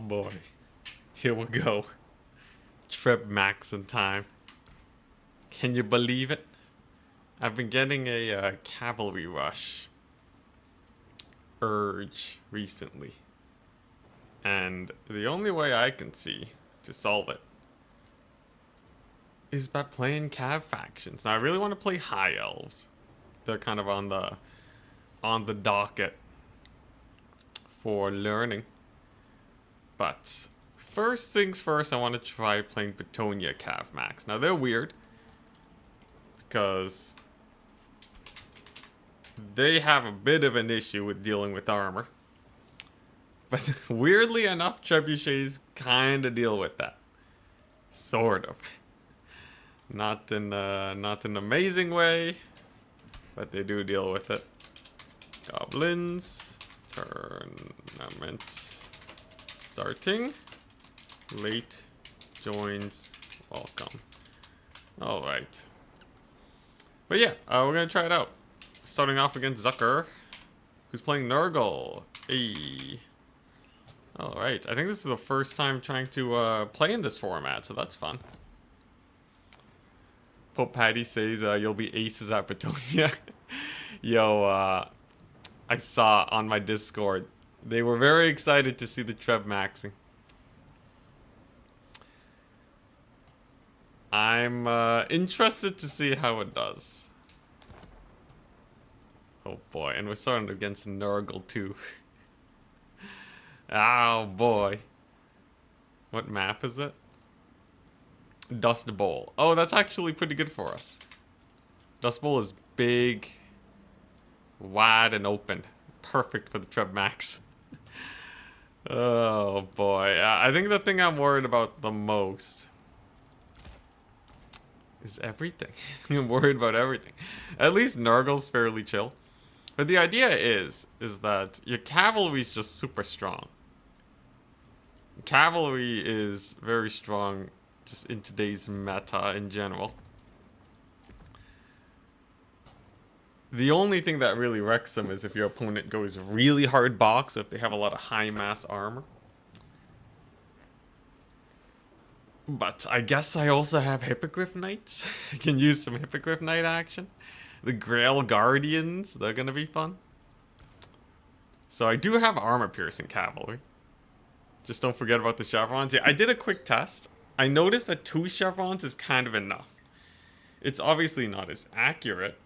boy. Here we go. Treb max in time. Can you believe it? I've been getting a cavalry rush urge recently. And the only way I can see to solve it is by playing cav factions. Now I really want to play high elves. They're kind of on the docket for learning. But first things first, I want to try playing Betonia cav max. Now they're weird because they have a bit of an issue with dealing with armor. But weirdly enough, trebuchets kind of deal with that. Sort of. Not in an amazing way, but they do deal with it. Goblins. Tournament starting. Late joins. Welcome. Alright. But yeah, we're going to try it out. Starting off against Zucker, who's playing Nurgle. Hey. Alright, I think this is the first time trying to play in this format, so that's fun. Pope Patty says you'll be aces at Betonia. Yo, I saw on my Discord, they were very excited to see the Treb maxing. I'm interested to see how it does. Oh boy, and we're starting against Nurgle too. Oh boy. What map is it? Dust Bowl. Oh, that's actually pretty good for us. Dust Bowl is big, wide, and open. Perfect for the Treb max. Oh boy. I think the thing I'm worried about the most is everything. I'm worried about everything. At least Nurgle's fairly chill. But the idea is that your cavalry is just super strong. Cavalry is very strong just in today's meta in general. The only thing that really wrecks them is if your opponent goes really hard box, or if they have a lot of high mass armor. But I guess I also have Hippogriff Knights. I can use some Hippogriff Knight action. The Grail Guardians, they're gonna be fun. So I do have armor-piercing cavalry. Just don't forget about the chevrons. Yeah, I did a quick test. I noticed that 2 chevrons is kind of enough. It's obviously not as accurate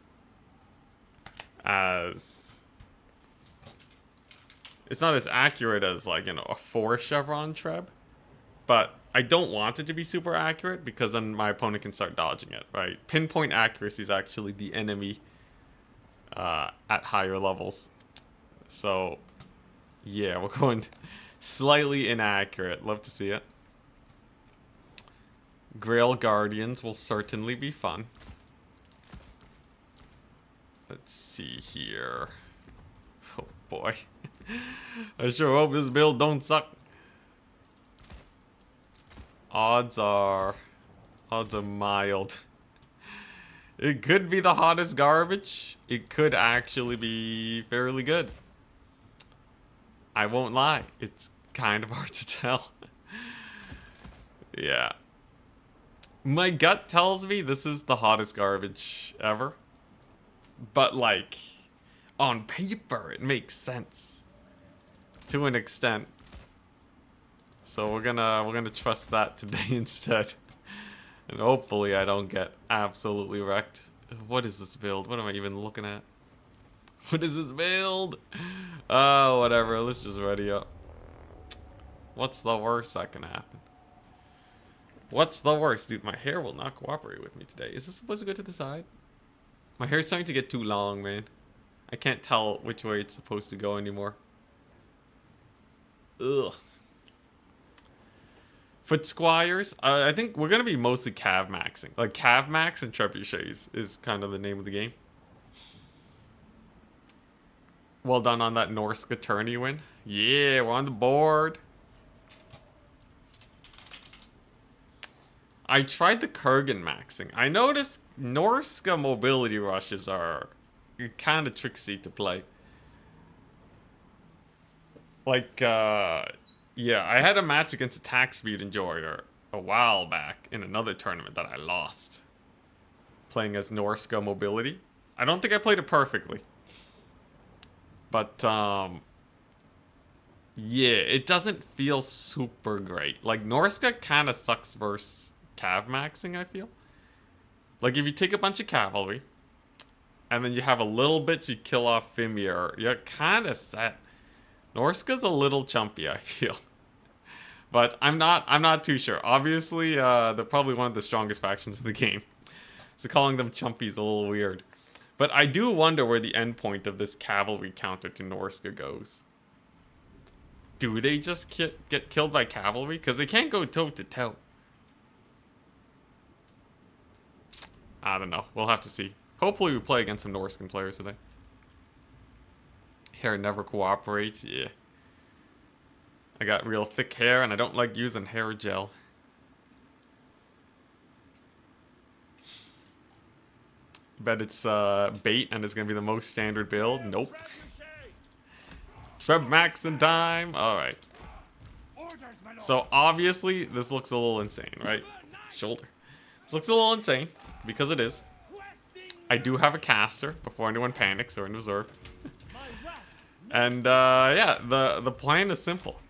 as... It's not as accurate as, like, you know, a 4 chevron Treb. But I don't want it to be super accurate because then my opponent can start dodging it, right? Pinpoint accuracy is actually the enemy at higher levels. So, yeah, we're going slightly inaccurate. Love to see it. Grail Guardians will certainly be fun. Let's see here. Oh boy. I sure hope this build don't suck. Odds are mild. It could be the hottest garbage. It could actually be fairly good. I won't lie. It's kind of hard to tell. Yeah. My gut tells me this is the hottest garbage ever. But like, on paper, it makes sense. To an extent. So we're gonna trust that today instead. And hopefully I don't get absolutely wrecked. What is this build? What am I even looking at? What is this build? Oh, whatever. Let's just ready up. What's the worst that can happen? What's the worst? Dude, my hair will not cooperate with me today. Is this supposed to go to the side? My hair's starting to get too long, man. I can't tell which way it's supposed to go anymore. Ugh. Foot Squires, I think we're going to be mostly cav maxing. Like, cav max and trebuchets is kind of the name of the game. Well done on that Norse attorney win. Yeah, we're on the board. I tried the Kurgan maxing. I noticed Norska mobility rushes are kind of tricksy to play. Like, Yeah, I had a match against Attack Speed Enjoyer a while back in another tournament that I lost. Playing as Norska Mobility. I don't think I played it perfectly. But, yeah, it doesn't feel super great. Like, Norska kind of sucks versus cav maxing, I feel. Like, if you take a bunch of cavalry, and then you have a little bit you kill off Fimir, you're kind of set. Norska's a little chumpy, I feel. But I'm not too sure. Obviously, they're probably one of the strongest factions in the game. So calling them chumpy is a little weird. But I do wonder where the end point of this cavalry counter to Norska goes. Do they just get killed by cavalry? Because they can't go toe to toe. I don't know. We'll have to see. Hopefully we play against some Norscan players today. Hair never cooperates. Yeah. I got real thick hair and I don't like using hair gel. Bet it's bait and it's going to be the most standard build. Nope. Treb max in time. Alright. So obviously this looks a little insane, right? Shoulder. This looks a little insane because it is. I do have a caster before anyone panics or an observe. And yeah, the plan is simple.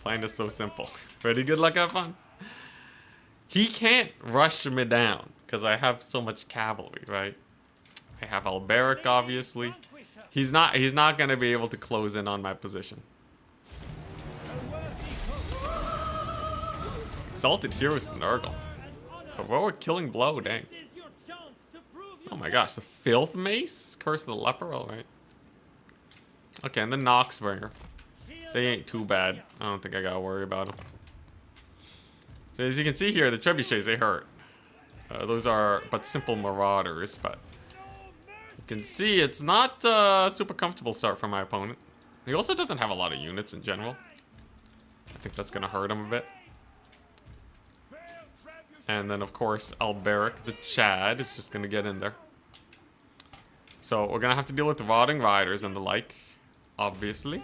Plan is so simple. Ready, good luck, have fun. He can't rush me down because I have so much cavalry, right? I have Alberic, obviously. He's not gonna be able to close in on my position. Exalted Heroes of Nurgle. Heroic killing blow, dang. Oh my gosh, the Filth Mace? Curse of the Leper, alright. Okay, and the Noxbringer. They ain't too bad. I don't think I gotta worry about them. So as you can see here, the trebuchets, they hurt. Those are but simple marauders, but you can see it's not a super comfortable start for my opponent. He also doesn't have a lot of units in general. I think that's gonna hurt him a bit. And then of course Alberic the Chad is just gonna get in there. So we're gonna have to deal with rotting riders and the like, obviously.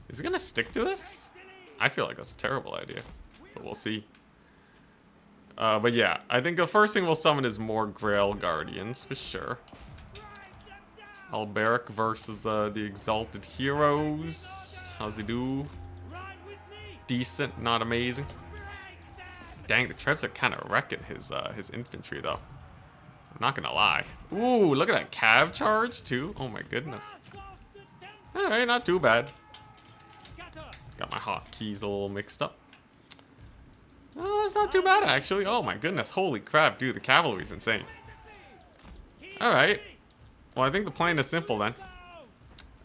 Is he gonna stick to this? I feel like that's a terrible idea, but we'll see. But yeah, I think the first thing we'll summon is more Grail Guardians, for sure. Alberic versus the Exalted Heroes. How's he do? Decent, not amazing. Dang, the Trebs are kind of wrecking his infantry, though. I'm not gonna lie. Ooh, look at that cav charge, too. Oh my goodness. Alright, not too bad. Got my hotkeys a little mixed up. Oh, that's not too bad, actually. Oh my goodness. Holy crap, dude. The cavalry's insane. Alright. Well, I think the plan is simple, then.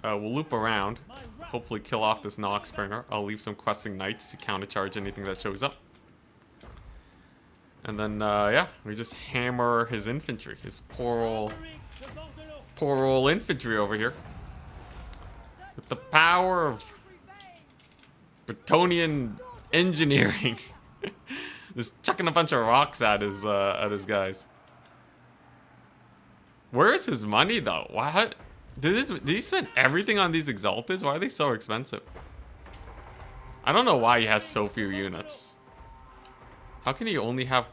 We'll loop around. Hopefully kill off this Noxbringer. I'll leave some questing knights to countercharge anything that shows up. And then, yeah, we just hammer his infantry. His poor old infantry over here. With the power of Bretonian engineering. Just chucking a bunch of rocks at his guys. Where's his money, though? Why? Did he spend everything on these Exalteds? Why are they so expensive? I don't know why he has so few units. How can he only have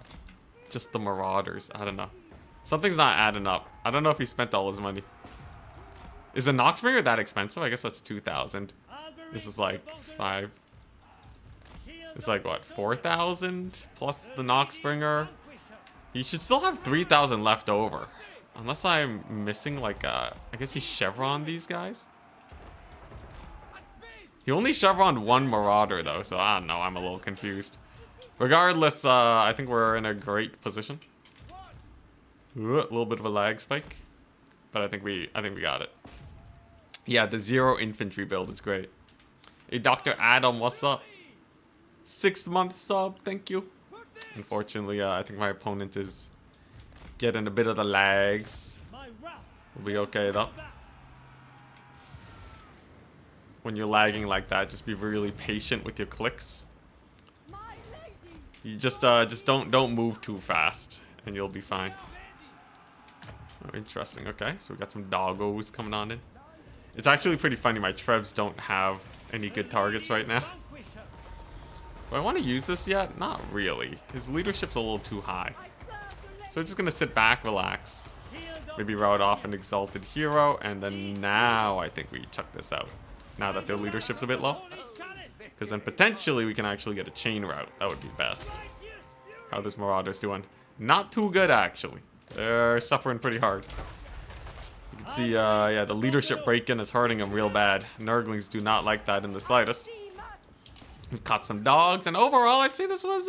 just the Marauders? I don't know. Something's not adding up. I don't know if he spent all his money. Is the Noxbringer that expensive? I guess that's 2,000. This is like 5. It's like what, 4,000 plus the Noxbringer? He should still have 3,000 left over. Unless I'm missing like I guess he chevroned these guys. He only chevroned one Marauder though, so I don't know, I'm a little confused. Regardless, I think we're in a great position. Ooh, a little bit of a lag spike. But I think we got it. Yeah, the 0 infantry build is great. Hey, Dr. Adam, what's up? 6-month sub, thank you. Unfortunately, I think my opponent is getting a bit of the lags. We'll be okay though. When you're lagging like that, just be really patient with your clicks. You just don't move too fast, and you'll be fine. Oh, interesting. Okay, so we got some doggos coming on in. It's actually pretty funny. My Trebs don't have any good targets right now. Do I want to use this yet? Not really. His leadership's a little too high. So we're just going to sit back, relax. Maybe route off an Exalted Hero, and then now I think we chuck this out. Now that their leadership's a bit low. Because then potentially we can actually get a chain route. That would be best. How this Marauder's doing? Not too good, actually. They're suffering pretty hard. You can see, yeah, the leadership break-in is hurting them real bad. Nurglings do not like that in the slightest. We've caught some dogs, and overall, I'd say this was,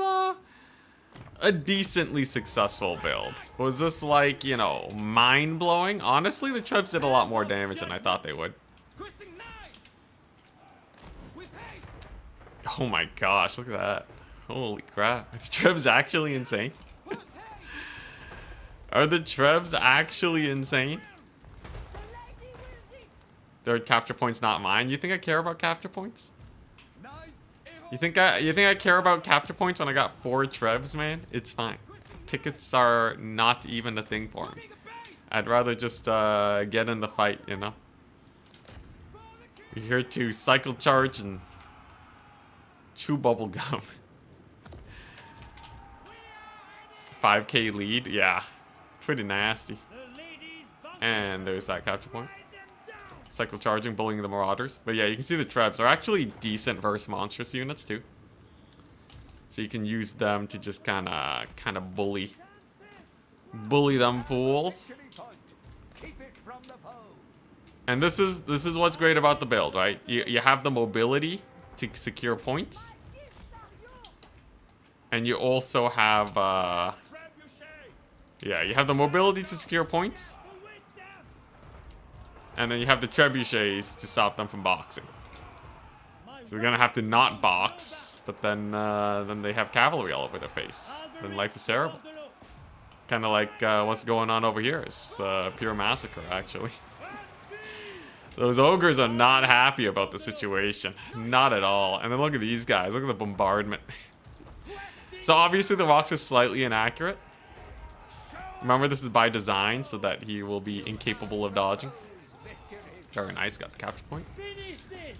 a decently successful build. Was this, like, you know, mind-blowing? Honestly, the Trebs did a lot more damage than I thought they would. Oh my gosh, look at that. Holy crap. Is Trebs actually insane? Are the Trebs actually insane? Their capture points not mine. You think I care about capture points? You think I care about capture points when I got 4 Trebs, man? It's fine. Tickets are not even a thing for me. I'd rather just get in the fight, you know? We're here to cycle charge and chew bubble gum. 5k lead, yeah. Pretty nasty. And there's that capture point. Cycle charging, bullying the Marauders. But yeah, you can see the Trebs are actually decent versus monstrous units too. So you can use them to just kind of bully them fools. And this is what's great about the build, right? You have the mobility to secure points. And you also have yeah, you have the mobility to secure points. And then you have the trebuchets to stop them from boxing. So they're gonna have to not box, but then they have cavalry all over their face. Then life is terrible. Kind of like what's going on over here. It's just a pure massacre, actually. Those ogres are not happy about the situation. Not at all. And then look at these guys. Look at the bombardment. So obviously the rocks are slightly inaccurate. Remember, this is by design so that he will be incapable of dodging. Very nice, got the capture point.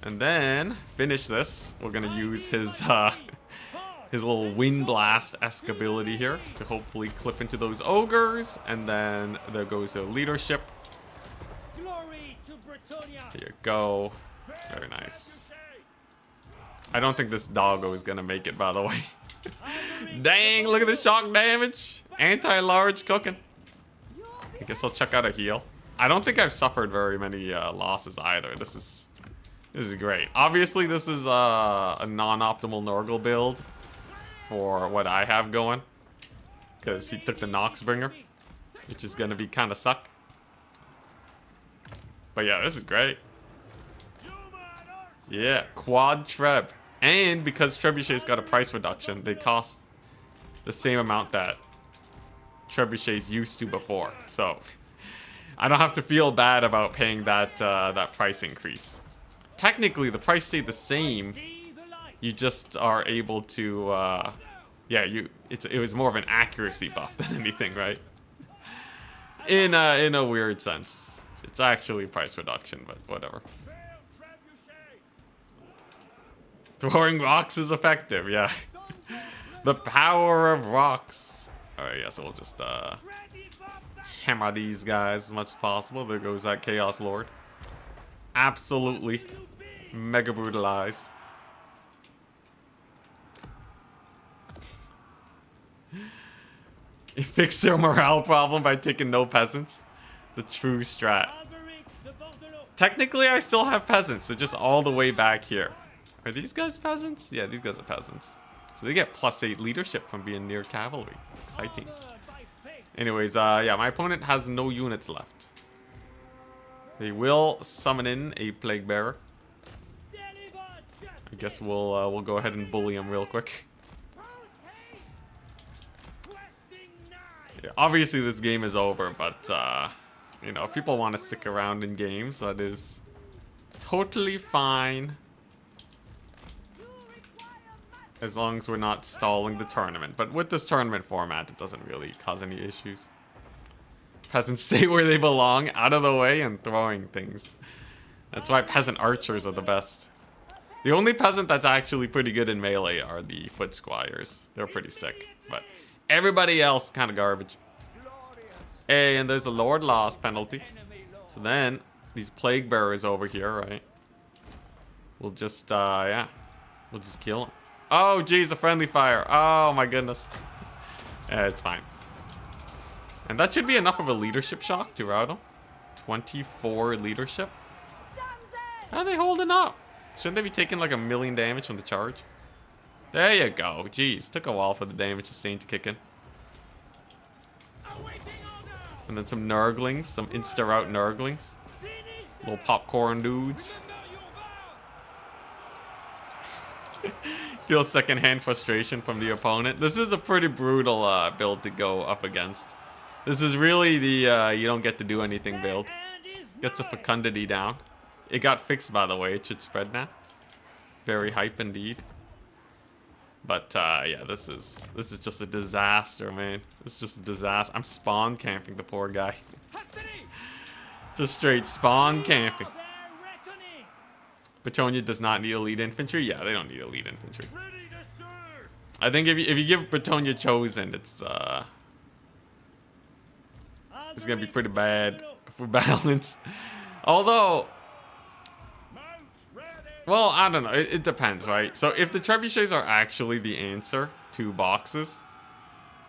And then, finish this. We're gonna use his little wind blast-esque ability here to hopefully clip into those ogres. And then there goes their leadership. Here you go. Very nice. I don't think this doggo is gonna make it, by the way. Dang, look at the shock damage. Anti-large cooking. I guess I'll check out a heal. I don't think I've suffered very many losses either. This is great. Obviously, this is a non-optimal Nurgle build for what I have going, because he took the Noxbringer, which is gonna be kind of suck. But yeah, this is great. Yeah, quad Treb, and because Trebuchet's got a price reduction, they cost the same amount that Trebuchets used to before. So I don't have to feel bad about paying that that price increase. Technically, the price stayed the same. You just are able to, yeah, it was more of an accuracy buff than anything, right? In a weird sense, it's actually price reduction, but whatever. Throwing rocks is effective, yeah. The power of rocks. All right, yeah, so we'll just hammer these guys as much as possible. There goes that Chaos Lord. Absolutely mega brutalized. He fixed their morale problem by taking no peasants. The true strat. Technically, I still have peasants. They're just all the way back here. Are these guys peasants? Yeah, these guys are peasants. So they get +8 leadership from being near cavalry. Exciting. Anyways, yeah, my opponent has no units left. They will summon in a Plague Bearer. I guess we'll go ahead and bully him real quick. Yeah, obviously this game is over, but you know, if people want to stick around in games, that is totally fine. As long as we're not stalling the tournament. But with this tournament format, it doesn't really cause any issues. Peasants stay where they belong, out of the way and throwing things. That's why peasant archers are the best. The only peasant that's actually pretty good in melee are the foot squires. They're pretty sick, but everybody else kind of garbage. Hey, and there's a Lord loss penalty. So then, these plague bearers over here, right? We'll just, yeah. We'll just kill them. Oh, geez, a friendly fire. Oh, my goodness. Yeah, it's fine. And that should be enough of a leadership shock to rout them. 24 leadership. How are they holding up? Shouldn't they be taking like 1,000,000 damage from the charge? There you go. Jeez, took a while for the damage sustain to kick in. And then some Nurglings, some insta-rout Nurglings. Little popcorn dudes. Feel secondhand frustration from the opponent. This is a pretty brutal build to go up against. This is really the you don't get to do anything build. Gets a fecundity down. It got fixed, by the way. It should spread now. Very hype indeed. But yeah, this is just a disaster, man. It's just a disaster. I'm spawn camping the poor guy. Just straight spawn camping. Bretonia does not need elite infantry. Yeah, they don't need elite infantry. I think if you give Bretonia Chosen, it's gonna be pretty bad for balance. Although, well, I don't know. It depends, right? So if the trebuchets are actually the answer to boxes,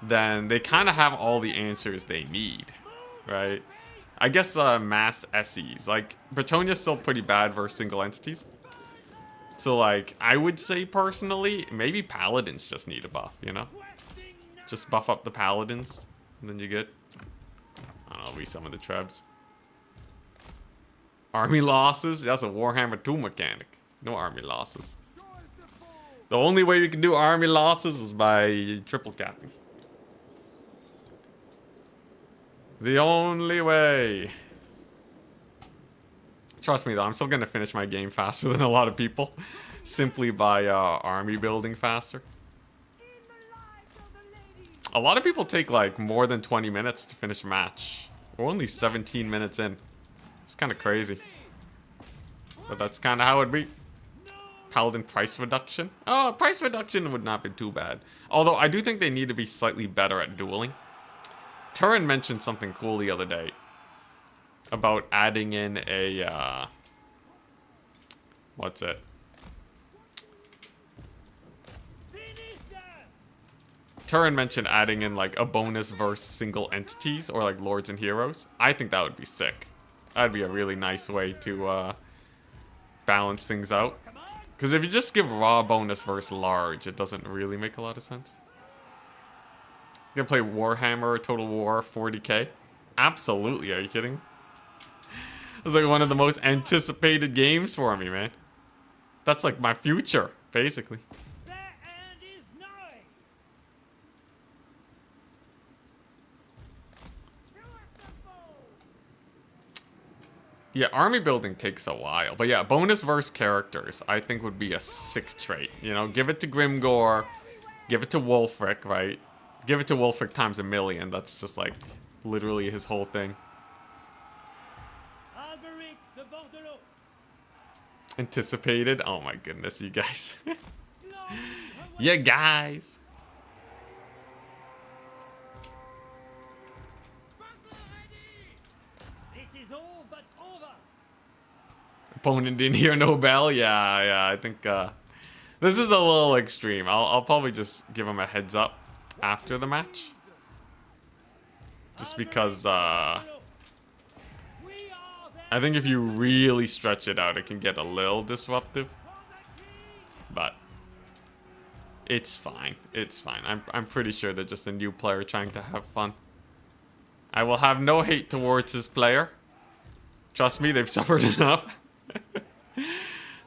then they kind of have all the answers they need, right? I guess mass SEs. Like, Bretonia's still pretty bad versus single entities. So, like, I would say personally, maybe Paladins just need a buff, you know? Just buff up the Paladins, and then you're good. I don't know, read some of the Trebs. Army losses? That's a Warhammer 2 mechanic. No army losses. The only way you can do army losses is by triple capping. The only way. Trust me though, I'm still gonna finish my game faster than a lot of people. Simply by army building faster. A lot of people take like more than 20 minutes to finish a match. We're only 17 minutes in. It's kind of crazy. But that's kind of how it'd be. Paladin price reduction. Oh, price reduction would not be too bad. Although I do think they need to be slightly better at dueling. Turin mentioned something cool the other day about adding in a what's it? Turin mentioned adding in like a bonus versus single entities or like lords and heroes. I think that would be sick. That'd be a really nice way to balance things out. Because if you just give raw bonus versus large, it doesn't really make a lot of sense. You gonna play Warhammer Total War 40k? Absolutely, are you kidding? It's like one of the most anticipated games for me, man. That's like my future, basically. Yeah, army building takes a while. But yeah, bonus versus characters, I think would be a sick trait. You know, give it to Grimgor, give it to Wulfric, right? Give it to Wulfric times 1,000,000. That's just like literally his whole thing. Anticipated? Oh my goodness, you guys. You guys. Opponent didn't hear no bell? Yeah, I think this is a little extreme. I'll probably just give him a heads up after the match. Just because I think if you really stretch it out, it can get a little disruptive. But it's fine. It's fine. I'm pretty sure they're just a new player trying to have fun. I will have no hate towards this player. Trust me, they've suffered enough.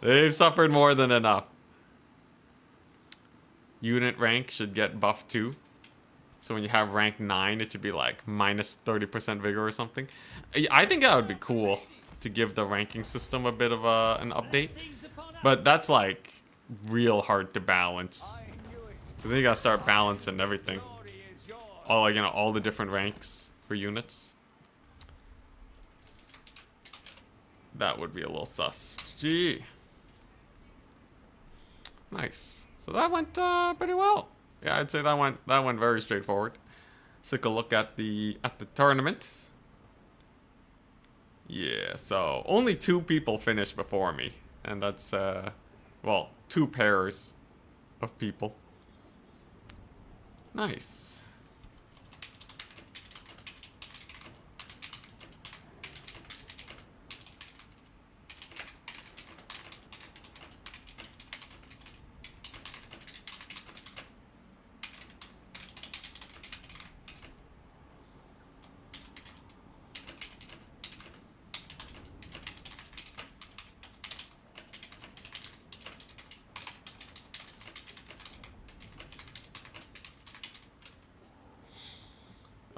They've suffered more than enough. Unit rank should get buffed too. So when you have rank 9, it should be like minus 30% vigor or something. I think that would be cool to give the ranking system a bit of an update. But that's like real hard to balance. Because then you gotta start balancing everything. All like, you know, all the different ranks for units. That would be a little sus. Gee. Nice. So that went pretty well. Yeah, I'd say that went very straightforward. Let's take a look at the tournament. Yeah, so only 2 people finished before me, and that's well, 2 pairs of people. Nice.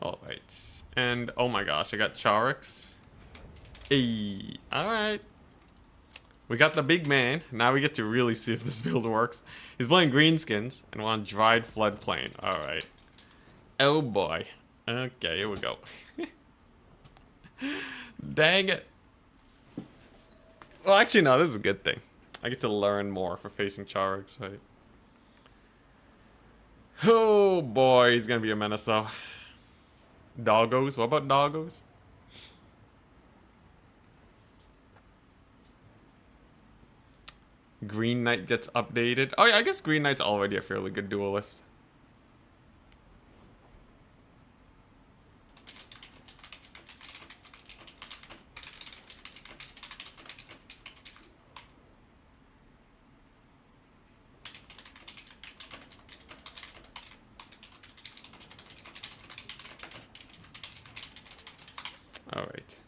Alright. And, oh my gosh, I got Charix. Hey, alright. We got the big man. Now we get to really see if this build works. He's playing Greenskins and we're on Dried Floodplain. Alright. Oh boy. Okay, here we go. Dang it. Well, actually, no, this is a good thing. I get to learn more for facing Charix, right? Oh boy, he's gonna be a menace though. Doggos? What about doggos? Green Knight gets updated. Oh yeah, I guess Green Knight's already a fairly good duelist. Alright.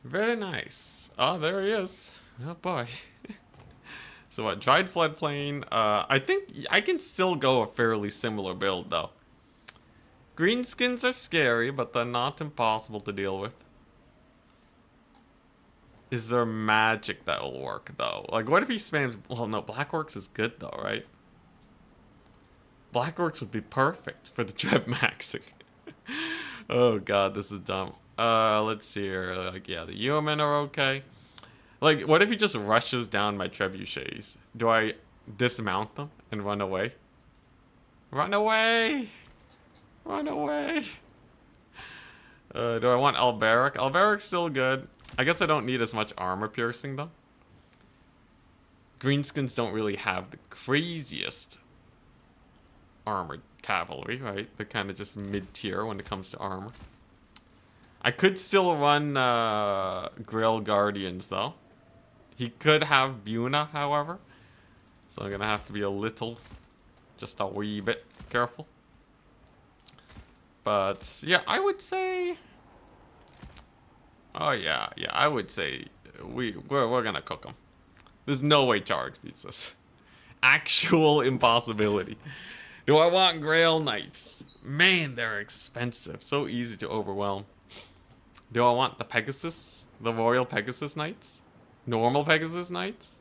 Very nice. Oh, there he is. Oh boy. So what, Dried Floodplain, I think I can still go a fairly similar build though. Greenskins are scary, but they're not impossible to deal with. Is there magic that will work though? Like what if he spams, well no, Blackworks is good though, right? Blackworks would be perfect for the Treb maxing. Oh god, this is dumb. Let's see here. Like, yeah, the Yeomen are okay. Like, what if he just rushes down my trebuchets? Do I dismount them and run away? Run away! Run away! Do I want Alberic? Alberic's still good. I guess I don't need as much armor piercing, though. Greenskins don't really have the craziest armored cavalry, right? They're kind of just mid-tier when it comes to armor. I could still run Grail Guardians, though. He could have Buna, however. So I'm going to have to be a little, just a wee bit careful. But, yeah, I would say... Oh, yeah, I would say we're going to cook him. There's no way Charix beats us. Actual impossibility. Do I want Grail Knights? Man, they're expensive. So easy to overwhelm. Do I want the Pegasus? The Royal Pegasus Knights? Normal Pegasus Knights?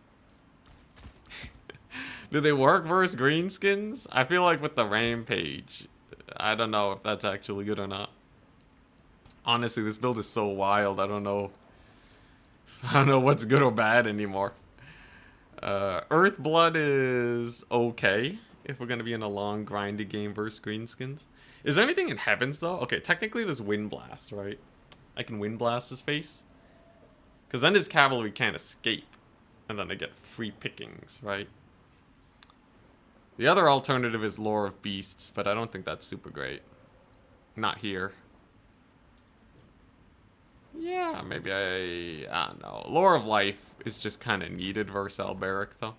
Do they work versus Greenskins? I feel like with the Rampage, I don't know if that's actually good or not. Honestly, this build is so wild, I don't know what's good or bad anymore. Earthblood is okay if we're going to be in a long, grindy game versus Greenskins. Is there anything in Heavens, though? Okay, technically there's Wind Blast, right? I can Wind Blast his face. Because then his cavalry can't escape. And then they get free pickings, right? The other alternative is Lore of Beasts, but I don't think that's super great. Not here. Yeah, maybe I don't know. Lore of Life is just kind of needed versus Alberic, though.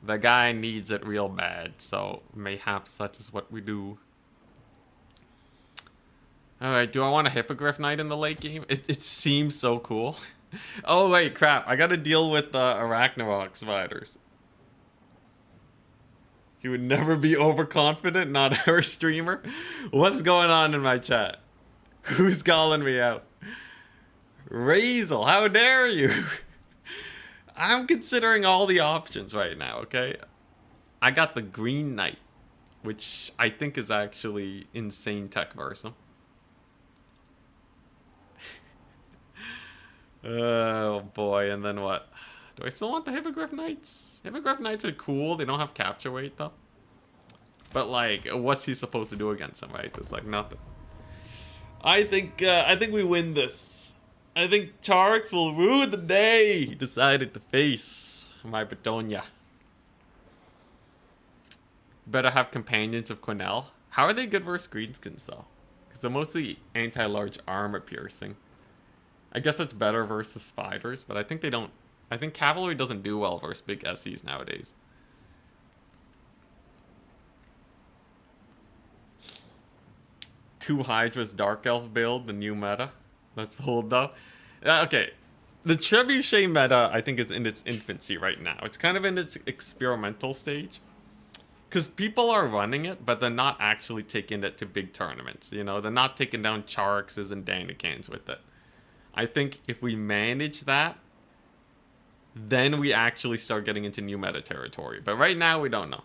The guy needs it real bad, so mayhaps that is what we do. Alright, do I want a Hippogriff Knight in the late game? It seems so cool. Oh wait, crap. I gotta deal with the Arachnarok spiders. He would never be overconfident, not our streamer. What's going on in my chat? Who's calling me out? Razel, how dare you? I'm considering all the options right now, okay? I got the Green Knight, which I think is actually insane tech versus him. Oh boy, and then what? Do I still want the Hippogriff Knights? Hippogriff Knights are cool. They don't have capture weight, though. But, like, what's he supposed to do against them, right? There's, like, nothing. I think we win this. I think Charix will rue the day he decided to face my Bretonia. Better have Companions of Cornell. How are they good versus Greenskins, though? Because they're mostly anti-large armor piercing. I guess it's better versus spiders, but I think they don't... I think cavalry doesn't do well versus big SEs nowadays. Two Hydras Dark Elf build, the new meta. Let's hold though. Okay. The Trebuchet meta, I think, is in its infancy right now. It's kind of in its experimental stage. Because people are running it, but they're not actually taking it to big tournaments. You know, they're not taking down Charixes and Dandakans with it. I think if we manage that, then we actually start getting into new meta territory. But right now, we don't know.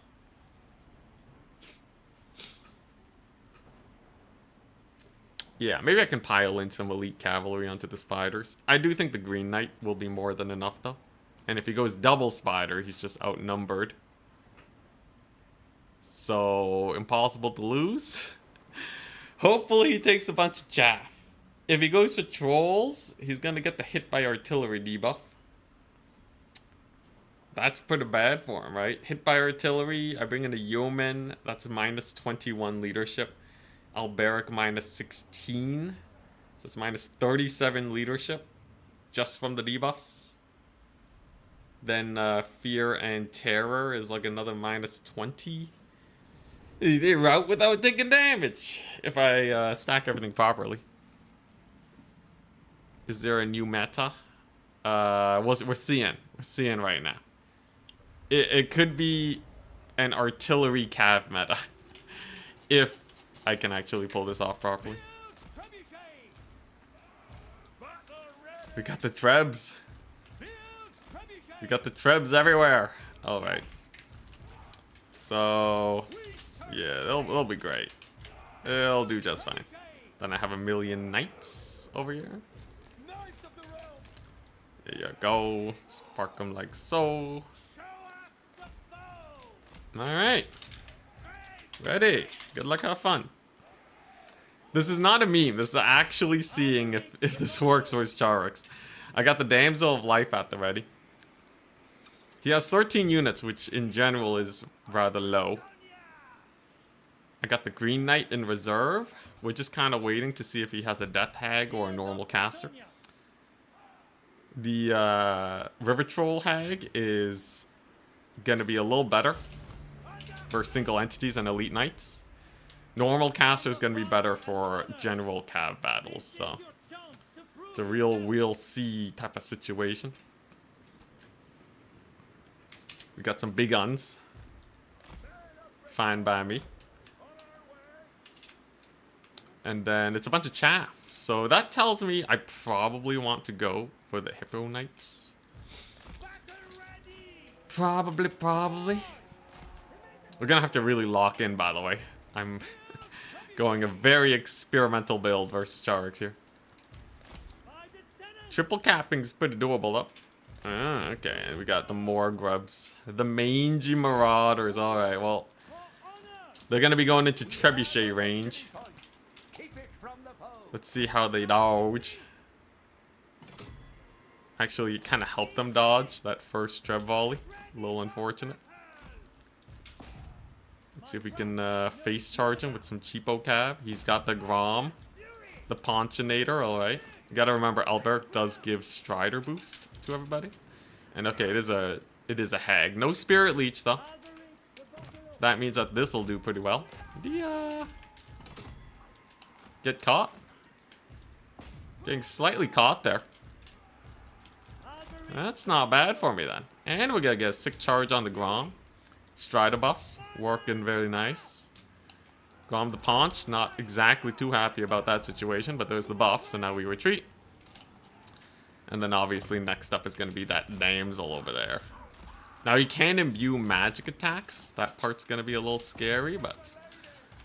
Yeah, maybe I can pile in some elite cavalry onto the spiders. I do think the Green Knight will be more than enough, though. And if he goes double spider, he's just outnumbered. So, impossible to lose. Hopefully he takes a bunch of chaff. If he goes for trolls, he's going to get the hit by artillery debuff. That's pretty bad for him, right? Hit by artillery, I bring in a yeoman. That's minus 21 leadership. Alberic minus 16. So it's minus 37 leadership. Just from the debuffs. Then Fear and Terror is like another minus 20. They rout without taking damage. If I stack everything properly. Is there a new meta? We're seeing right now. It could be an artillery cav meta. If I can actually pull this off properly. We got the Trebs. We got the Trebs everywhere. Alright. So, yeah, they'll be great. They'll do just fine. Then I have a million knights over here. There you go. Spark them like so. Alright. Ready. Good luck, have fun. This is not a meme. This is actually seeing if this works with Charix. I got the Damsel of Life at the ready. He has 13 units, which in general is rather low. I got the Green Knight in reserve. We're just kind of waiting to see if he has a Death Hag or a normal caster. The River Troll Hag is going to be a little better for single entities and elite knights. Normal caster is going to be better for general cav battles, so it's a real we'll see type of situation. We got some big guns. Fine by me. And then it's a bunch of chaff. So that tells me I probably want to go for the Hippo Knights. Probably. We're gonna have to really lock in, by the way. I'm going a very experimental build versus Charix here. Triple capping's pretty doable, though. Okay, and we got the more grubs. The mangy marauders. Alright, well, they're gonna be going into trebuchet range. Let's see how they dodge. Actually, kind of helped them dodge that first Treb volley. A little unfortunate. Let's see if we can face charge him with some cheapo cav. He's got the Grom, the Ponchinator. Alright. You gotta remember, Alberic does give Strider boost to everybody. And okay, it is a hag. No Spirit Leech, though. So that means that this will do pretty well. Get caught. Getting slightly caught there. That's not bad for me then. And we're gonna get a sick charge on the Grom. Strider buffs working very nice. Grom the Paunch, not exactly too happy about that situation, but there's the buff, so now we retreat. And then obviously next up is going to be that Damsel over there. Now he can imbue magic attacks. That part's going to be a little scary, but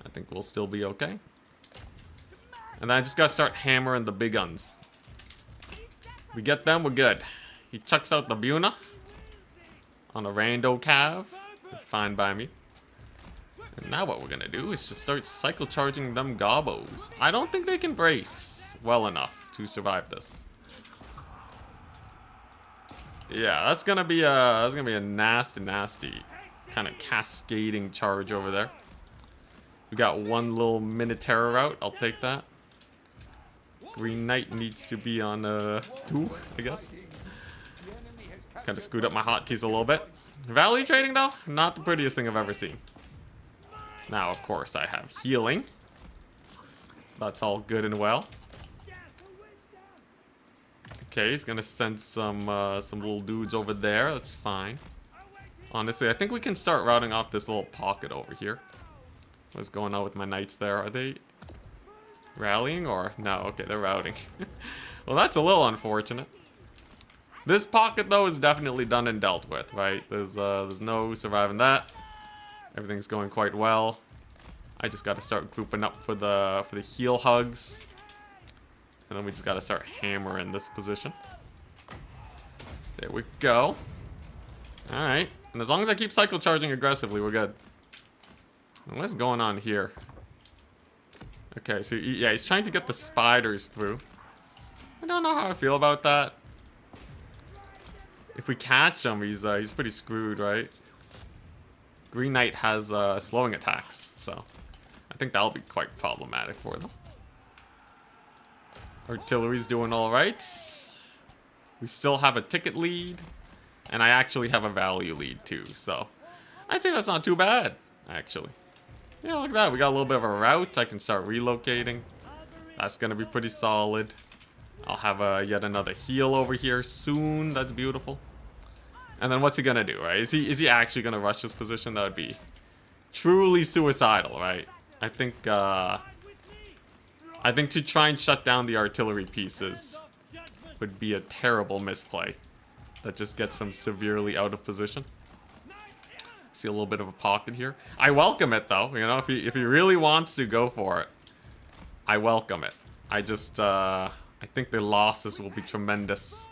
I think we'll still be okay. And then I just got to start hammering the big guns. We get them, we're good. He chucks out the Buna. on a rando cav. Fine by me. And now what we're gonna do is just start cycle charging them gobos. I don't think they can brace well enough to survive this. Yeah, that's gonna be a nasty kind of cascading charge over there. We got one little Minotaur out. I'll take that. Green Knight needs to be on 2, I guess. Kind of screwed up my hotkeys a little bit. Value trading though, not the prettiest thing I've ever seen. Now, of course, I have healing. That's all good and well. Okay, he's gonna send some little dudes over there. That's fine. Honestly, I think we can start routing off this little pocket over here. What's going on with my knights there? Are they rallying or no? Okay, they're routing. Well, that's a little unfortunate. This pocket though is definitely done and dealt with, right? There's no surviving that. Everything's going quite well. I just got to start grouping up for the heal hugs, and then we just got to start hammering this position. There we go. All right, and as long as I keep cycle charging aggressively, we're good. What's going on here? Okay, so yeah, he's trying to get the spiders through. I don't know how I feel about that. If we catch him, he's pretty screwed, right? Green Knight has slowing attacks, so I think that'll be quite problematic for them. Artillery's doing all right. We still have a ticket lead, and I actually have a value lead too, so I'd say that's not too bad, actually. Yeah, look at that. We got a little bit of a route. I can start relocating. That's going to be pretty solid. I'll have yet another heal over here soon. That's beautiful. And then what's he going to do, right? Is he actually going to rush this position? That would be truly suicidal, right? I think to try and shut down the artillery pieces would be a terrible misplay. That just gets him severely out of position. See a little bit of a pocket here. I welcome it though. You know, if he really wants to go for it, I welcome it. I just I think the losses will be tremendous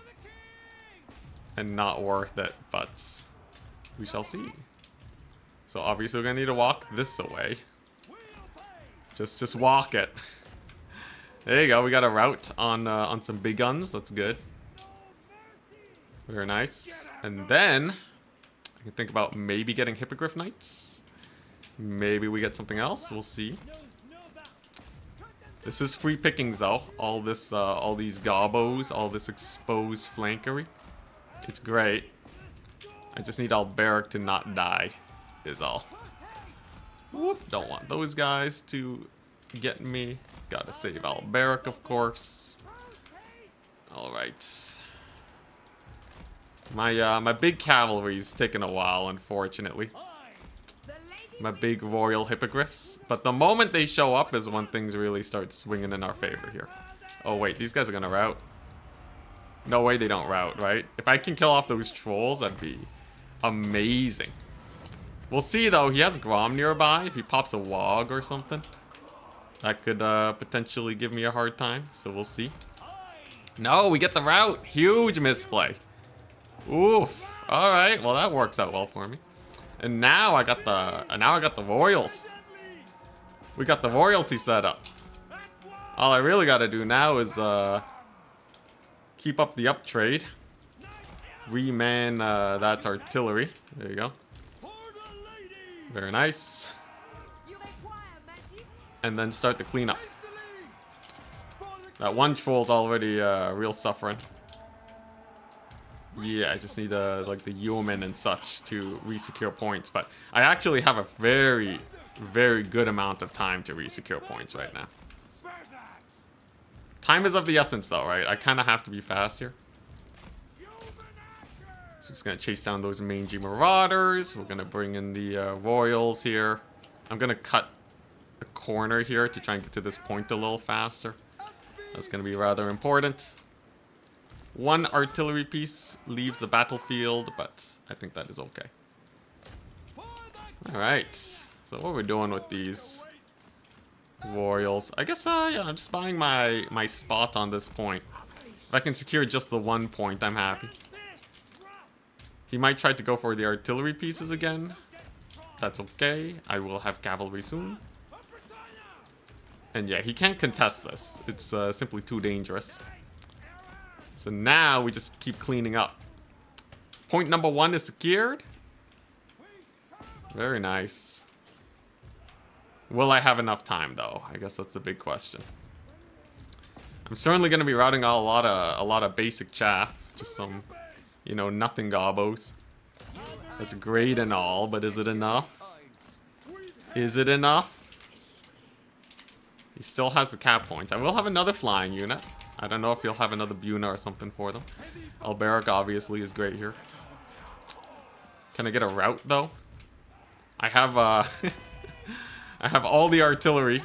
and not worth it, but we shall see. So obviously we're gonna need to walk this away. Just walk it. There you go. We got a route on some big guns. That's good. Very nice. And then I can think about maybe getting Hippogriff Knights. Maybe we get something else. We'll see. This is free pickings though. All these gobos, all this exposed flankery. It's great. I just need Alberic to not die, is all. Whoop, don't want those guys to get me. Gotta save Alberic, of course. Alright. My big cavalry's taking a while, unfortunately. My big royal hippogriffs. But the moment they show up is when things really start swinging in our favor here. Oh wait, these guys are gonna rout. No way they don't rout, right? If I can kill off those trolls, that'd be amazing. We'll see though, he has Grom nearby. If he pops a Wog or something, that could potentially give me a hard time, so we'll see. No, we get the rout. Huge misplay. Oof. Alright, well that works out well for me. And now I got the royals. We got the royalty set up. All I really gotta do now is keep up the up trade. Reman that artillery. There you go. Very nice. And then start the cleanup. That one troll's already real suffering. Yeah, I just need like the yeomen and such to re-secure points, but I actually have a very, very good amount of time to re-secure points right now. Time is of the essence though, right? I kind of have to be fast here. So just gonna chase down those mangy marauders. We're gonna bring in the royals here. I'm gonna cut a corner here to try and get to this point a little faster. That's gonna be rather important. One artillery piece leaves the battlefield, but I think that is okay. Alright, so what we're doing with these royals. I guess, yeah, I'm just buying my spot on this point. If I can secure just the one point, I'm happy. He might try to go for the artillery pieces again. That's okay. I will have cavalry soon. And yeah, he can't contest this. It's simply too dangerous. So now we just keep cleaning up. Point number 1 is secured. Very nice. Will I have enough time though? I guess that's the big question. I'm certainly going to be routing out a lot of basic chaff. Just some, you know, nothing gobos. That's great and all, but is it enough? Is it enough? He still has the cap points. I will have another flying unit. I don't know if he'll have another Buna or something for them. Alberic obviously is great here. Can I get a route though? I have I have all the artillery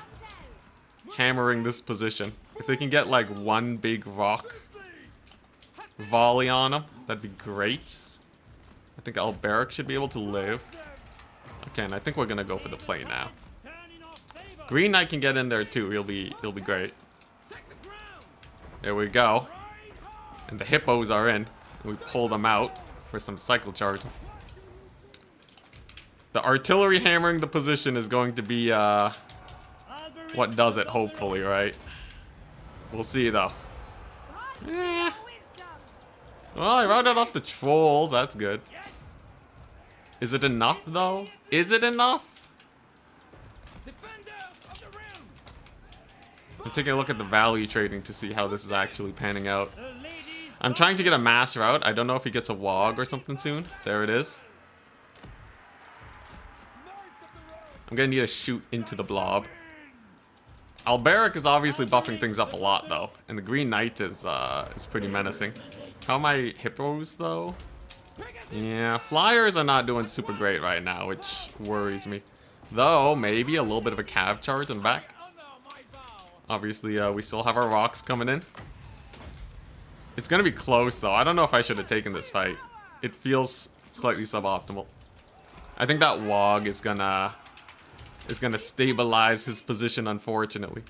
hammering this position. If they can get like one big rock volley on them, that'd be great. I think Alberic should be able to live. Okay, and I think we're gonna go for the play now. Green Knight can get in there too. He'll be great. There we go. And the hippos are in. And we pull them out for some cycle charging. The artillery hammering the position is going to be what does it, hopefully, right? We'll see though. Eh. Well, I routed off the trolls. That's good. Is it enough though? Is it enough? I'm taking a look at the value trading to see how this is actually panning out. I'm trying to get a mass route. I don't know if he gets a WOG or something soon. There it is. I'm gonna need to shoot into the blob. Alberic is obviously buffing things up a lot though, and the Green Knight is pretty menacing. How are my hippos though? Yeah, flyers are not doing super great right now, which worries me. Though maybe a little bit of a cav charge in the back. Obviously, we still have our rocks coming in. It's gonna be close though. I don't know if I should have taken this fight. It feels slightly suboptimal. I think that WOG is gonna stabilize his position, unfortunately.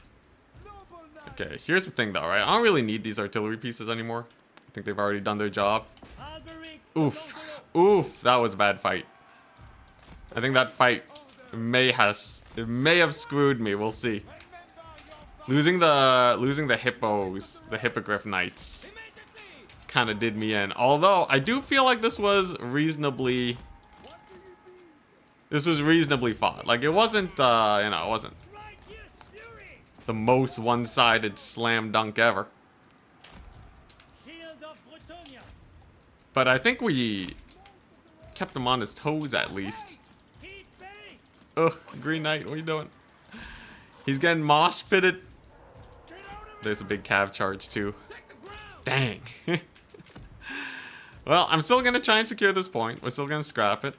Okay, here's the thing though, right? I don't really need these artillery pieces anymore. I think they've already done their job. Oof. Oof, that was a bad fight. I think that fight may have screwed me. We'll see. Losing the hippos, the hippogriff knights, kind of did me in. Although I do feel like this was reasonably fought. Like it wasn't, you know, it wasn't the most one-sided slam dunk ever. But I think we kept him on his toes at least. Ugh, Green Knight, what are you doing? He's getting mosh pitted. There's a big cav charge too. Dang. Well, I'm still gonna try and secure this point. We're still gonna scrap it.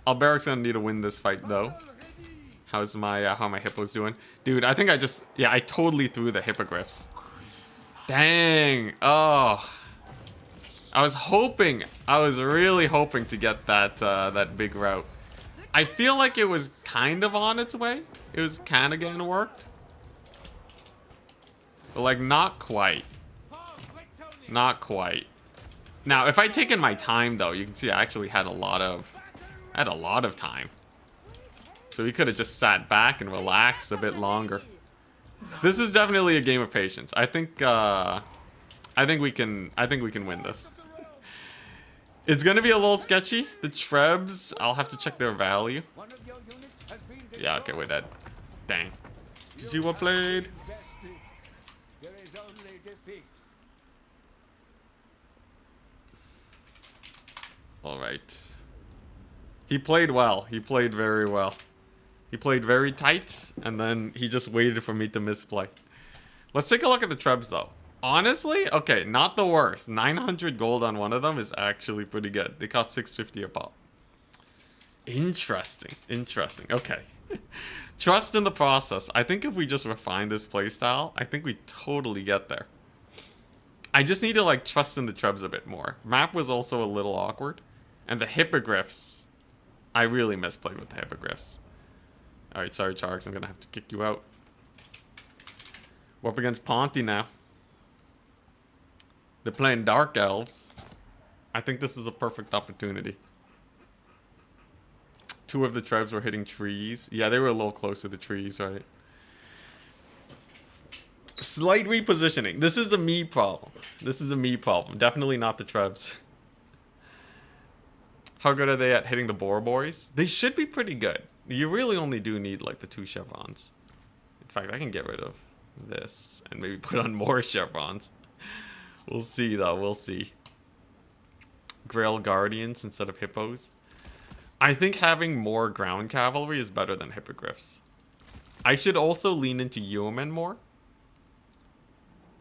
Alberic's gonna need to win this fight though. How's my how are my hippos doing? Dude, I think I totally threw the hippogriffs. Dang. Oh. I was really hoping to get that that big route. I feel like it was kind of on its way. It was kind of getting worked. But like not quite. Not quite. Now, if I'd taken my time though, you can see I actually had a lot of time. So we could have just sat back and relaxed a bit longer. This is definitely a game of patience. I think we can win this. It's gonna be a little sketchy. The Trebs, I'll have to check their value. Yeah, okay, we're dead. Dang. GG, well played. Alright. He played well. He played very well. He played very tight, and then he just waited for me to misplay. Let's take a look at the Trebs, though. Honestly, okay, not the worst. 900 gold on one of them is actually pretty good. They cost 650 a pop. Interesting. Interesting. Okay. Trust in the process. I think if we just refine this playstyle, I think we totally get there. I just need to, like, trust in the Trebs a bit more. Map was also a little awkward. And the hippogriffs, I really misplayed with the hippogriffs. Alright, sorry, Charks. I'm going to have to kick you out. We're up against Ponty now. They're playing Dark Elves. I think this is a perfect opportunity. 2 of the Trebs were hitting trees. Yeah, they were a little close to the trees, right? Slight repositioning. This is a me problem. This is a me problem. Definitely not the Trebs. How good are they at hitting the boar boys? They should be pretty good. You really only do need like the 2 chevrons. In fact, I can get rid of this and maybe put on more chevrons. We'll see though, we'll see. Grail Guardians instead of hippos. I think having more ground cavalry is better than hippogriffs. I should also lean into yeomen more.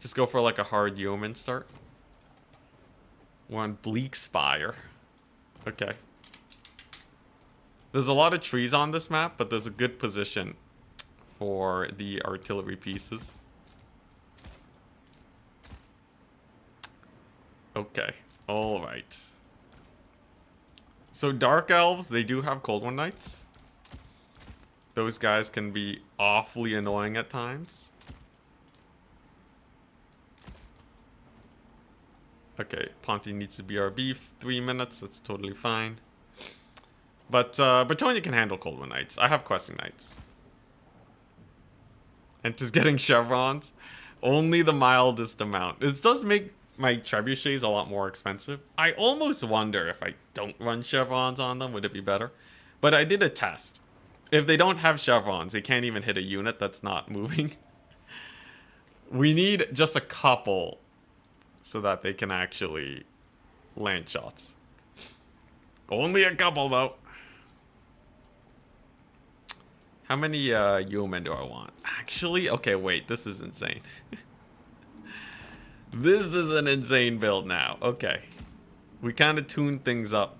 Just go for like a hard yeoman start. We're on Bleak Spire. Okay. There's a lot of trees on this map, but there's a good position for the artillery pieces. Okay. Alright. So Dark Elves, they do have Cold One Knights. Those guys can be awfully annoying at times. Okay, Ponty needs to BRB 3 minutes. That's totally fine. But Bretonia can handle Cold One Knights. I have Questing Knights. And just getting chevrons. Only the mildest amount. This does make my trebuchets a lot more expensive. I almost wonder if I don't run chevrons on them, would it be better? But I did a test. If they don't have chevrons, they can't even hit a unit that's not moving. We need just a couple so that they can actually land shots. Only a couple though. How many yeomen do I want? Actually, okay, wait, this is insane. This is an insane build now. Okay. We kind of tuned things up.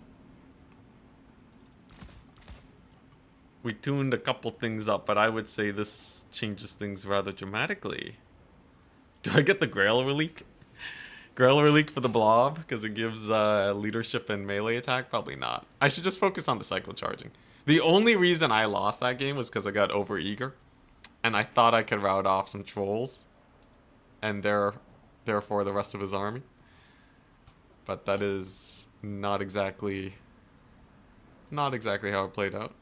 We tuned a couple things up, but I would say this changes things rather dramatically. Do I get the Grail Relique? Grail Relique for the blob? Because it gives leadership and melee attack? Probably not. I should just focus on the cycle charging. The only reason I lost that game was because I got over eager. And I thought I could rout off some trolls. And therefore the rest of his army. But that is not exactly how it played out.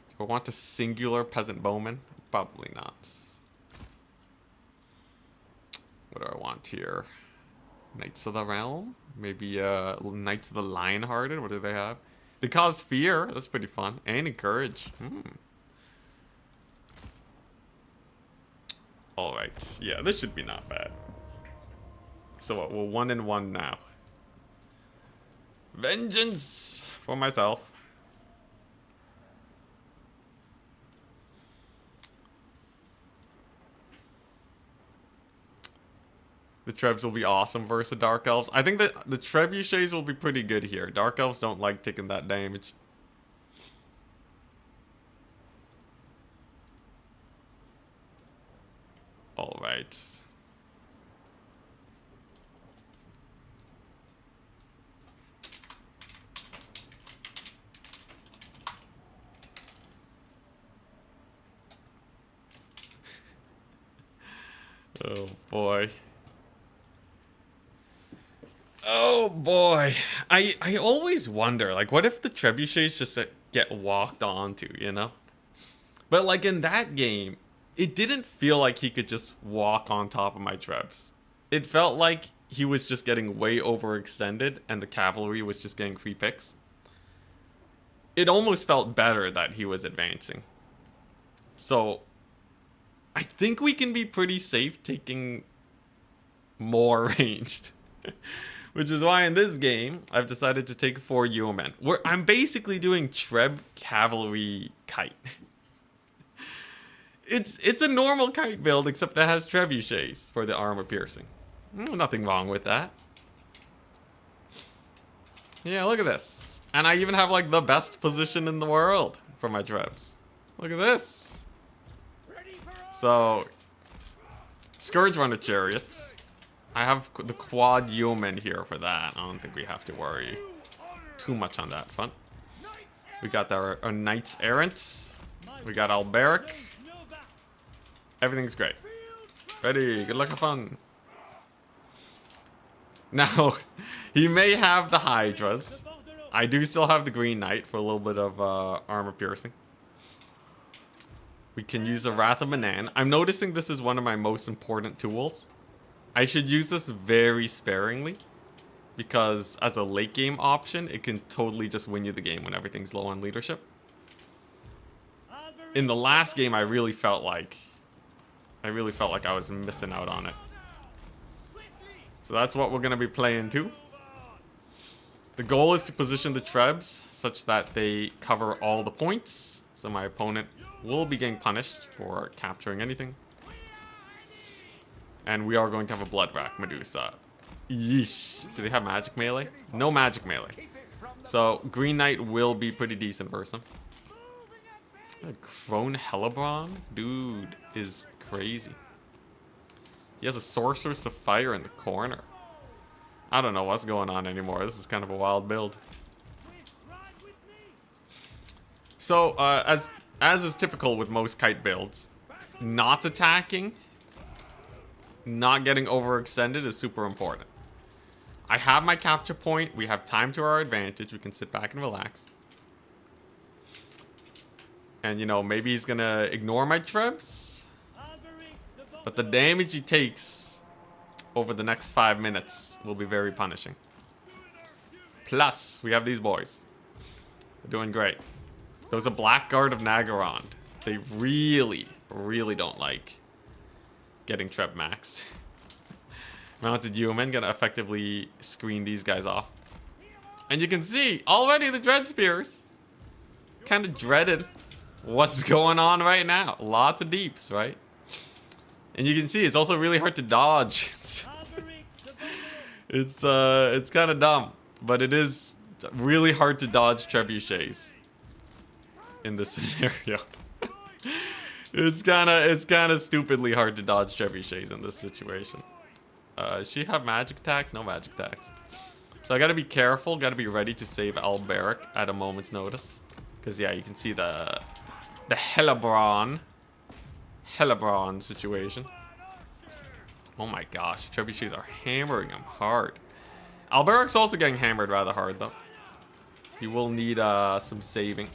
Do I want a singular peasant bowman? Probably not. What do I want here? Knights of the Realm? Maybe Knights of the Lionhearted? What do they have? They cause fear. That's pretty fun. And encourage. Alright. Yeah, this should be not bad. So what? We're 1-1 now. Vengeance for myself. The Trebs will be awesome versus the Dark Elves. I think that the Trebuchets will be pretty good here. Dark Elves don't like taking that damage. Alright. Oh boy. Oh boy. I always wonder, like, what if the trebuchets just get walked onto, you know? But like in that game, it didn't feel like he could just walk on top of my trebs. It felt like he was just getting way overextended and the cavalry was just getting free picks. It almost felt better that he was advancing. So I think we can be pretty safe taking more ranged. Which is why in this game, I've decided to take 4 yeomen. I'm basically doing Treb cavalry kite. It's a normal kite build, except it has trebuchets for the armor piercing. Nothing wrong with that. Yeah, look at this. And I even have like the best position in the world for my Trebs. Look at this. So, Scourge Runner Chariots. I have the quad yeomen here for that. I don't think we have to worry too much on that front. We got our Knights Errant. We got Alberic. Everything's great. Ready. Good luck and fun. Now, he may have the Hydras. I do still have the Green Knight for a little bit of armor piercing. We can use the Wrath of Manan. I'm noticing this is one of my most important tools. I should use this very sparingly, because as a late game option, it can totally just win you the game when everything's low on leadership. In the last game, I really felt like I was missing out on it. So that's what we're going to be playing too. The goal is to position the Trebs such that they cover all the points. So my opponent will be getting punished for capturing anything. And we are going to have a Blood Rack Medusa. Yeesh. Do they have magic melee? No magic melee. So Green Knight will be pretty decent versus them. Crone Hellebron? Dude is crazy. He has a Sorceress of Fire in the corner. I don't know what's going on anymore. This is kind of a wild build. So, as is typical with most kite builds, not attacking, not getting overextended is super important. I have my capture point. We have time to our advantage. We can sit back and relax. And, you know, maybe he's going to ignore my Trebs. But the damage he takes over the next 5 minutes will be very punishing. Plus, we have these boys. They're doing great. Those are Blackguard of Nagorond. They really, really don't like getting Treb maxed. Mounted Human gonna effectively screen these guys off. And you can see, already the Dread Spears. Kind of dreaded what's going on right now. Lots of deeps, right? And you can see it's also really hard to dodge. It's kind of dumb, but it is really hard to dodge trebuchets in this scenario. It's kind of stupidly hard to dodge trebuchets in this situation. Does she have magic attacks? No magic attacks. So I gotta be careful, gotta be ready to save Alberic at a moment's notice. Because yeah, you can see the Hellebron situation. Oh my gosh, trebuchets are hammering him hard. Alberic's also getting hammered rather hard though. He will need some saving.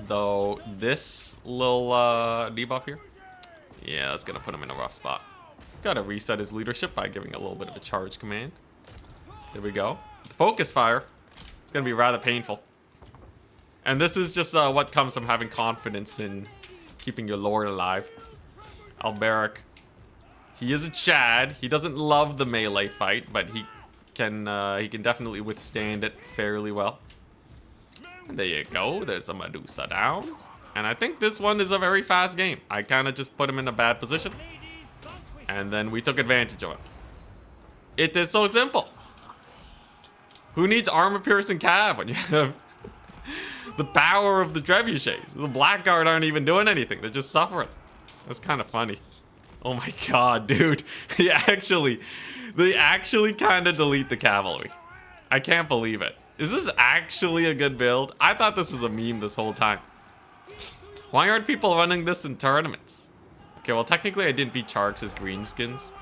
Though this little debuff here, yeah, that's gonna put him in a rough spot. Gotta reset his leadership by giving a little bit of a charge command. There we go. The focus fire. It's gonna be rather painful. And this is just what comes from having confidence in keeping your lord alive. Alberic. He is a Chad. He doesn't love the melee fight, but he can definitely withstand it fairly well. And there you go. There's a Medusa down. And I think this one is a very fast game. I kind of just put him in a bad position. And then we took advantage of it. It is so simple. Who needs armor-piercing cav when you have the power of the trebuchets? The Blackguard aren't even doing anything. They're just suffering. That's kind of funny. Oh my god, dude. They actually kind of delete the cavalry. I can't believe it. Is this actually a good build? I thought this was a meme this whole time. Why aren't people running this in tournaments? Okay, well, technically I didn't beat Charks' Greenskins.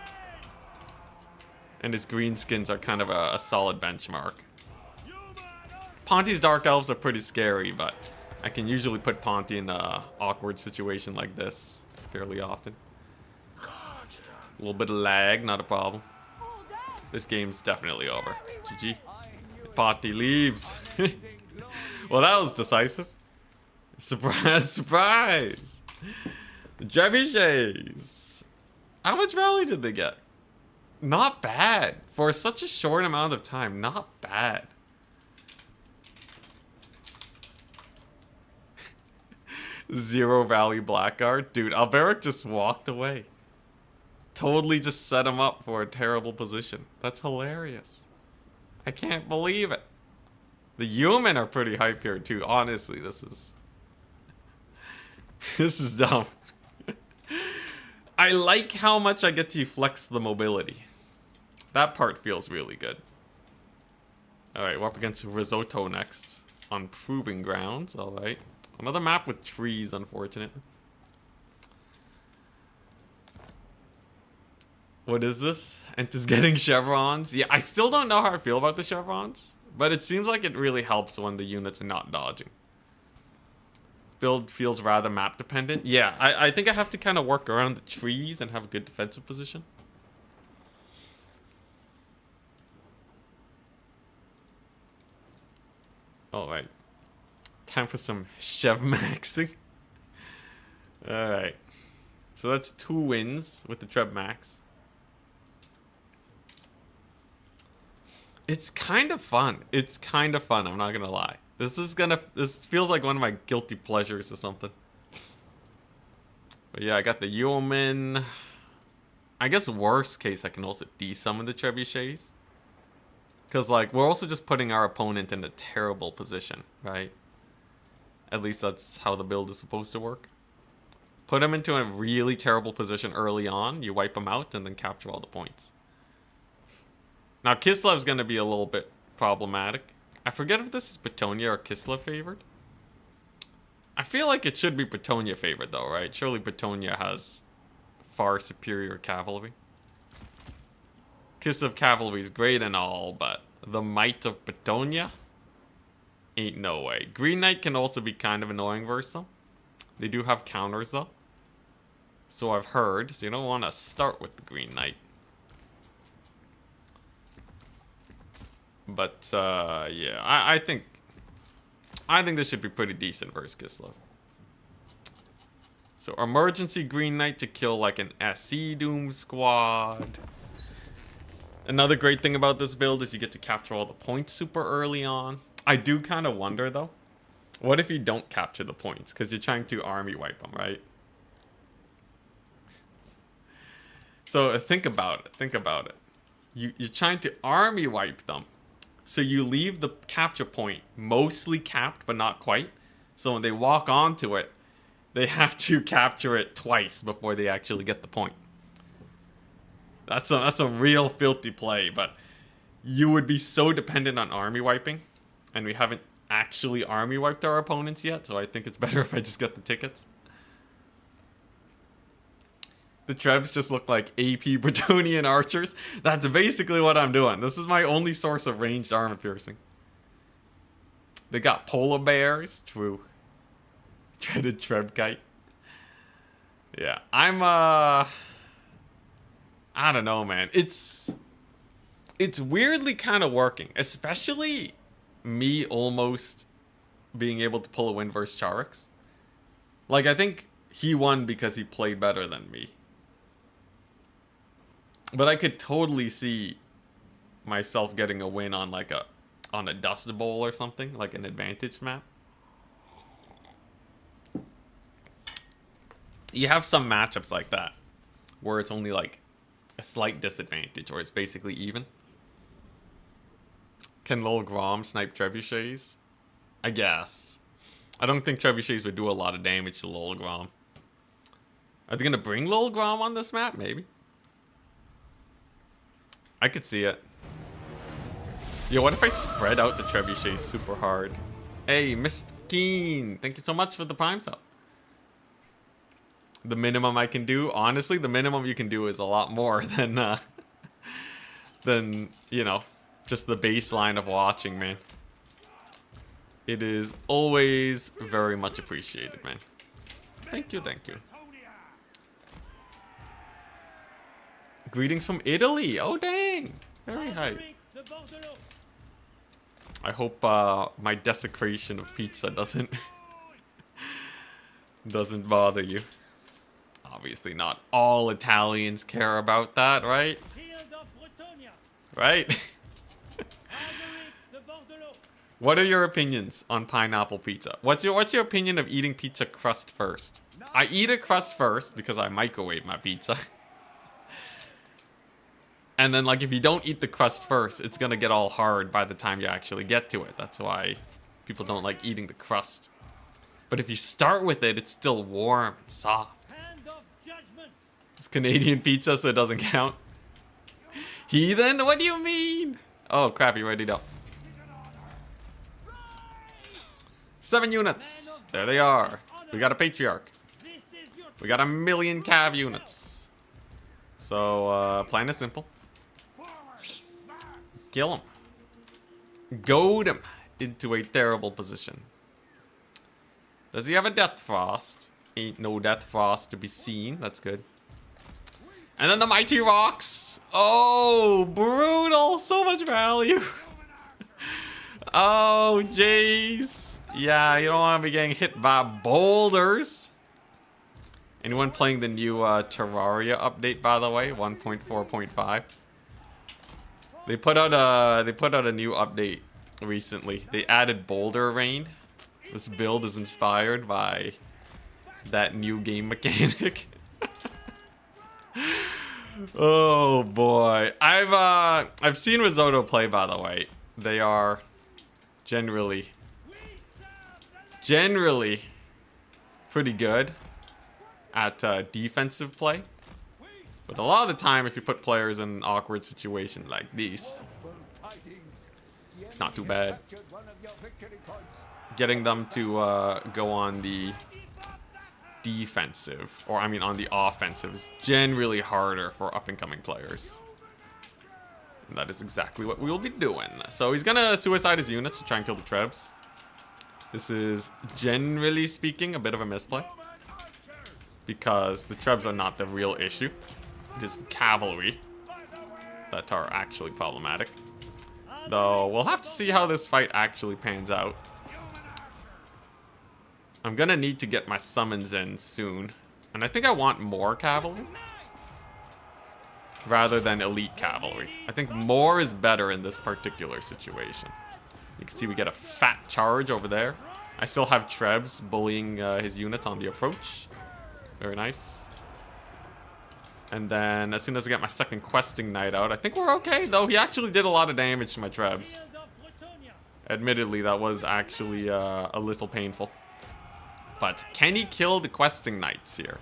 And his Greenskins are kind of a solid benchmark. Ponty's Dark Elves are pretty scary, but I can usually put Ponty in an awkward situation like this fairly often. A little bit of lag, not a problem. This game's definitely over. GG. Ponty leaves. Well, that was decisive. Surprise, surprise. The trebuchets. How much value did they get? Not bad. For such a short amount of time, not bad. Zero value Blackguard. Dude, Alberic just walked away. Totally just set him up for a terrible position. That's hilarious. I can't believe it. The human are pretty hype here too. Honestly, this is dumb. I like how much I get to flex the mobility. That part feels really good. Alright, we're up against Risotto next. On Proving Grounds, alright. Another map with trees, unfortunately. What is this? Enters getting chevrons. Yeah, I still don't know how I feel about the chevrons, but it seems like it really helps when the units are not dodging. Build feels rather map dependent. Yeah, I think I have to kind of work around the trees and have a good defensive position. Alright. Time for some Chev maxing. Alright. So that's 2 wins with the Treb max. It's kind of fun. It's kind of fun, I'm not gonna lie. This feels like one of my guilty pleasures or something. But yeah, I got the yeoman. I guess worst case I can also desummon the trebuchets. Because, like, we're also just putting our opponent in a terrible position, right? At least that's how the build is supposed to work. Put him into a really terrible position early on, you wipe him out, and then capture all the points. Now, Kislev's going to be a little bit problematic. I forget if this is Bretonia or Kislev favored. I feel like it should be Bretonia favored, though, right? Surely Bretonia has far superior cavalry. Kislev cavalry is great and all, but the might of Bretonia? Ain't no way. Green Knight can also be kind of annoying versus them. They do have counters, though. So I've heard, so you don't want to start with the Green Knight. But, yeah, I think this should be pretty decent versus Kislev. So, emergency Green Knight to kill, like, an SC Doom squad. Another great thing about this build is you get to capture all the points super early on. I do kind of wonder, though. What if you don't capture the points? Because you're trying to army wipe them, right? So, think about it. Think about it. You're trying to army wipe them. So you leave the capture point mostly capped, but not quite. So when they walk onto it, they have to capture it twice before they actually get the point. That's a real filthy play, but you would be so dependent on army wiping, and we haven't actually army wiped our opponents yet, so I think it's better if I just get the tickets. The Trebs just look like AP Bretonian archers. That's basically what I'm doing. This is my only source of ranged armor piercing. They got polar bears. True. Dreaded Trebkite. Yeah, I don't know, man. It's weirdly kind of working. Especially me almost being able to pull a win versus Charix. Like, I think he won because he played better than me. But I could totally see myself getting a win on like a Dust Bowl or something, like an advantage map. You have some matchups like that where it's only like a slight disadvantage or it's basically even. Can Lil Grom snipe trebuchets? I guess. I don't think trebuchets would do a lot of damage to Lil Grom. Are they gonna bring Lil Grom on this map? Maybe. I could see it. Yo, what if I spread out the trebuchets super hard? Hey, Mr. Keen, thank you so much for the prime sub. The minimum I can do, honestly, the minimum you can do is a lot more than, you know, just the baseline of watching, man. It is always very much appreciated, man. Thank you, thank you. Greetings from Italy. Oh, dang. Very high. I hope my desecration of pizza doesn't bother you. Obviously not all Italians care about that, right? Right? What are your opinions on pineapple pizza? What's your opinion of eating pizza crust first? I eat a crust first because I microwave my pizza. And then, like, if you don't eat the crust first, it's gonna get all hard by the time you actually get to it. That's why people don't like eating the crust. But if you start with it, it's still warm and soft. It's Canadian pizza, so it doesn't count. Heathen? What do you mean? Oh, crap, you ready to... 7 units. There they are. We got a Patriarch. We got a million cav units. So, plan is simple. Kill him. Goad him into a terrible position. Does he have a Death Frost? Ain't no Death Frost to be seen. That's good. And then the Mighty Rocks. Oh, brutal. So much value. Oh, jeez. Yeah, you don't want to be getting hit by boulders. Anyone playing the new Terraria update, by the way, 1.4.5? They put out a new update recently. They added boulder rain. This build is inspired by that new game mechanic. Oh boy. I've seen Risotto play, by the way. They are generally pretty good at defensive play. But a lot of the time, if you put players in an awkward situation like this, it's not too bad. Getting them to go on the defensive, or I mean on the offensive, is generally harder for up-and-coming players. And that is exactly what we'll be doing. So he's gonna suicide his units to try and kill the Trebs. This is, generally speaking, a bit of a misplay, because the Trebs are not the real issue. It is the cavalry that are actually problematic. Though, we'll have to see how this fight actually pans out. I'm gonna need to get my summons in soon. And I think I want more cavalry rather than elite cavalry. I think more is better in this particular situation. You can see we get a fat charge over there. I still have Trebs bullying his units on the approach. Very nice. And then as soon as I get my second questing knight out, I think we're okay. Though he actually did a lot of damage to my Trebs. Admittedly, that was actually a little painful. But can he kill the questing knights here?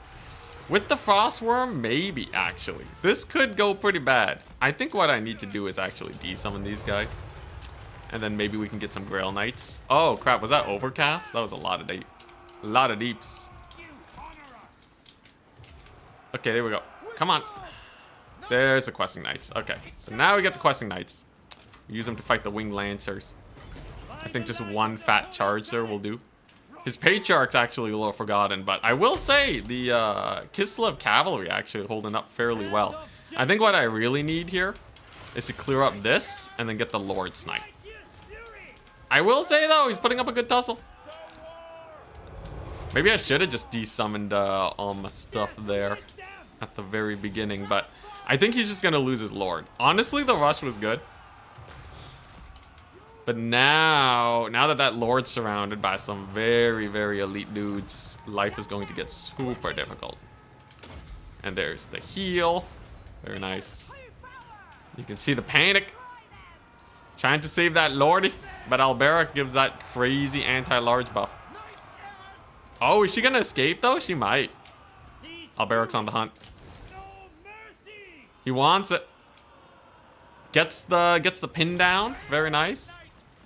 With the Frostworm, maybe, actually. This could go pretty bad. I think what I need to do is actually desummon these guys. And then maybe we can get some Grail Knights. Oh, crap. Was that Overcast? That was a lot of deeps. Okay, there we go. Come on. There's the Questing Knights. Okay, so now we get the Questing Knights. Use them to fight the Winged Lancers. I think just one fat charge there will do. His Patriarch's actually a little forgotten, but I will say the Kislev Cavalry actually holding up fairly well. I think what I really need here is to clear up this and then get the Lord Snipe. I will say, though, he's putting up a good tussle. Maybe I should have just desummoned all my stuff there at the very beginning, but I think he's just going to lose his Lord. Honestly, the rush was good. But now that Lord's surrounded by some very, very elite dudes, life is going to get super difficult. And there's the heal. Very nice. You can see the panic. Trying to save that Lordy, but Alberic gives that crazy anti-large buff. Oh, is she gonna escape though? She might. Alberic's on the hunt. He wants it. Gets the pin down. Very nice.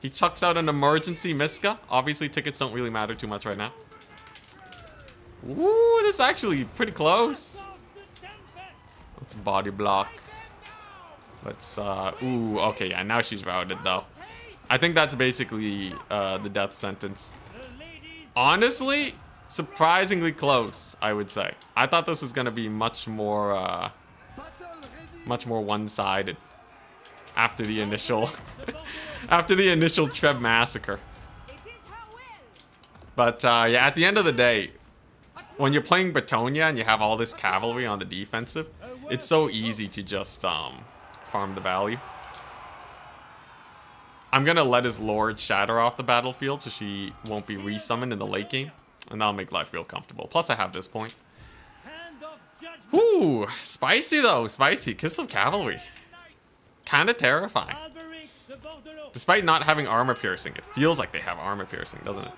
He chucks out an emergency Miska. Obviously, tickets don't really matter too much right now. Ooh, this is actually pretty close. Let's body block. Let's, ooh, okay, yeah, now she's routed, though. I think that's basically, the death sentence. Honestly, surprisingly close, I would say. I thought this was gonna be much more one-sided after the initial, after the initial Treb massacre. But, yeah, at the end of the day, when you're playing Bretonia and you have all this cavalry on the defensive, it's so easy to just, farm the value. I'm gonna let his Lord shatter off the battlefield so she won't be resummoned in the late game, and that'll make life real comfortable. Plus I have this point. Ooh, spicy though, spicy. Kislev Cavalry. Kinda terrifying. Despite not having armor piercing, it feels like they have armor piercing, doesn't it?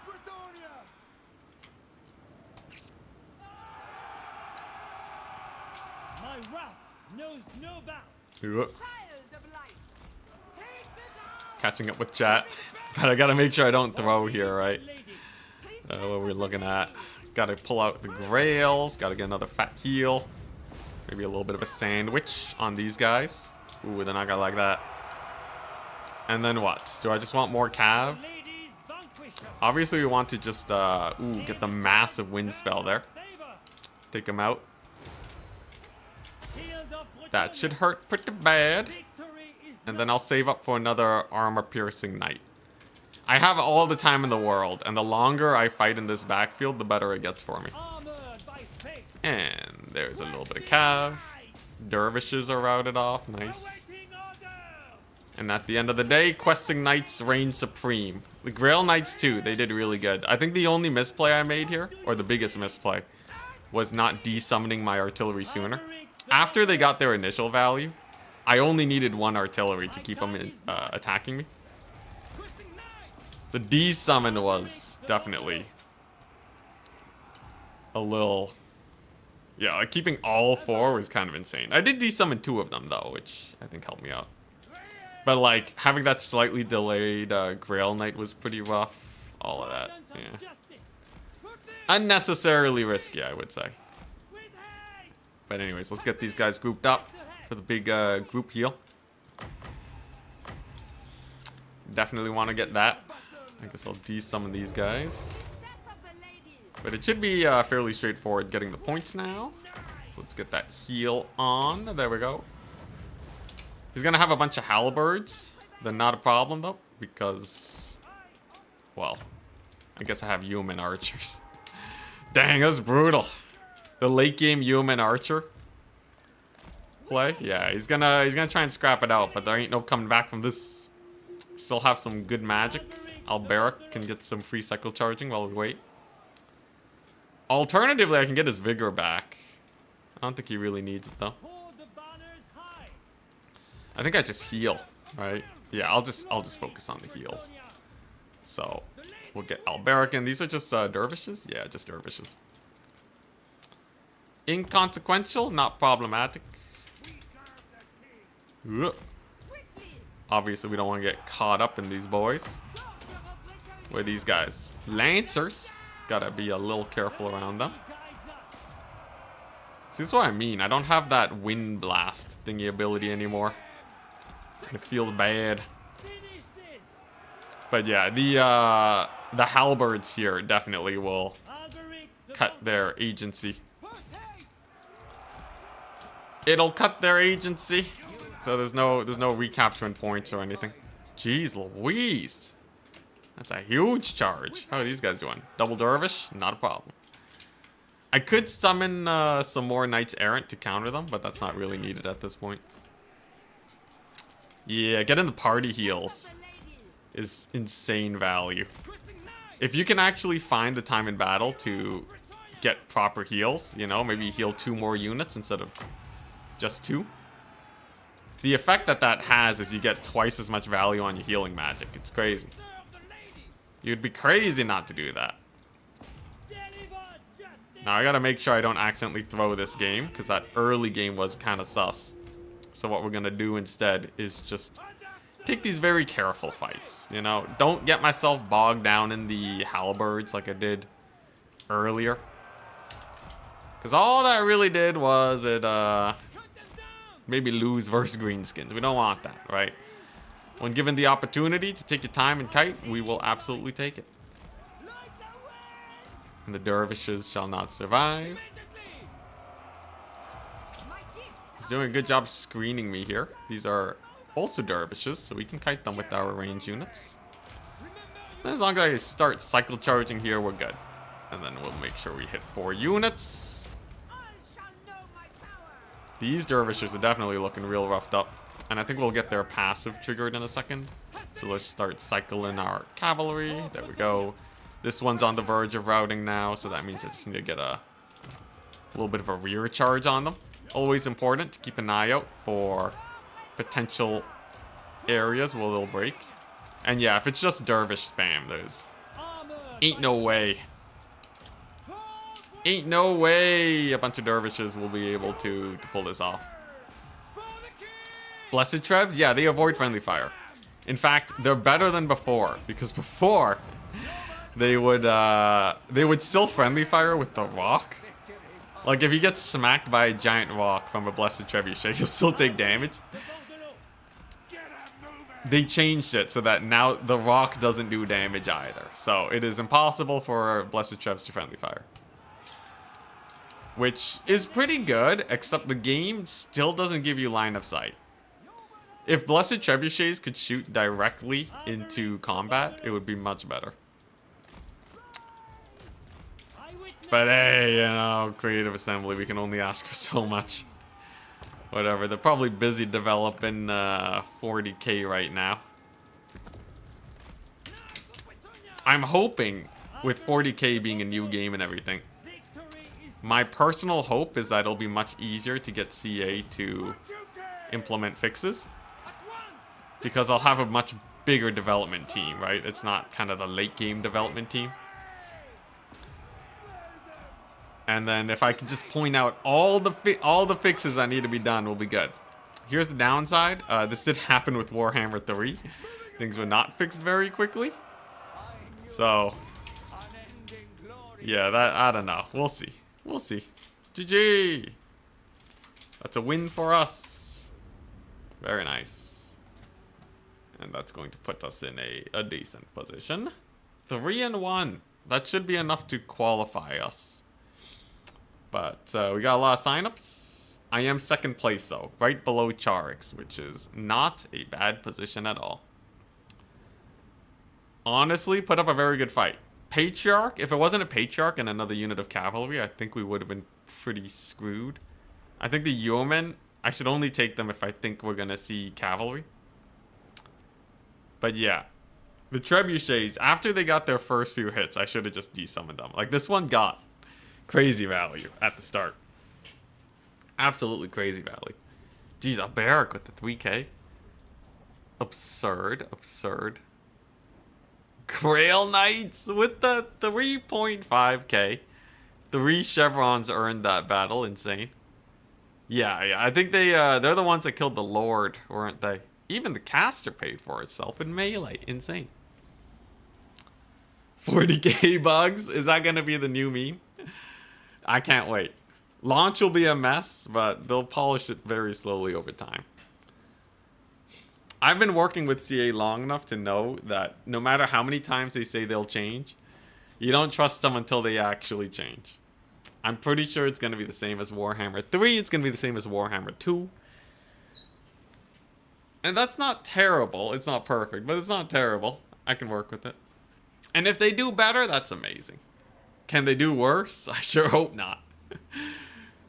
Catching up with chat, but I gotta make sure I don't throw here, right? What we're looking at. Gotta pull out the Grails, gotta get another fat heal. Maybe a little bit of a sandwich on these guys. Ooh, they're not gonna like that. And then what? Do I just want more cav? Obviously, we want to just get the massive wind spell there. Take him out. That should hurt pretty bad. And then I'll save up for another armor-piercing knight. I have all the time in the world, and the longer I fight in this backfield, the better it gets for me. And there's a little bit of cav. Dervishes are routed off. Nice. And at the end of the day, questing knights reign supreme. The Grail Knights too, they did really good. I think the only misplay I made here, or the biggest misplay, was not desummoning my artillery sooner. After they got their initial value, I only needed one artillery to keep them attacking me. The desummon was definitely a little... Yeah, like keeping all four was kind of insane. I did desummon 2 of them though, which I think helped me out. But like, having that slightly delayed Grail Knight was pretty rough. All of that, yeah. Unnecessarily risky, I would say. But anyways, let's get these guys grouped up for the big group heal. Definitely want to get that. I guess I'll desummon these guys. But it should be fairly straightforward getting the points now. So let's get that heal on. There we go. He's going to have a bunch of halberds. They're not a problem, though, because, well, I guess I have human archers. Dang, that's brutal. The late game human archer play. Yeah, he's gonna try and scrap it out, but there ain't no coming back from this. Still have some good magic. Alberic can get some free cycle charging while we wait. Alternatively, I can get his vigor back. I don't think he really needs it though. I think I just heal, right? Yeah, I'll just focus on the heals. So we'll get Alberic in. These are just dervishes? Yeah, just dervishes. Inconsequential, not problematic. Ugh. Obviously, we don't want to get caught up in these boys. Where are these guys? Lancers. Gotta be a little careful around them. See, this is what I mean. I don't have that wind blast thingy ability anymore. It feels bad. But yeah, the halberds here definitely will cut their agency. It'll cut their agency. So there's no recapturing points or anything. Jeez Louise. That's a huge charge. How are these guys doing? Double dervish? Not a problem. I could summon some more Knights Errant to counter them, but that's not really needed at this point. Yeah, getting the party heals is insane value. If you can actually find the time in battle to get proper heals, you know, maybe heal 2 more units instead of just 2. The effect that has is you get twice as much value on your healing magic. It's crazy. You'd be crazy not to do that. Now I gotta make sure I don't accidentally throw this game, because that early game was kind of sus. So what we're gonna do instead is just take these very careful fights, you know? Don't get myself bogged down in the halberds like I did earlier. Because all that really did was it maybe lose versus Greenskins. We don't want that, right? When given the opportunity to take your time and kite, we will absolutely take it. And the dervishes shall not survive. He's doing a good job screening me here. These are also dervishes, so we can kite them with our range units. And as long as I start cycle charging here, we're good. And then we'll make sure we hit 4 units. These dervishes are definitely looking real roughed up. And I think we'll get their passive triggered in a second. So let's start cycling our cavalry. There we go. This one's on the verge of routing now, so that means I just need to get a little bit of a rear charge on them. Always important to keep an eye out for potential areas where they'll break. And yeah, if it's just dervish spam, there's ain't no way. Ain't no way a bunch of dervishes will be able to pull this off. Blessed Trebs, yeah, they avoid friendly fire. In fact, they're better than before, because before they would still friendly fire with the rock. Like, if you get smacked by a giant rock from a Blessed Trebuchet, you'll still take damage. They changed it so that now the rock doesn't do damage either. So it is impossible for Blessed Trebs to friendly fire. Which is pretty good, except the game still doesn't give you line of sight. If Blessed Trebuchets could shoot directly into combat, it would be much better. But hey, you know, Creative Assembly, we can only ask for so much. Whatever, they're probably busy developing 40k right now. I'm hoping, with 40k being a new game and everything, my personal hope is that it'll be much easier to get CA to implement fixes. Because I'll have a much bigger development team, right? It's not kind of the late game development team. And then if I can just point out all the fixes that need to be done, will be good. Here's the downside. This did happen with Warhammer 3. Things were not fixed very quickly. So, yeah, that I don't know. We'll see. We'll see. GG. That's a win for us. Very nice. And that's going to put us in a decent position. 3-1. That should be enough to qualify us. But we got a lot of signups. I am second place though, right below Charix, which is not a bad position at all. Honestly, put up a very good fight. Patriarch, if it wasn't a Patriarch and another unit of cavalry, I think we would have been pretty screwed. I think the Yeomen, I should only take them if I think we're going to see cavalry. But yeah, the Trebuchets, after they got their first few hits, I should have just desummoned them. Like this one got crazy value at the start. Absolutely crazy value. Jeez, a barrack with the 3k. Absurd, absurd. Grail Knights with the 3.5k. 3 chevrons earned that battle. Insane. Yeah, I think they're the ones that killed the Lord, weren't they? Even the caster paid for itself in melee. Insane. 40k bugs. Is that going to be the new meme? I can't wait. Launch will be a mess, but they'll polish it very slowly over time. I've been working with CA long enough to know that no matter how many times they say they'll change, you don't trust them until they actually change. I'm pretty sure it's going to be the same as Warhammer 3. It's going to be the same as Warhammer 2. And that's not terrible. It's not perfect, but it's not terrible. I can work with it. And if they do better, that's amazing. Can they do worse? I sure hope not.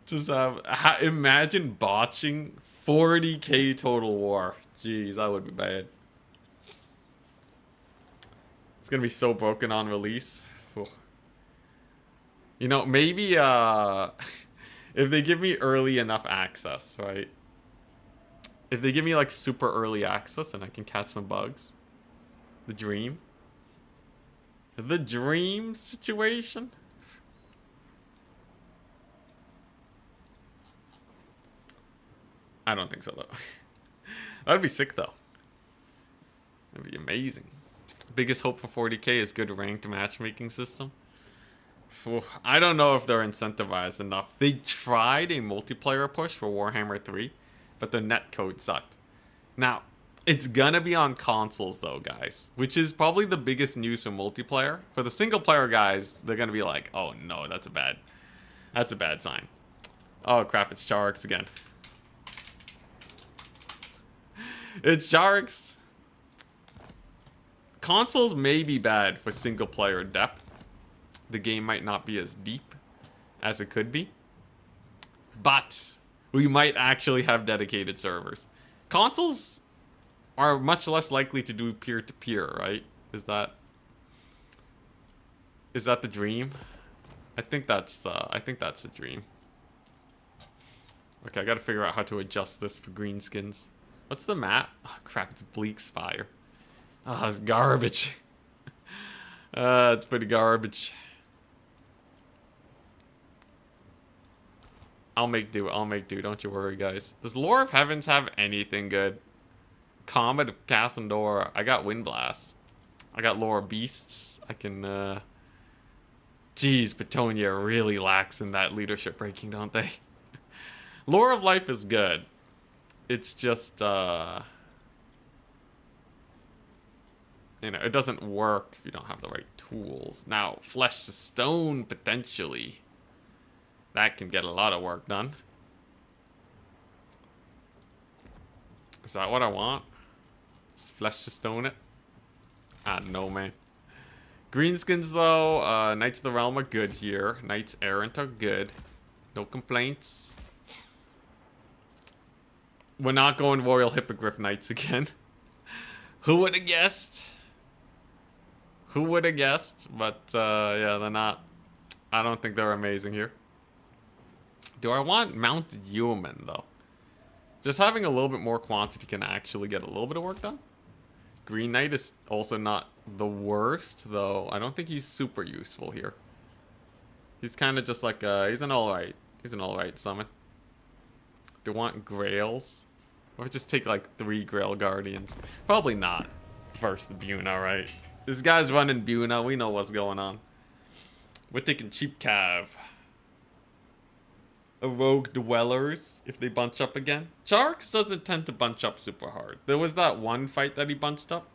Just imagine botching 40k total war. Jeez, that would be bad. It's gonna be so broken on release. Whew. You know, maybe if they give me early enough access, right? If they give me like super early access and I can catch some bugs. The dream. The dream situation? I don't think so, though. That'd be sick, though. That'd be amazing. Biggest hope for 40k is good ranked matchmaking system. I don't know if they're incentivized enough. They tried a multiplayer push for Warhammer 3, but the netcode sucked. Now, it's gonna be on consoles though, guys, which is probably the biggest news for multiplayer. For the single player guys, they're gonna be like, oh no, that's a bad sign. Oh crap, it's Charix again. It's Charix. Consoles may be bad for single player depth. The game might not be as deep as it could be. But we might actually have dedicated servers. Consoles are much less likely to do peer-to-peer, right? Is that the dream? I think that's the dream. Okay, I gotta figure out how to adjust this for Greenskins. What's the map? Oh crap, it's Bleak Spire. Oh, it's garbage. It's pretty garbage. I'll make do, don't you worry, guys. Does Lore of Heavens have anything good? Comet of Cassandora. I got Windblast. I got Lore of Beasts. I can Jeez, Betonia really lacks in that leadership breaking, don't they? Lore of Life is good. It's just, you know, it doesn't work if you don't have the right tools. Now, Flesh to Stone, potentially. That can get a lot of work done. Is that what I want? Just Flesh to Stone it? I don't know, man. Greenskins, though, Knights of the Realm are good here. Knights Errant are good. No complaints. We're not going Royal Hippogriff Knights again. Who would have guessed? Who would have guessed? But, yeah, they're not. I don't think they're amazing here. Do I want Mounted Yeoman, though? Just having a little bit more quantity can actually get a little bit of work done. Green Knight is also not the worst, though. I don't think he's super useful here. He's kind of just like, he's an alright summon. Do I want Grails? Or just take like 3 Grail Guardians? Probably not. Versus the Buna, right? This guy's running Buna. We know what's going on. We're taking Cheap Cav. A Rogue Dwellers, if they bunch up again. Charx doesn't tend to bunch up super hard. There was that one fight that he bunched up.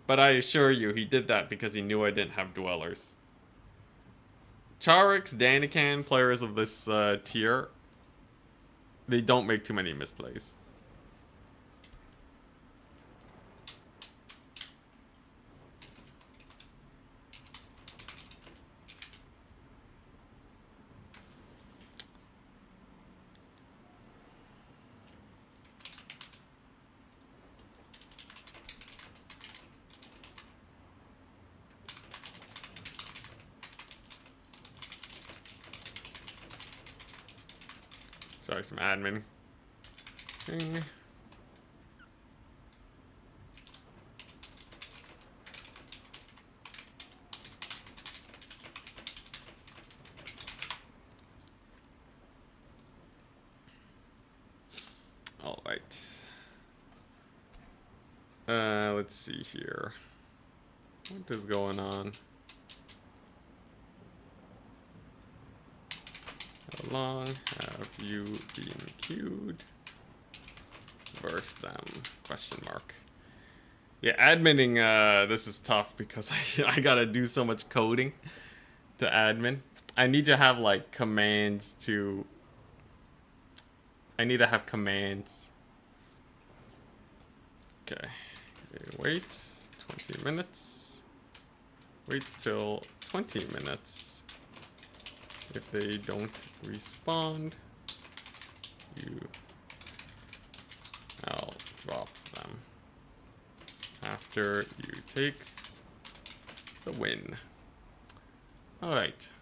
But I assure you, he did that because he knew I didn't have Dwellers. Charix, Danican, players of this tier, they don't make too many misplays. Sorry, some admin. Ding. All right. Let's see here. What is going on? How long have you been queued? Verse them? Question mark. Yeah, adminning, this is tough because I gotta do so much coding to admin. I need to have, like, commands to... I need to have commands. Okay. Wait 20 minutes. Wait till 20 minutes. If they don't respond, I'll drop them after you take the win. All right.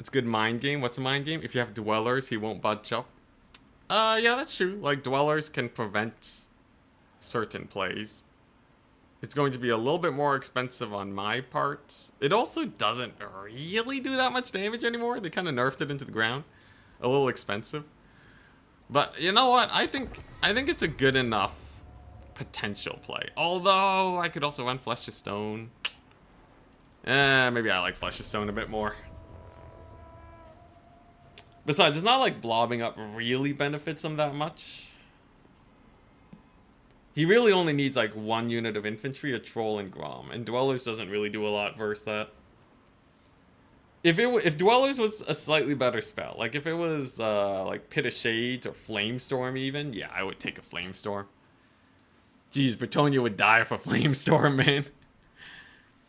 It's a good mind game. What's a mind game? If you have Dwellers, he won't budge up. Yeah, that's true. Like, Dwellers can prevent certain plays. It's going to be a little bit more expensive on my part. It also doesn't really do that much damage anymore. They kind of nerfed it into the ground. A little expensive. But you know what? I think it's a good enough potential play. Although I could also run Flesh to Stone. Maybe I like Flesh to Stone a bit more. Besides, it's not like blobbing up really benefits him that much. He really only needs like 1 unit of infantry, a troll, and Grom, and Dwellers doesn't really do a lot versus that. If Dwellers was a slightly better spell, like if it was like Pit of Shades or Flamestorm even, yeah, I would take a Flamestorm. Jeez, Bretonia would die for Flamestorm, man.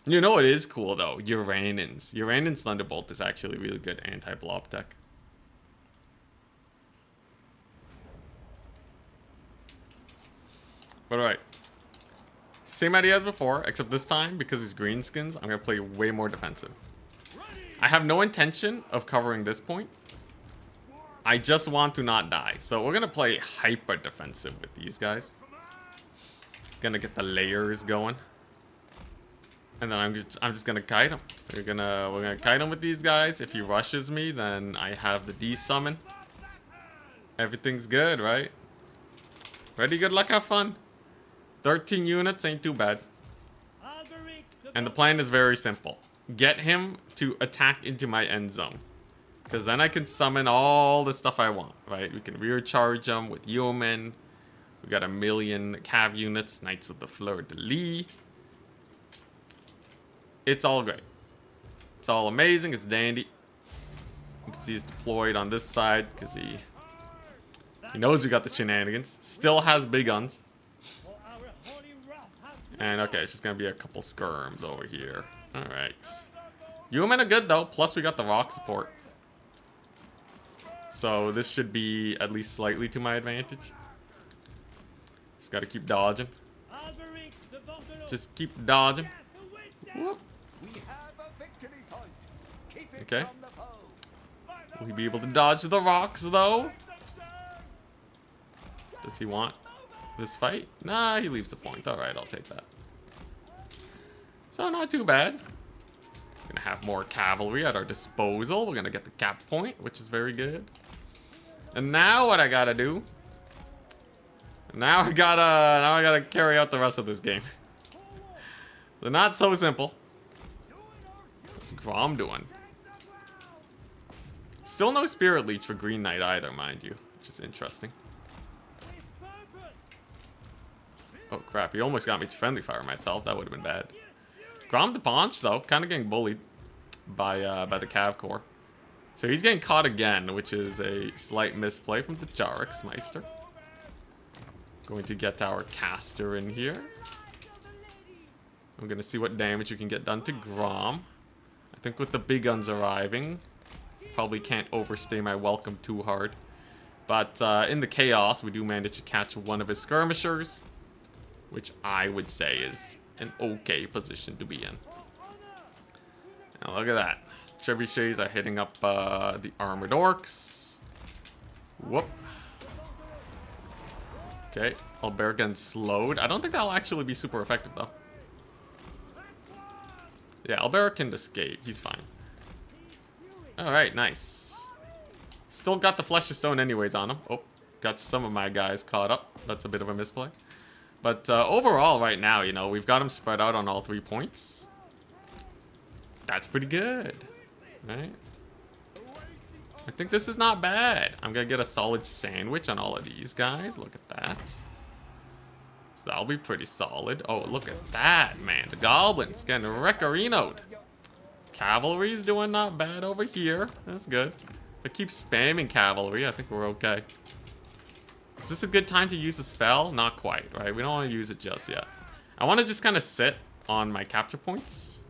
You know what is cool though? Uranins. Uranins Thunderbolt is actually really good anti-blob tech. But alright. Same idea as before, except this time, because he's Greenskins, I'm going to play way more defensive. I have no intention of covering this point. I just want to not die. So we're going to play hyper defensive with these guys. Gonna get the layers going. And then I'm just going to kite him. We're gonna kite him with these guys. If he rushes me, then I have the D-summon. Everything's good, right? Ready, good luck, have fun. 13 units ain't too bad. And the plan is very simple. Get him to attack into my end zone. Because then I can summon all the stuff I want, right? We can rear charge him with yeomen. We got 1,000,000 cav units, Knights of the Fleur-de-Lis. It's all great. It's all amazing. It's dandy. You can see he's deployed on this side because he knows we got the shenanigans. Still has big guns. And okay, it's just going to be a couple skirms over here. Alright. Yeomen are good though. Plus we got the rock support. So this should be at least slightly to my advantage. Just got to keep dodging. Just keep dodging. Whoop. Okay. Will he be able to dodge the rocks though? Does he want this fight? Nah, he leaves the point. Alright, I'll take that. So not too bad. We're gonna have more cavalry at our disposal. We're gonna get the cap point, which is very good. And now what I gotta do? Now I gotta carry out the rest of this game. So not so simple. What's Grom doing? Still no Spirit Leech for Green Knight either, mind you, which is interesting. Oh crap, he almost got me to friendly fire myself. That would have been bad. Grom de Ponch though, kind of getting bullied by the Cav Corps. So he's getting caught again, which is a slight misplay from the Jarix Meister. Going to get our caster in here. I'm going to see what damage you can get done to Grom. I think with the big guns arriving, probably can't overstay my welcome too hard. But in the chaos, we do manage to catch one of his skirmishers, which I would say is an okay position to be in. Now look at that. Trebuchets are hitting up the armored orcs. Whoop. Okay, Albert getting slowed. I don't think that'll actually be super effective though. Yeah, Albert can escape. He's fine. Alright, nice. Still got the Flesh of Stone anyways on him. Oh, got some of my guys caught up. That's a bit of a misplay. But overall right now, you know, we've got him spread out on all 3 points. That's pretty good. Right? I think this is not bad. I'm going to get a solid sandwich on all of these guys. Look at that. So that'll be pretty solid. Oh, look at that, man. The goblins getting wreckerinoed. Cavalry's doing not bad over here. That's good. But keep spamming cavalry. I think we're okay. Is this a good time to use the spell? Not quite, right? We don't want to use it just yet. I want to just kind of sit on my capture points.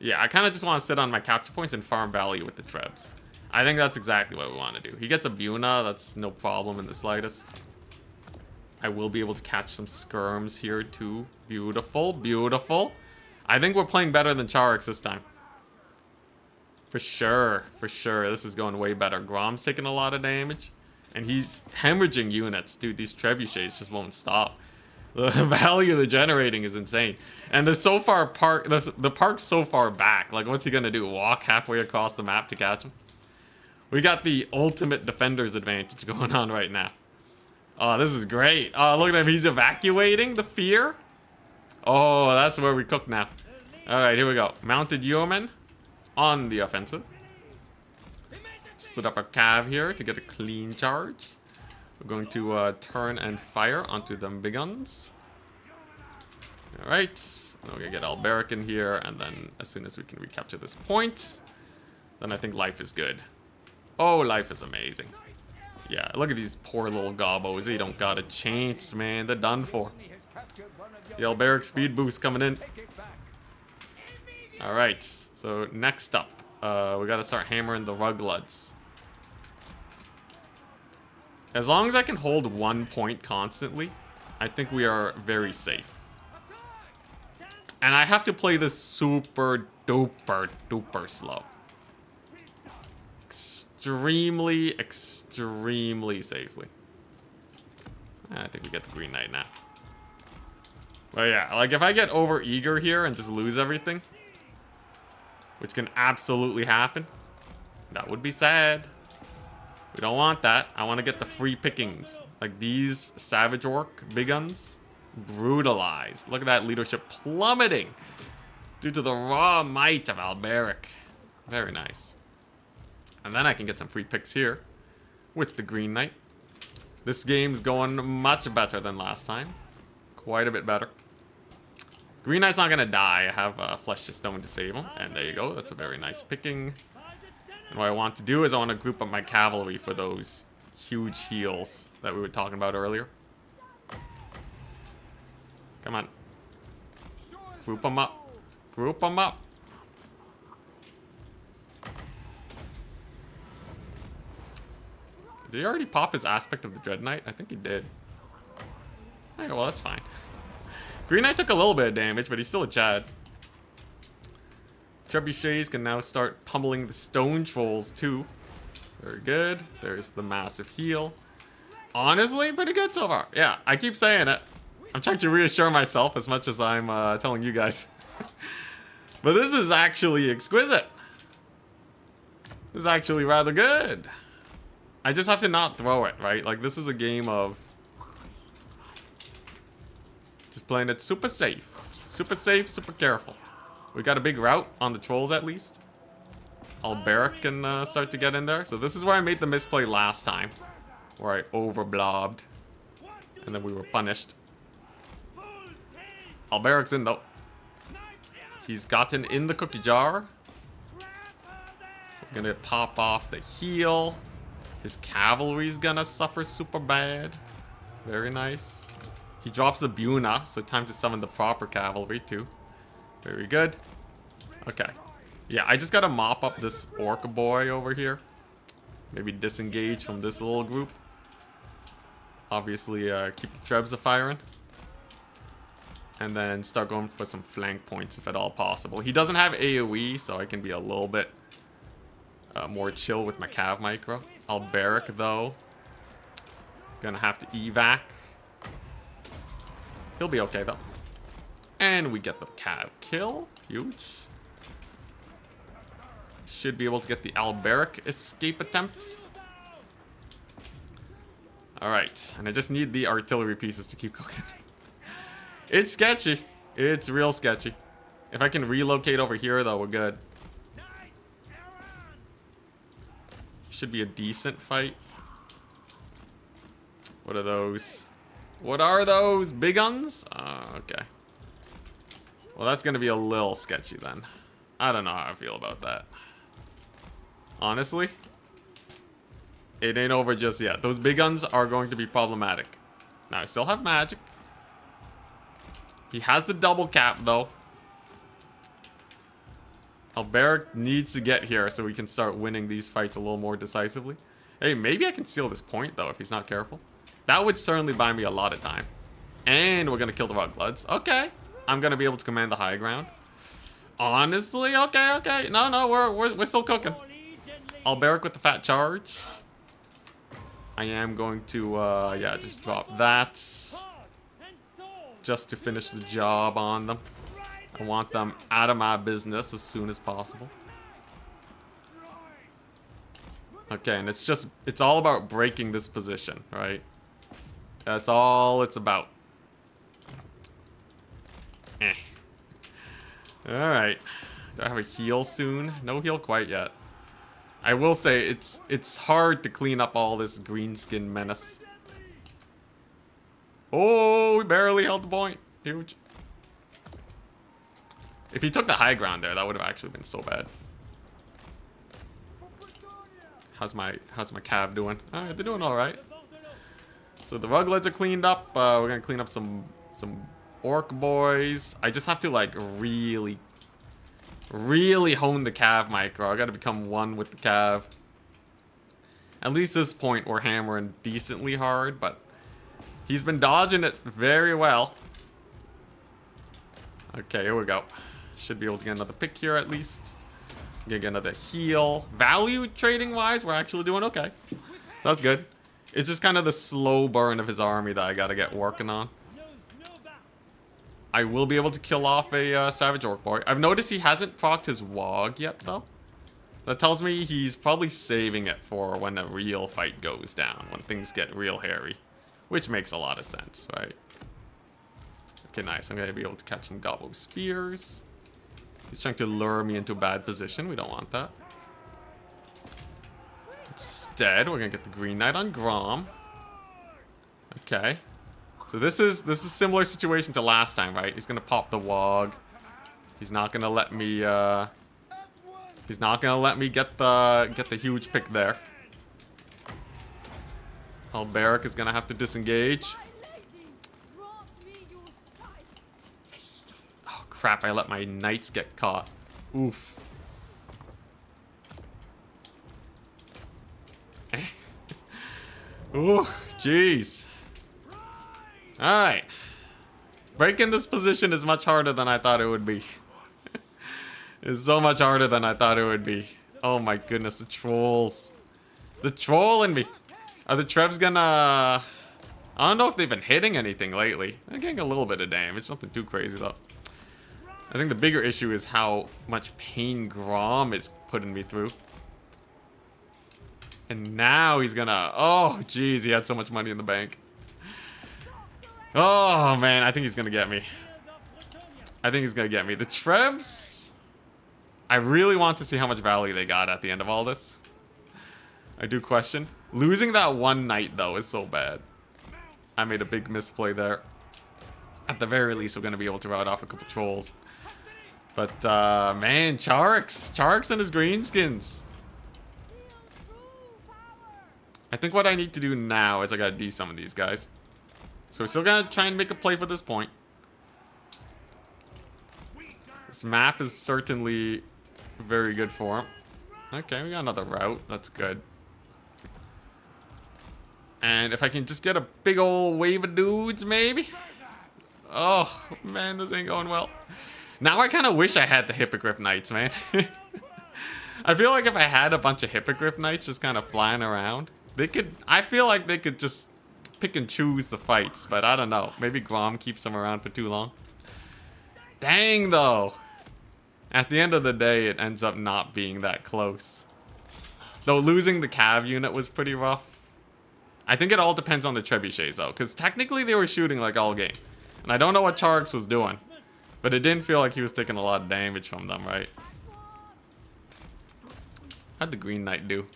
Yeah, I kind of just want to sit on my capture points and farm value with the Trebs. I think that's exactly what we want to do. He gets a Buna. That's no problem in the slightest. I will be able to catch some skirms here too. Beautiful, beautiful. I think we're playing better than Charix this time. For sure, for sure. This is going way better. Grom's taking a lot of damage. And he's hemorrhaging units. Dude, these trebuchets just won't stop. The value they're generating is insane. And the so far park, the park's so far back. Like, what's he gonna do? Walk halfway across the map to catch him? We got the ultimate defender's advantage going on right now. Oh, this is great. Oh, look at him. He's evacuating the fear. Oh, that's where we cook now. All right, here we go. Mounted yeomen on the offensive. Split up our cav here to get a clean charge. We're going to turn and fire onto them big guns. All right. We're going to get Alberic in here, and then as soon as we can recapture this point, then I think life is good. Oh, life is amazing. Yeah, look at these poor little gobos. They don't got a chance, man. They're done for. The Alberic speed boost coming in. All right. So next up, we got to start hammering the Rugloods. As long as I can hold 1 point constantly, I think we are very safe. And I have to play this super duper duper slow. Extremely, extremely safely. I think we get the Green Knight now. But yeah, like if I get over eager here and just lose everything, which can absolutely happen, that would be sad. We don't want that. I want to get the free pickings. Like these Savage Orc big guns. brutalized. Look at that leadership plummeting due to the raw might of Alberic. Very nice. And then I can get some free picks here with the Green Knight. This game's going much better than last time. Quite a bit better. Green Knight's not going to die. I have Flesh to Stone to save him. And there you go. That's a very nice picking. And what I want to do is I want to group up my cavalry for those huge heals that we were talking about earlier. Come on. Group them up. Group them up. Did he already pop his aspect of the Dread Knight? I think he did. Okay, well, that's fine. Green Knight took a little bit of damage, but he's still a Chad. Trebuchets can now start pummeling the Stone Trolls, too. Very good. There's the massive heal. Honestly, pretty good so far. Yeah, I keep saying it. I'm trying to reassure myself as much as I'm telling you guys. But this is actually exquisite. This is actually rather good. I just have to not throw it, right? Like, this is a game of just playing it super safe. Super safe, super careful. We got a big route on the trolls, at least. Alberic can start to get in there. So this is where I made the misplay last time. Where I overblobbed. And then we were punished. Alberic's in, though. He's gotten in the cookie jar. We're gonna pop off the heal. His cavalry's gonna suffer super bad. Very nice. He drops the Buna, so time to summon the proper cavalry too. Very good. Okay. Yeah, I just gotta mop up this orc boy over here. Maybe disengage from this little group. Obviously, keep the Trebs a-firing. And then start going for some flank points if at all possible. He doesn't have AoE, so I can be a little bit more chill with my Cav Micro. Alberic, though. Gonna have to evac. He'll be okay, though. And we get the Cav kill. Huge. Should be able to get the Alberic escape attempt. Alright. And I just need the artillery pieces to keep cooking. It's sketchy. It's real sketchy. If I can relocate over here, though, we're good. Should be a decent fight. What are those? What are those? Big guns? Okay. Well, that's going to be a little sketchy then. I don't know how I feel about that. Honestly, it ain't over just yet. Those big guns are going to be problematic. Now, I still have magic. He has the double cap, though. Alberic needs to get here so we can start winning these fights a little more decisively. Hey, maybe I can steal this point, though, if he's not careful. That would certainly buy me a lot of time. And we're going to kill the Rugbloods. Okay. I'm going to be able to command the high ground. Honestly, okay. No, we're still cooking. Alberic with the fat charge. I am going to, yeah, just drop that. Just to finish the job on them. I want them out of my business as soon as possible. Okay, and it's all about breaking this position, right? That's all it's about. Eh. Alright. Do I have a heal soon? No heal quite yet. I will say, it's hard to clean up all this greenskin menace. Oh, we barely held the point. Huge. If he took the high ground there, that would have actually been so bad. How's my Cav doing? Alright, they're doing alright. So the Ruglets are cleaned up. We're gonna clean up some orc boys. I just have to like really hone the Cav micro. I gotta become one with the Cav. At least this point we're hammering decently hard, but he's been dodging it very well. Okay, here we go. Should be able to get another pick here at least. Get another heal. Value trading wise, we're actually doing okay. So that's good. It's just kind of the slow burn of his army that I gotta get working on. I will be able to kill off a Savage Orc Boy. I've noticed he hasn't procced his Wog yet, though. That tells me he's probably saving it for when a real fight goes down. When things get real hairy. Which makes a lot of sense, right? Okay, nice. I'm going to be able to catch some gobbo spears. He's trying to lure me into a bad position. We don't want that. Instead, we're going to get the Green Knight on Grom. Okay. So this is a similar situation to last time, right? He's going to pop the Wog. He's not going to let me he's not going to let me get the huge pick there. Alberic is going to have to disengage. Oh crap, I let my knights get caught. Oof. Ooh, jeez. Alright. Breaking this position is much harder than I thought it would be. It's so much harder than I thought it would be. Oh my goodness, the trolls. The troll in me. Are the Trebs gonna... I don't know if they've been hitting anything lately. They're getting a little bit of damage. Nothing too crazy though. I think the bigger issue is how much pain Grom is putting me through. And now he's gonna... Oh, jeez, he had so much money in the bank. Oh, man, I think he's gonna get me. I think he's gonna get me. The Trebs... I really want to see how much value they got at the end of all this. I do question. Losing that one knight, though, is so bad. I made a big misplay there. At the very least, we're gonna be able to rout off a couple trolls. But, man, Charix. Charix and his Greenskins. I think what I need to do now is I gotta de-summon these guys. So we're still gonna try and make a play for this point. This map is certainly very good for him. Okay, we got another route. That's good. And if I can just get a big old wave of dudes, maybe? Oh, man, this ain't going well. Now I kind of wish I had the Hippogriff Knights, man. I feel like if I had a bunch of Hippogriff Knights just kind of flying around, they could... I feel like they could just pick and choose the fights, but I don't know. Maybe Grom keeps them around for too long. Dang, though. At the end of the day, it ends up not being that close. Though losing the Cav unit was pretty rough. I think it all depends on the trebuchets, though, because technically they were shooting like all game. And I don't know what Charix was doing, but it didn't feel like he was taking a lot of damage from them, right? How'd the Green Knight do?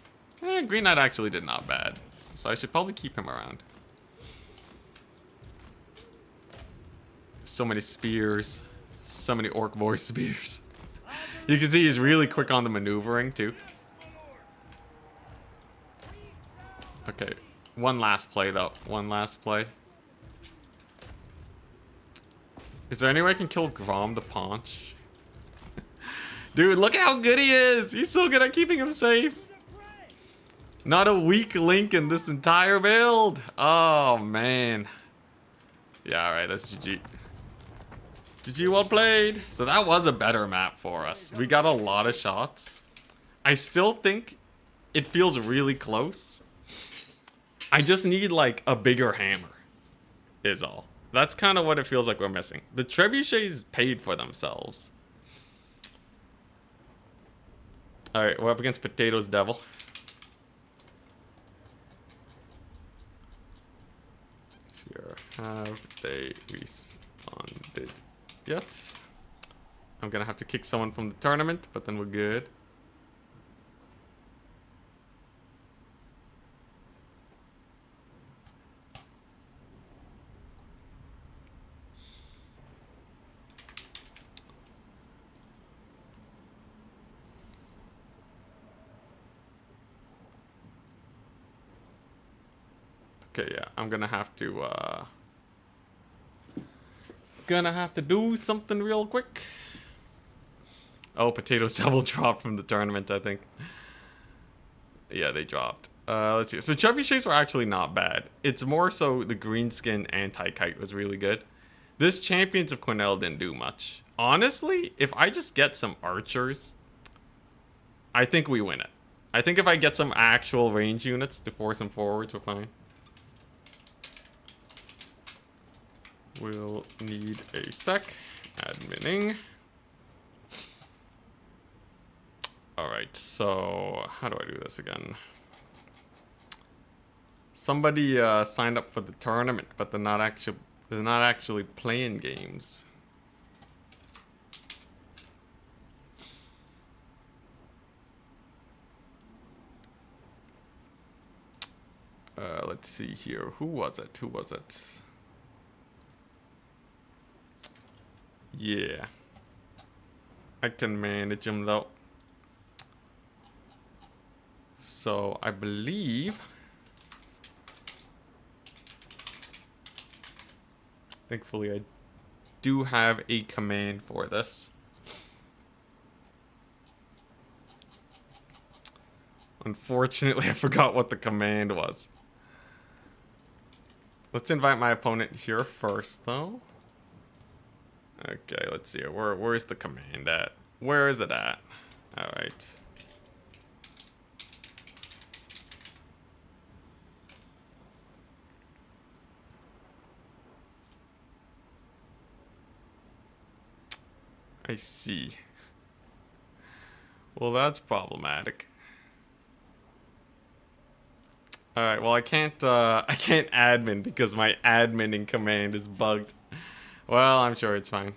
Green Knight actually did not bad. So I should probably keep him around. So many spears. So many Orc Boar spears. You can see he's really quick on the maneuvering, too. Okay. One last play, though. One last play. Is there any way I can kill Grom the Paunch? Dude, look at how good he is! He's so good at keeping him safe! Not a weak link in this entire build! Oh, man. Yeah, alright, that's GG. GG, well played! So that was a better map for us. We got a lot of shots. I still think it feels really close. I just need, like, a bigger hammer. Is all. That's kind of what it feels like we're missing. The trebuchets paid for themselves. Alright, we're up against Potatoes Devil. Let's see here. Have they responded yet? I'm gonna have to kick someone from the tournament, but then we're good. Okay, yeah, I'm gonna have to do something real quick. Oh, Potatoes Devil dropped from the tournament, I think. Yeah, they dropped. Let's see. So trebuchets were actually not bad. It's more so the Greenskin anti-kite was really good. This Champions of Cornell didn't do much. Honestly, if I just get some archers, I think we win it. I think if I get some actual range units to force them forwards, we're fine. We'll need a sec. Adminning. Alright, so how do I do this again? Somebody signed up for the tournament, but they're not They're not actually playing games. Let's see here. Who was it? Who was it? Yeah. I can manage him though. So I believe... Thankfully I do have a command for this. Unfortunately, I forgot what the command was. Let's invite my opponent here first, though. Okay, let's see. Where's the command at? Where is it at? Alright. I see. Well, that's problematic. Alright, well I can't admin because my adminning command is bugged. Well, I'm sure it's fine.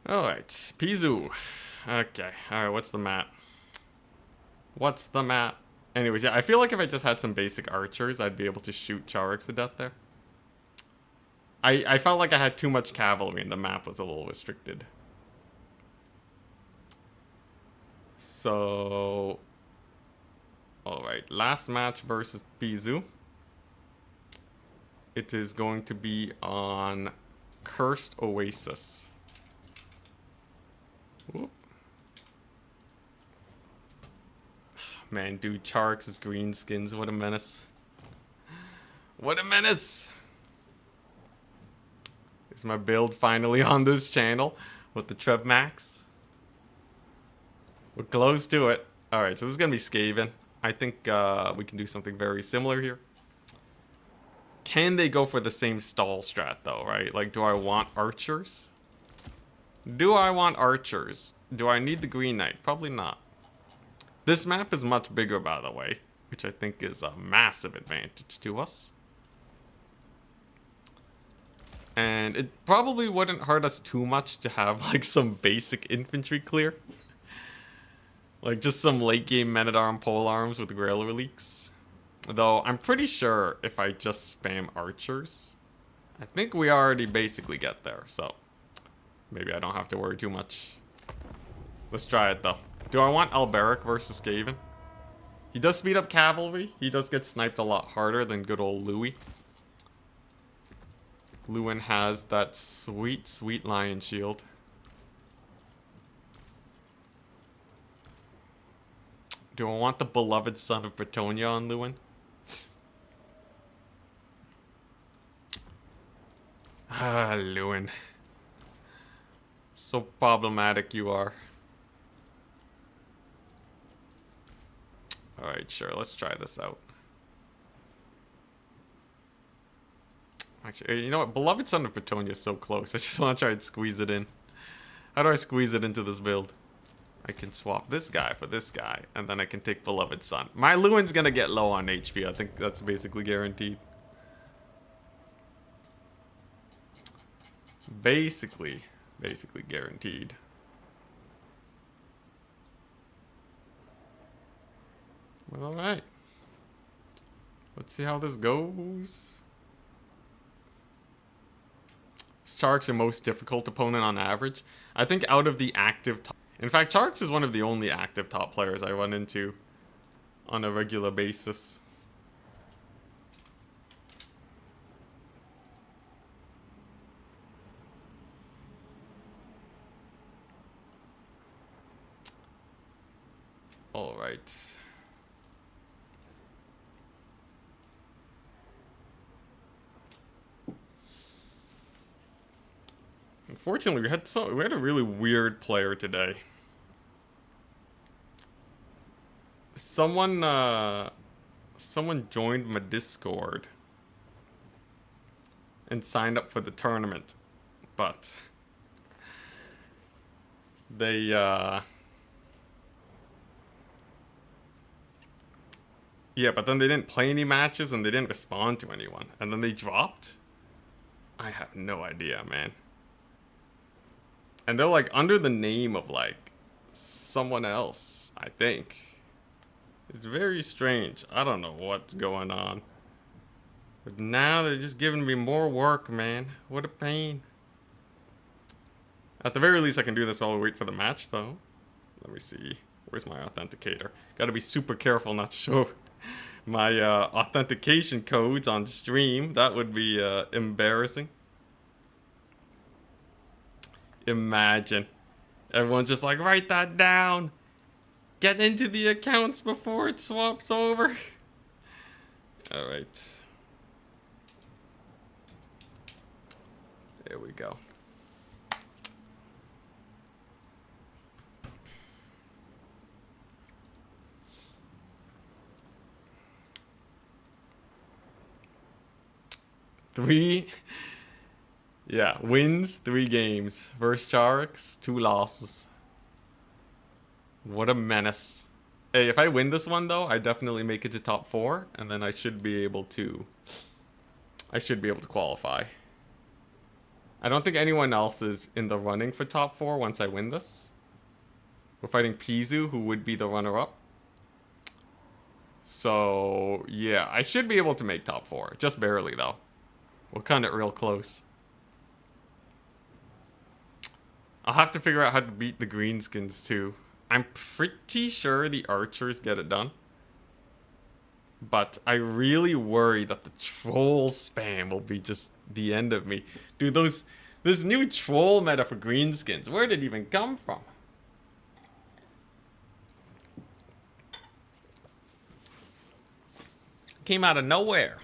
Alright, Pizu. Okay, alright, what's the map? What's the map? Anyways, yeah, I feel like if I just had some basic archers, I'd be able to shoot Charix to death there. I felt like I had too much cavalry and the map was a little restricted. So... Alright, last match versus Pizu. It is going to be on Cursed Oasis. Whoop. Man, dude, Charix's Greenskins, what a menace. What a menace! Is my build finally on this channel with the Treb Max? We're close to it. Alright, so this is going to be Skaven. I think we can do something very similar here. Can they go for the same stall strat though, right? Like, do I want archers? Do I want archers? Do I need the Green Knight? Probably not. This map is much bigger, by the way, which I think is a massive advantage to us. And it probably wouldn't hurt us too much to have like some basic infantry clear. Like just some late game men-at-arm polearms with Grail Reliques. Though I'm pretty sure if I just spam archers, I think we already basically get there, so maybe I don't have to worry too much. Let's try it though. Do I want Alberic versus Skaven? He does speed up cavalry. He does get sniped a lot harder than good old Louis. Lewin has that sweet, sweet lion shield. Do I want the beloved son of Bretonia on Lewin? Ah, Lewin. So problematic you are. Alright, sure, let's try this out. Actually, you know what? Beloved Son of Bretonia is so close. I just want to try and squeeze it in. How do I squeeze it into this build? I can swap this guy for this guy, and then I can take Beloved Son. My Lewin's gonna get low on HP. I think that's basically guaranteed. Basically guaranteed. Well, alright. Let's see how this goes. Charix your most difficult opponent on average. I think out of the active top... In fact, Charix is one of the only active top players I run into on a regular basis. Alright. Unfortunately, we had a really weird player today. Someone joined my Discord and signed up for the tournament, but they yeah, but then they didn't play any matches and they didn't respond to anyone, and then they dropped. I have no idea, man. And they're like under the name of like someone else, I think. It's very strange. I don't know what's going on. But now they're just giving me more work, man. What a pain. At the very least, I can do this while we wait for the match, though. Let me see. Where's my authenticator? Gotta be super careful not to show my authentication codes on stream. That would be embarrassing. Imagine. Everyone's just like, write that down. Get into the accounts before it swaps over. Alright. There we go. Yeah, wins 3 games. Versus Charix, 2 losses. What a menace. Hey, if I win this one though, I definitely make it to top 4, and then I should be able to qualify. I don't think anyone else is in the running for top 4 once I win this. We're fighting Pizu, who would be the runner-up. So, yeah, I should be able to make top 4. Just barely, though. We're kind of real close. I'll have to figure out how to beat the Greenskins, too. I'm pretty sure the archers get it done. But I really worry that the troll spam will be just the end of me. Dude, this new troll meta for Greenskins, where did it even come from? Came out of nowhere.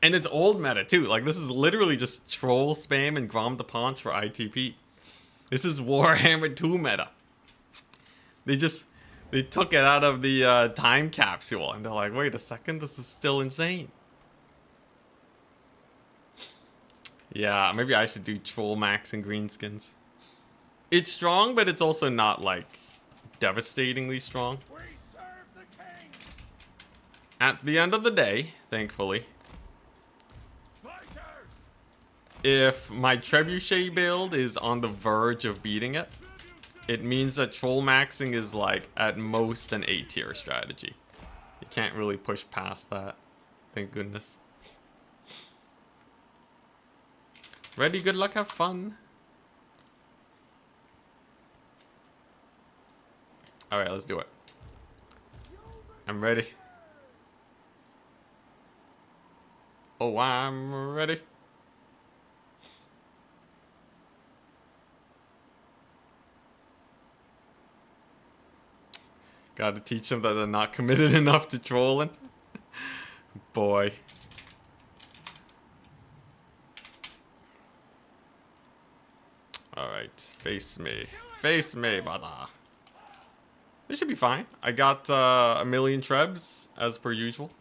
And it's old meta too. Like, this is literally just troll spam and Grom the Paunch for ITP. This is Warhammer 2 meta. They took it out of the time capsule and they're like, wait a second, this is still insane. Yeah, maybe I should do Troll Max and Greenskins. It's strong, but it's also not like devastatingly strong. We serve the king. At the end of the day, thankfully, if my Trebuchet build is on the verge of beating it, it means that Troll Maxing is like at most an A tier strategy. You can't really push past that. Thank goodness. Ready, good luck, have fun. Alright, let's do it. I'm ready. Oh, I'm ready. Gotta teach them that they're not committed enough to trolling. Boy. Alright, face me. Face me, brother. This should be fine. I got a million Trebs, as per usual.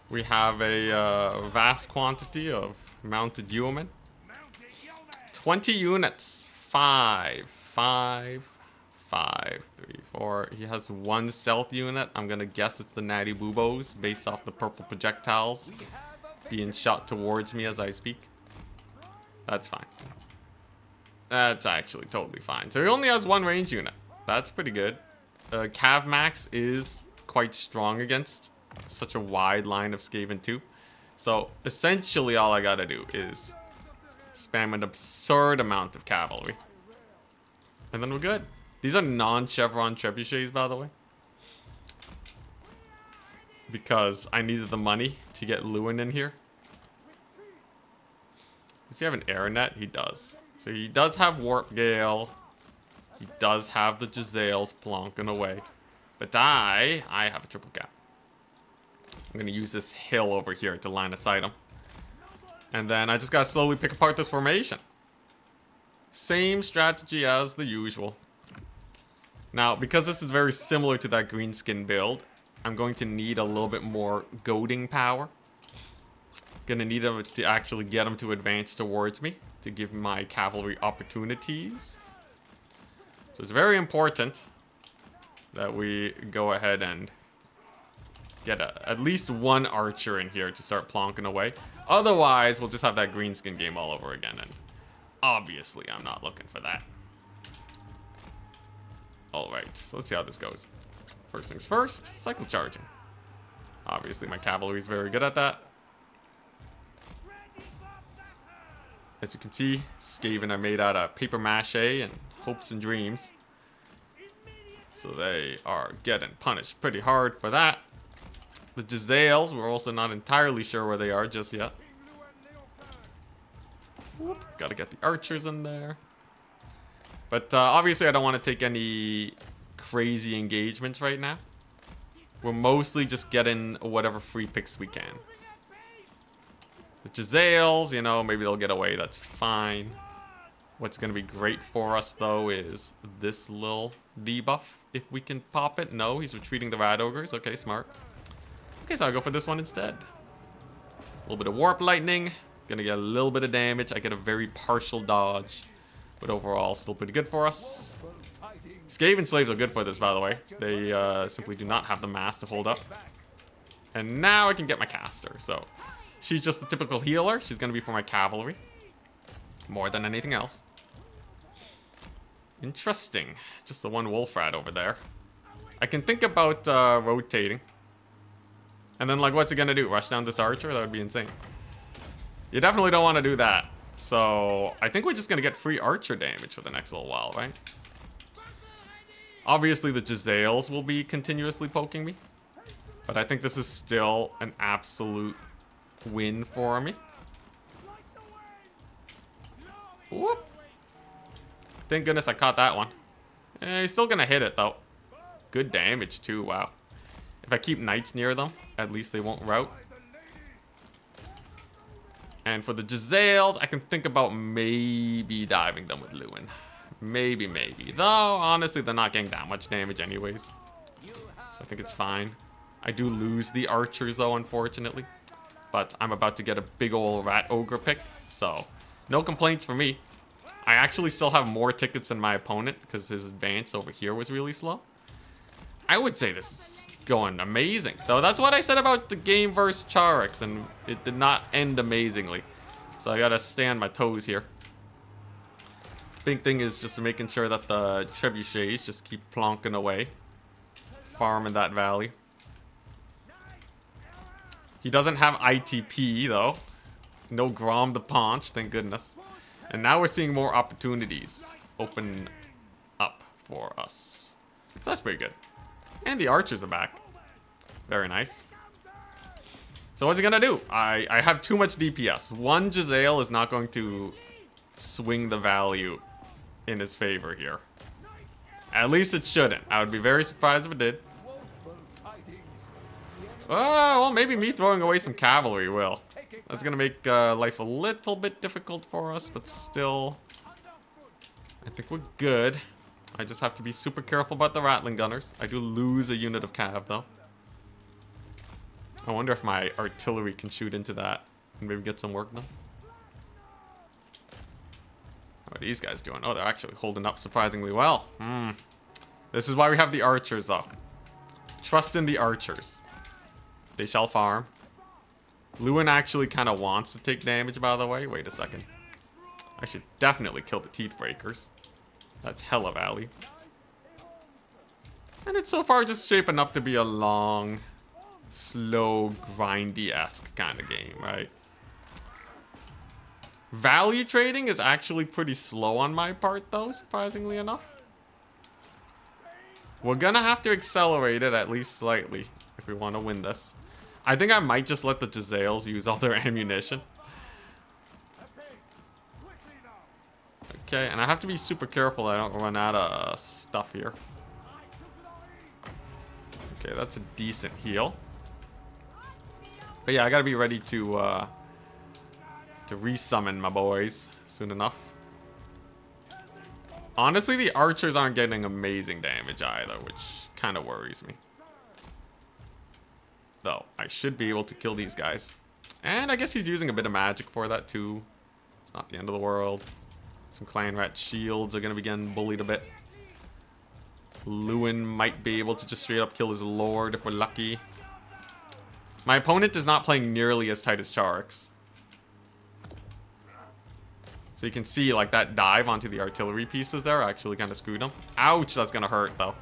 We have a vast quantity of mounted yeomen. 20 units. 5, 5, 5, 3, 4. He has 1 stealth unit. I'm gonna guess it's the Natty Boobos, based off the purple projectiles being shot towards me as I speak. That's fine. That's actually totally fine. So he only has 1 range unit. That's pretty good. Cav Max is quite strong against such a wide line of Skaven 2. So essentially all I gotta do is spam an absurd amount of cavalry. And then we're good. These are non-chevron trebuchets, by the way. Because I needed the money to get Lewin in here. Does he have an air net? He does. So he does have Warp Gale. He does have the Giselles plonking away. But I have a triple cap. I'm going to use this hill over here to line of sight him. And then I just got to slowly pick apart this formation. Same strategy as the usual. Now, because this is very similar to that greenskin build, I'm going to need a little bit more goading power. Gonna need him to actually get him to advance towards me to give my cavalry opportunities. So it's very important that we go ahead and get at least one archer in here to start plonking away. Otherwise, we'll just have that greenskin game all over again, and obviously I'm not looking for that. Alright, so let's see how this goes. First things first, cycle charging. Obviously my cavalry is very good at that. As you can see, Skaven are made out of paper mache and hopes and dreams. So they are getting punished pretty hard for that. The Jezzails, we're also not entirely sure where they are just yet. Whoop, gotta get the archers in there. But obviously I don't want to take any crazy engagements right now. We're mostly just getting whatever free picks we can. The Jezzails, you know, maybe they'll get away, that's fine. What's going to be great for us, though, is this little debuff. If we can pop it. No, he's retreating the Rat Ogres. Okay, smart. Okay, so I'll go for this one instead. A little bit of Warp Lightning. Gonna get a little bit of damage. I get a very partial dodge. But overall, still pretty good for us. Skaven Slaves are good for this, by the way. They simply do not have the mass to hold up. And now I can get my caster, so... She's just the typical healer. She's going to be for my cavalry. More than anything else. Interesting. Just the one wolf rat over there. I can think about rotating. And then, like, what's it going to do? Rush down this archer? That would be insane. You definitely don't want to do that. So, I think we're just going to get free archer damage for the next little while, right? Obviously, the Jezzails will be continuously poking me. But I think this is still an absolute... win for me. Whoop. Thank goodness I caught that one. He's still gonna hit it though. Good damage too, wow. If I keep knights near them, at least they won't rout. And for the Jezzails, I can think about maybe diving them with Lewin. Maybe. Though, honestly, they're not getting that much damage anyways. So I think it's fine. I do lose the archers though, unfortunately. But I'm about to get a big ol' rat ogre pick, so no complaints for me. I actually still have more tickets than my opponent because his advance over here was really slow. I would say this is going amazing, though that's what I said about the game versus Charix, and it did not end amazingly. So I gotta stay on my toes here. Big thing is just making sure that the trebuchets just keep plonking away, farming that valley. He doesn't have ITP, though. No Grom the Paunch, thank goodness. And now we're seeing more opportunities open up for us. So that's pretty good. And the archers are back. Very nice. So what's he gonna do? I have too much DPS. One Jezzail is not going to swing the value in his favor here. At least it shouldn't. I would be very surprised if it did. Well, maybe me throwing away some cavalry will. That's gonna make life a little bit difficult for us, but still, I think we're good. I just have to be super careful about the Rattling Gunners. I do lose a unit of cav, though. I wonder if my artillery can shoot into that and maybe get some work done. How are these guys doing? Oh, they're actually holding up surprisingly well. This is why we have the archers, though. Trust in the archers. They shall farm. Lewin actually kind of wants to take damage, by the way. Wait a second. I should definitely kill the Teeth Breakers. That's hella value. And it's so far just shaping up to be a long, slow, grindy-esque kind of game, right? Value trading is actually pretty slow on my part, though, surprisingly enough. We're gonna have to accelerate it at least slightly if we want to win this. I think I might just let the Jezzails use all their ammunition. Okay, and I have to be super careful I don't run out of stuff here. Okay, that's a decent heal. But yeah, I gotta be ready to resummon my boys soon enough. Honestly, the archers aren't getting amazing damage either, which kind of worries me. Though, I should be able to kill these guys. And I guess he's using a bit of magic for that too. It's not the end of the world. Some clan rat shields are going to be getting bullied a bit. Lewin might be able to just straight up kill his lord if we're lucky. My opponent is not playing nearly as tight as Charix. So you can see, like, that dive onto the artillery pieces there actually kind of screwed him. Ouch, that's gonna hurt, though.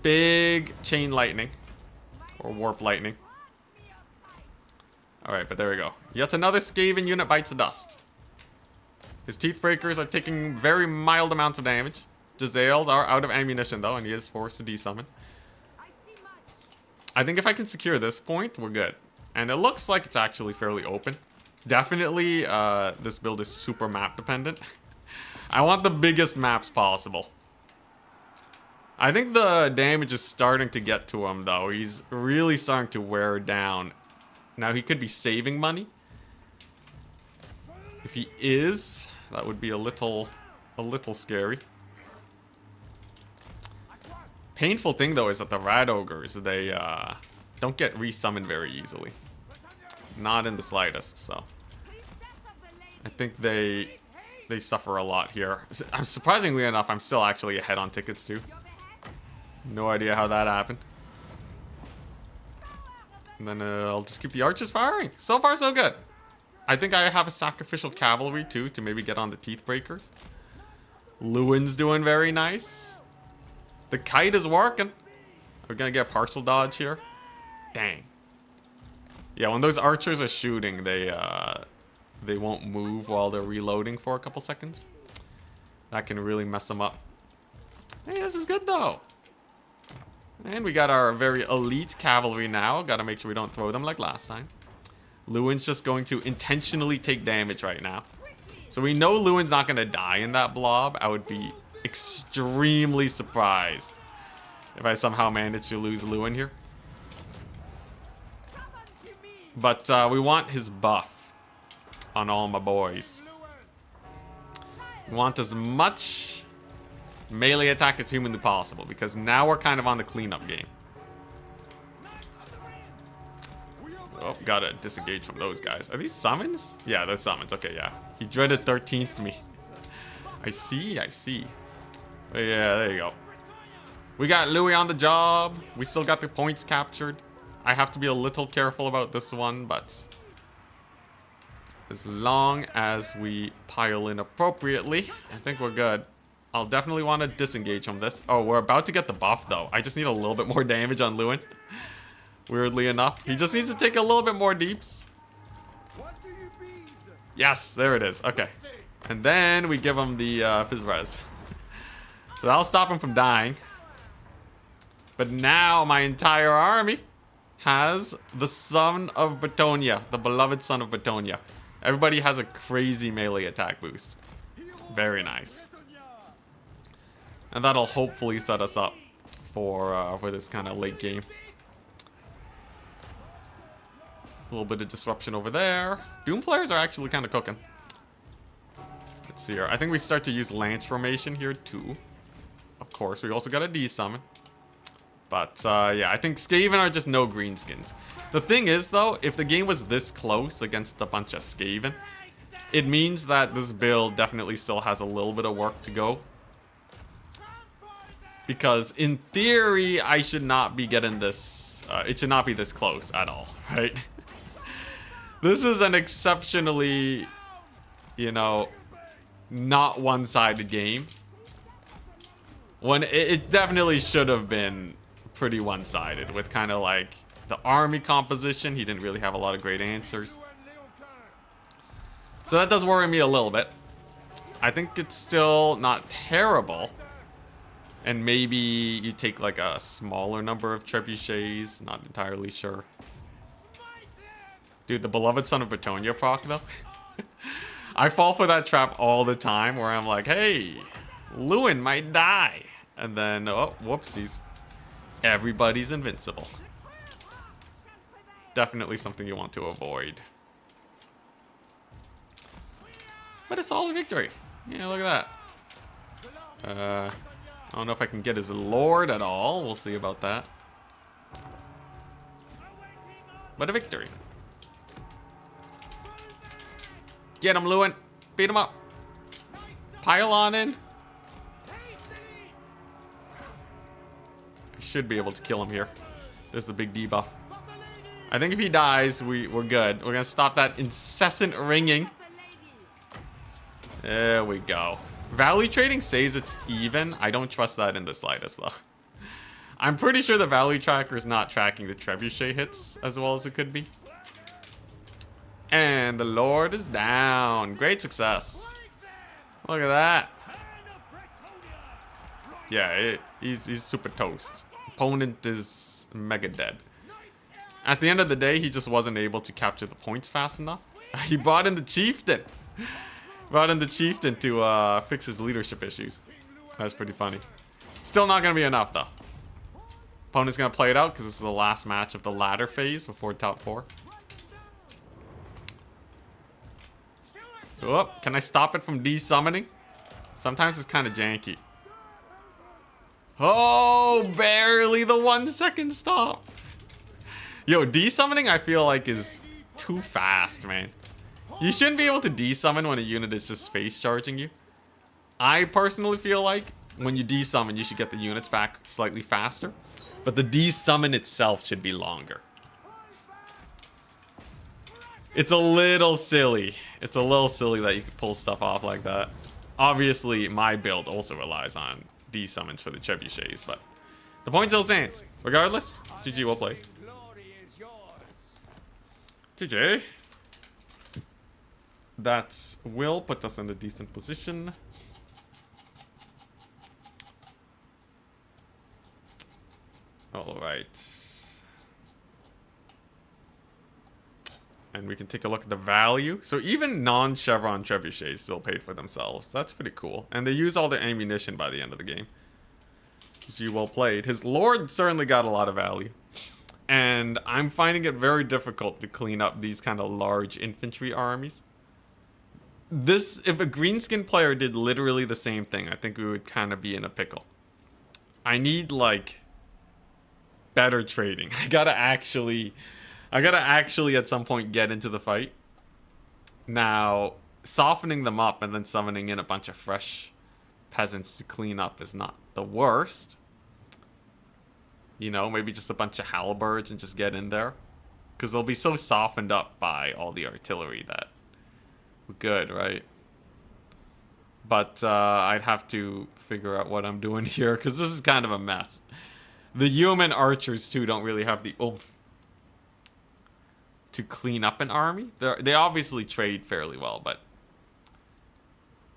Big chain lightning. Or warp lightning. Alright, but there we go. Yet another Skaven unit bites the dust. His teeth breakers are taking very mild amounts of damage. Jezzails are out of ammunition, though, and he is forced to desummon. I think if I can secure this point, we're good. And it looks like it's actually fairly open. Definitely, this build is super map dependent. I want the biggest maps possible. I think the damage is starting to get to him, though. He's really starting to wear down. Now, he could be saving money. If he is, that would be a little scary. Painful thing, though, is that the Rat Ogres, they don't get resummoned very easily. Not in the slightest, so I think they suffer a lot here. Surprisingly enough, I'm still actually ahead on tickets too. No idea how that happened. And then I'll just keep the archers firing. So far, so good. I think I have a sacrificial cavalry too to maybe get on the teeth breakers. Lewin's doing very nice. The kite is working. We're gonna get partial dodge here. Dang. Yeah, when those archers are shooting, they won't move while they're reloading for a couple seconds. That can really mess them up. Hey, this is good though. And we got our very elite cavalry now. Gotta make sure we don't throw them like last time. Lewin's just going to intentionally take damage right now. So we know Lewin's not gonna die in that blob. I would be extremely surprised if I somehow manage to lose Lewin here. But we want his buff on all my boys. We want as much melee attack as humanly possible, because now we're kind of on the cleanup game. Oh, gotta disengage from those guys. Are these summons? Yeah, they're summons. Okay, yeah. He dreaded 13th me. I see, I see. But yeah, there you go. We got Louis on the job. We still got the points captured. I have to be a little careful about this one, but as long as we pile in appropriately, I think we're good. I'll definitely want to disengage from this. Oh, we're about to get the buff, though. I just need a little bit more damage on Lewin. Weirdly enough. He just needs to take a little bit more deeps. Yes, there it is. Okay. And then we give him the Fizz Res. So that'll stop him from dying. But now my entire army has the son of Batonia, the beloved son of Batonia. Everybody has a crazy melee attack boost. Very nice. And that'll hopefully set us up for this kind of late game. A little bit of disruption over there. Doomflayers are actually kind of cooking. Let's see here. I think we start to use Lance Formation here too. Of course, we also got a D-summon. But, yeah, I think Skaven are just no Greenskins. The thing is, though, if the game was this close against a bunch of Skaven, it means that this build definitely still has a little bit of work to go. Because, in theory, I should not be getting this... it should not be this close at all, right? This is an exceptionally, you know, not one-sided game. When it definitely should have been pretty one-sided, with kind of like the army composition. He didn't really have a lot of great answers. So that does worry me a little bit. I think it's still not terrible. And maybe you take like a smaller number of trebuchets. Not entirely sure. Dude, the beloved son of Batonia proc though. I fall for that trap all the time where I'm like, hey, Lewin might die. And then, oh, whoopsies. Everybody's invincible. Definitely something you want to avoid. But a solid victory. Yeah, look at that. I don't know if I can get his lord at all. We'll see about that. But a victory. Get him, Lewin. Beat him up. Pile on in. I should be able to kill him here. There's the big debuff. I think if he dies, we're good. We're gonna stop that incessant ringing. There we go. Value trading says it's even. I don't trust that in the slightest, though. I'm pretty sure the value tracker is not tracking the trebuchet hits as well as it could be. And the Lord is down. Great success. Look at that. Yeah, he's super toast. Opponent is mega dead. At the end of the day, he just wasn't able to capture the points fast enough. He brought in the chieftain. Brought in the chieftain to fix his leadership issues. That's pretty funny. Still not going to be enough, though. Opponent's going to play it out because this is the last match of the ladder phase before top 4. Oh, can I stop it from desummoning? Sometimes it's kind of janky. Oh, barely the 1 second stop. Yo, desummoning I feel like is too fast, man. You shouldn't be able to desummon when a unit is just face charging you. I personally feel like when you desummon, you should get the units back slightly faster. But the desummon itself should be longer. It's a little silly. It's a little silly that you could pull stuff off like that. Obviously, my build also relies on desummons for the trebuchets, but the point still stands. Regardless, GG, well played. GG. That will put us in a decent position. Alright. And we can take a look at the value. So even non-Chevron trebuchets still paid for themselves. That's pretty cool. And they use all their ammunition by the end of the game. GG, well played. His Lord certainly got a lot of value. And I'm finding it very difficult to clean up these kind of large infantry armies. If a Greenskin player did literally the same thing, I think we would kind of be in a pickle. I need, like, better trading. I gotta actually at some point get into the fight. Now, softening them up and then summoning in a bunch of fresh peasants to clean up is not the worst. You know, maybe just a bunch of halberds and just get in there. Because they'll be so softened up by all the artillery that we're good, right? But I'd have to figure out what I'm doing here because this is kind of a mess. The human archers, too, don't really have the oomph to clean up an army. They obviously trade fairly well, but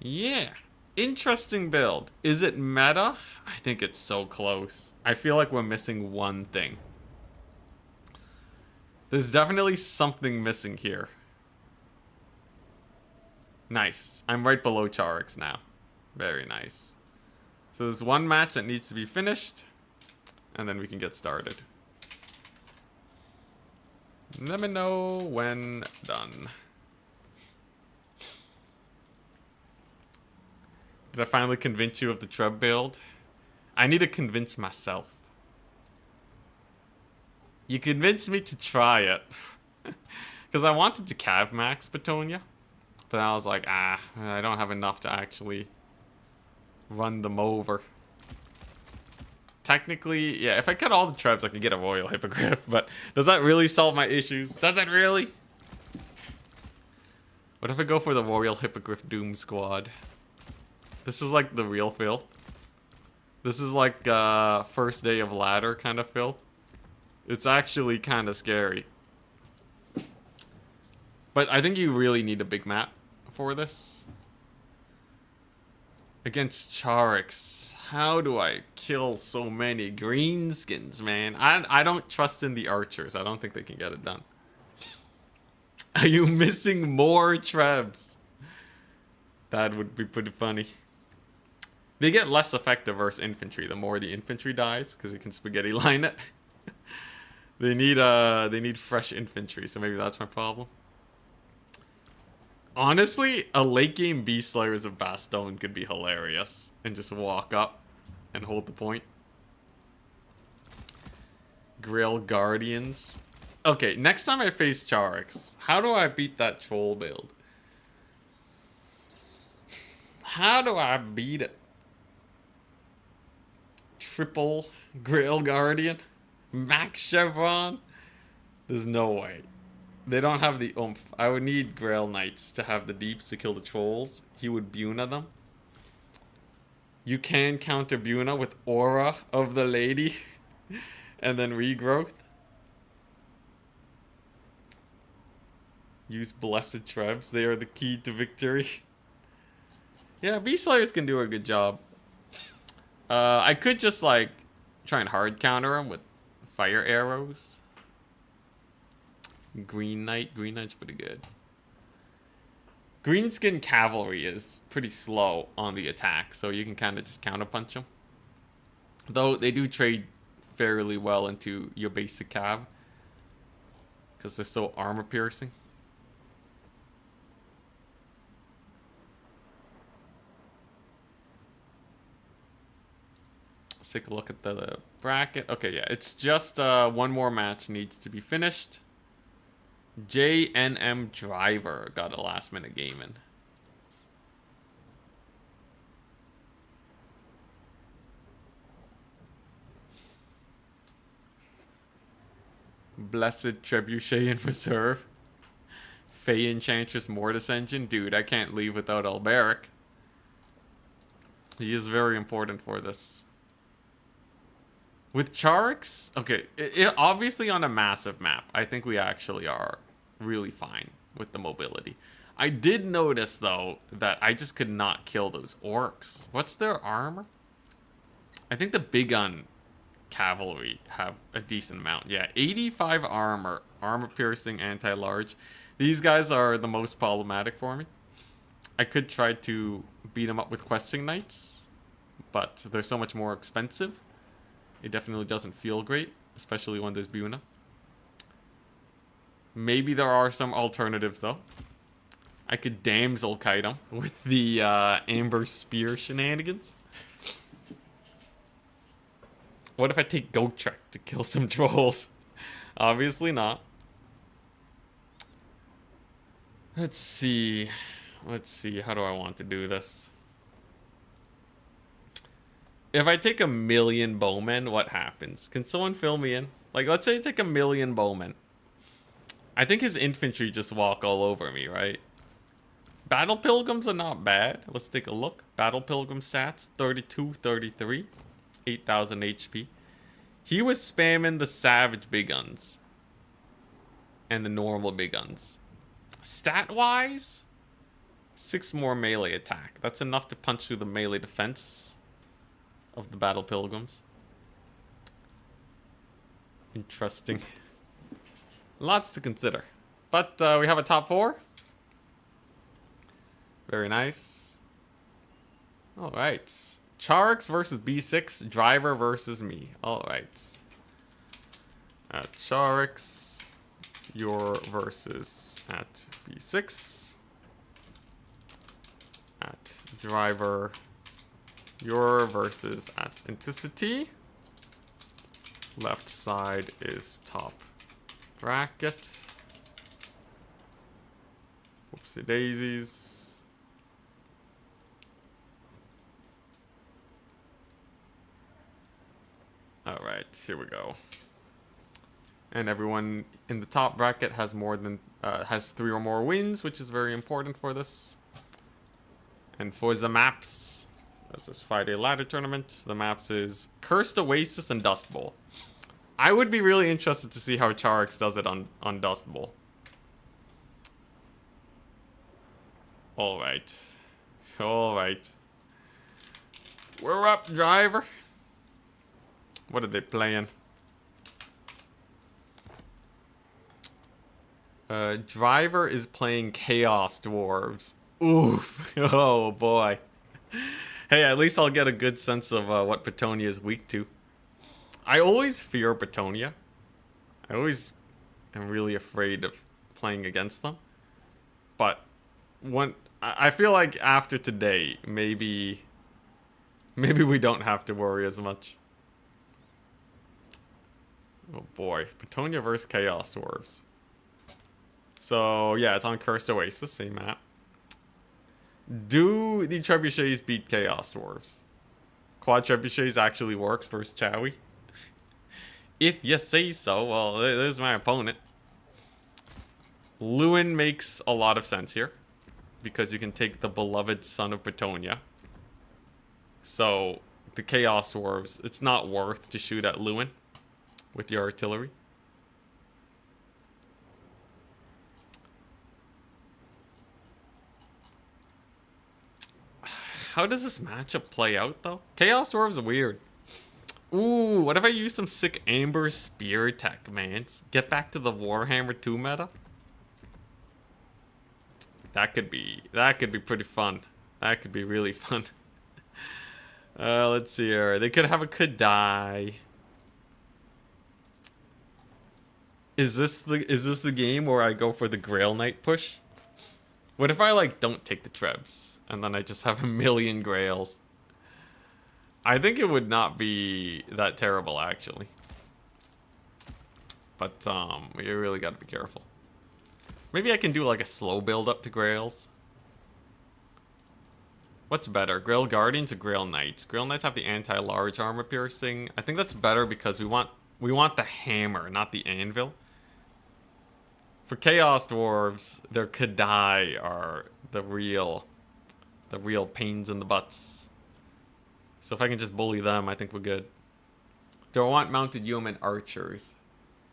yeah. Interesting build. Is it meta? I think it's so close. I feel like we're missing one thing. There's definitely something missing here. Nice. I'm right below Charix now. Very nice. So there's one match that needs to be finished, and then we can get started. Let me know when done. Did I finally convince you of the Treb build? I need to convince myself. You convinced me to try it. Because I wanted to Cav Max Batonia. But I was like, I don't have enough to actually run them over. Technically, yeah, if I cut all the Trebs, I could get a Royal Hippogriff. But does that really solve my issues? Does it really? What if I go for the Royal Hippogriff Doom Squad? This is like the real filth. This is like first day of ladder kind of filth. It's actually kind of scary. But I think you really need a big map for this. Against Charix. How do I kill so many Greenskins, man? I don't trust in the archers. I don't think they can get it done. Are you missing more Trebs? That would be pretty funny. They get less effective versus infantry the more the infantry dies, because you can spaghetti line it. They need fresh infantry, so maybe that's my problem. Honestly, a late game Beast Slayers of Bastogne could be hilarious. And just walk up and hold the point. Grail Guardians. Okay, next time I face Charix, how do I beat that troll build? How do I beat it? Triple Grail Guardian? Max Chevron? There's no way. They don't have the oomph. I would need Grail Knights to have the deeps to kill the trolls. He would Buna them. You can counter Buna with Aura of the Lady. And then Regrowth. Use Blessed Trebs. They are the key to victory. Yeah, Beast Slayers can do a good job. I could just like try and hard counter him with fire arrows. Green Knight. Green Knight's pretty good. Greenskin Cavalry is pretty slow on the attack, so you can kind of just counterpunch them. Though they do trade fairly well into your basic cav. Because they're so armor piercing. Let's take a look at the bracket. Okay, yeah, it's just one more match needs to be finished. JNM Driver got a last minute game in. Blessed Trebuchet in reserve. Fey Enchantress Mortis Engine. Dude, I can't leave without Alberic. He is very important for this. With Charix, okay, obviously on a massive map, I think we actually are really fine with the mobility. I did notice, though, that I just could not kill those orcs. What's their armor? I think the big gun cavalry have a decent amount. Yeah, 85 armor. Armor piercing, anti-large. These guys are the most problematic for me. I could try to beat them up with questing knights, but they're so much more expensive. It definitely doesn't feel great, especially when there's Buna. Maybe there are some alternatives, though. I could damsel kite him with the Amber Spear shenanigans. What if I take Goat Trek to kill some trolls? Obviously not. Let's see. How do I want to do this? If I take 1,000,000 bowmen, what happens? Can someone fill me in? Like, let's say I take 1,000,000 bowmen. I think his infantry just walk all over me, right? Battle Pilgrims are not bad. Let's take a look. Battle Pilgrim stats, 32, 33, 8,000 HP. He was spamming the Savage Big Guns and the normal Big Guns. Stat-wise, 6 more melee attack. That's enough to punch through the melee defense of the Battle Pilgrims. Interesting. Lots to consider. But we have a top 4. Very nice. Alright. Charix versus B6. Driver versus me. Alright. Charix. Your versus at B6. At Driver. Your versus at Anticity. Left side is top bracket. Whoopsie daisies. Alright, here we go. And everyone in the top bracket has more than has 3 or more wins, which is very important for this. And for the maps, that's this 5-day ladder tournament. The maps is Cursed Oasis and Dust Bowl. I would be really interested to see how Charix does it on Dust Bowl. Alright. Alright. We're up, Driver. What are they playing? Driver is playing Chaos Dwarves. Oof. Oh, boy. Hey, at least I'll get a good sense of what Bretonia is weak to. I always fear Bretonia. I always am really afraid of playing against them. But I feel like after today, maybe we don't have to worry as much. Oh boy, Petonia versus Chaos Dwarves. So yeah, it's on Cursed Oasis, same map. Do the Trebuchets beat Chaos Dwarves? Quad Trebuchets actually works versus Chowie? If you say so. Well, there's my opponent. Lewin makes a lot of sense here, because you can take the beloved son of Petonia. So, the Chaos Dwarves, it's not worth to shoot at Lewin with your artillery. How does this matchup play out, though? Chaos Dwarves are weird. Ooh, what if I use some sick Amber Spear tech, man? Get back to the Warhammer 2 meta? That could be pretty fun. That could be really fun. Let's see here. They could have a Kadai. Is this the game where I go for the Grail Knight push? What if I like don't take the Trebs and then I just have a million Grails? I think it would not be that terrible actually. But you really got to be careful. Maybe I can do like a slow build up to Grails. What's better, Grail Guardians or Grail Knights? Grail Knights have the anti-large armor piercing. I think that's better because we want the hammer, not the anvil. For Chaos Dwarves, their Kadai are the real pains in the butts. So if I can just bully them, I think we're good. Do I want mounted human archers?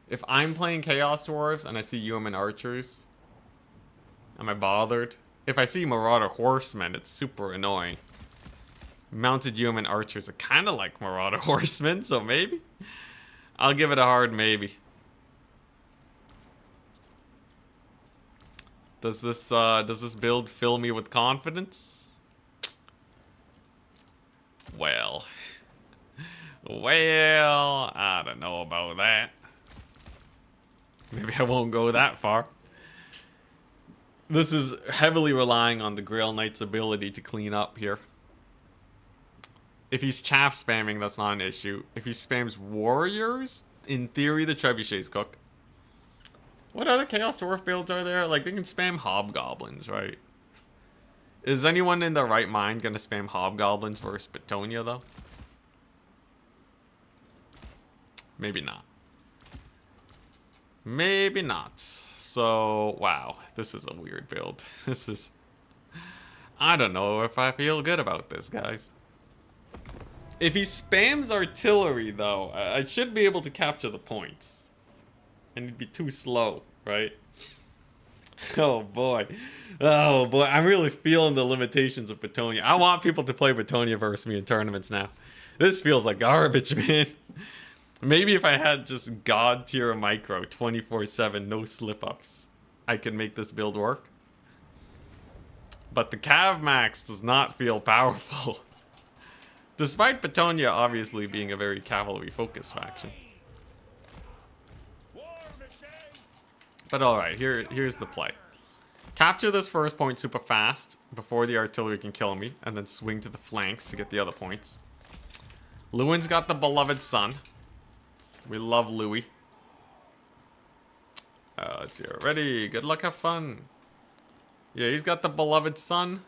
If I'm playing Chaos Dwarves and I see human archers, am I bothered? If I see Marauder Horsemen, it's super annoying. Mounted human archers are kind of like Marauder Horsemen, so maybe? I'll give it a hard maybe. Does this build fill me with confidence? Well, I don't know about that. Maybe I won't go that far. This is heavily relying on the Grail Knight's ability to clean up here. If he's chaff spamming, that's not an issue. If he spams warriors, in theory the Trebuchets cook. What other Chaos Dwarf builds are there? Like, they can spam Hobgoblins, right? Is anyone in their right mind gonna spam Hobgoblins versus Petonia, though? Maybe not. Maybe not. So, wow. This is a weird build. This is... I don't know if I feel good about this, guys. If he spams artillery, though, I should be able to capture the points. And it'd be too slow, right? Oh boy. Oh boy, I'm really feeling the limitations of Petonia. I want people to play Petonia versus me in tournaments now. This feels like garbage, man. Maybe if I had just God tier micro 24/7, no slip-ups, I could make this build work. But the Cav Max does not feel powerful. Despite Petonia obviously being a very cavalry-focused faction. But alright, here's the play. Capture this first point super fast before the artillery can kill me, and then swing to the flanks to get the other points. Lewin's got the beloved son. We love Louis. Let's see. Ready. Good luck, have fun. Yeah, he's got the beloved son.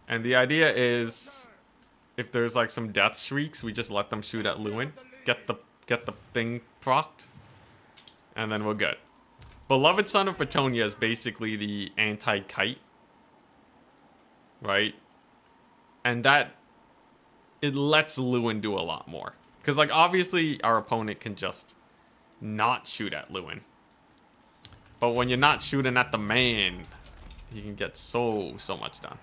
And the idea is, if there's like some death shrieks, we just let them shoot at Lewin. Get the thing procced. And then we're good. Beloved Son of Petonia is basically the anti-kite. Right? And that... it lets Lewin do a lot more. Because, like, obviously our opponent can just not shoot at Lewin. But when you're not shooting at the man, he can get so much done.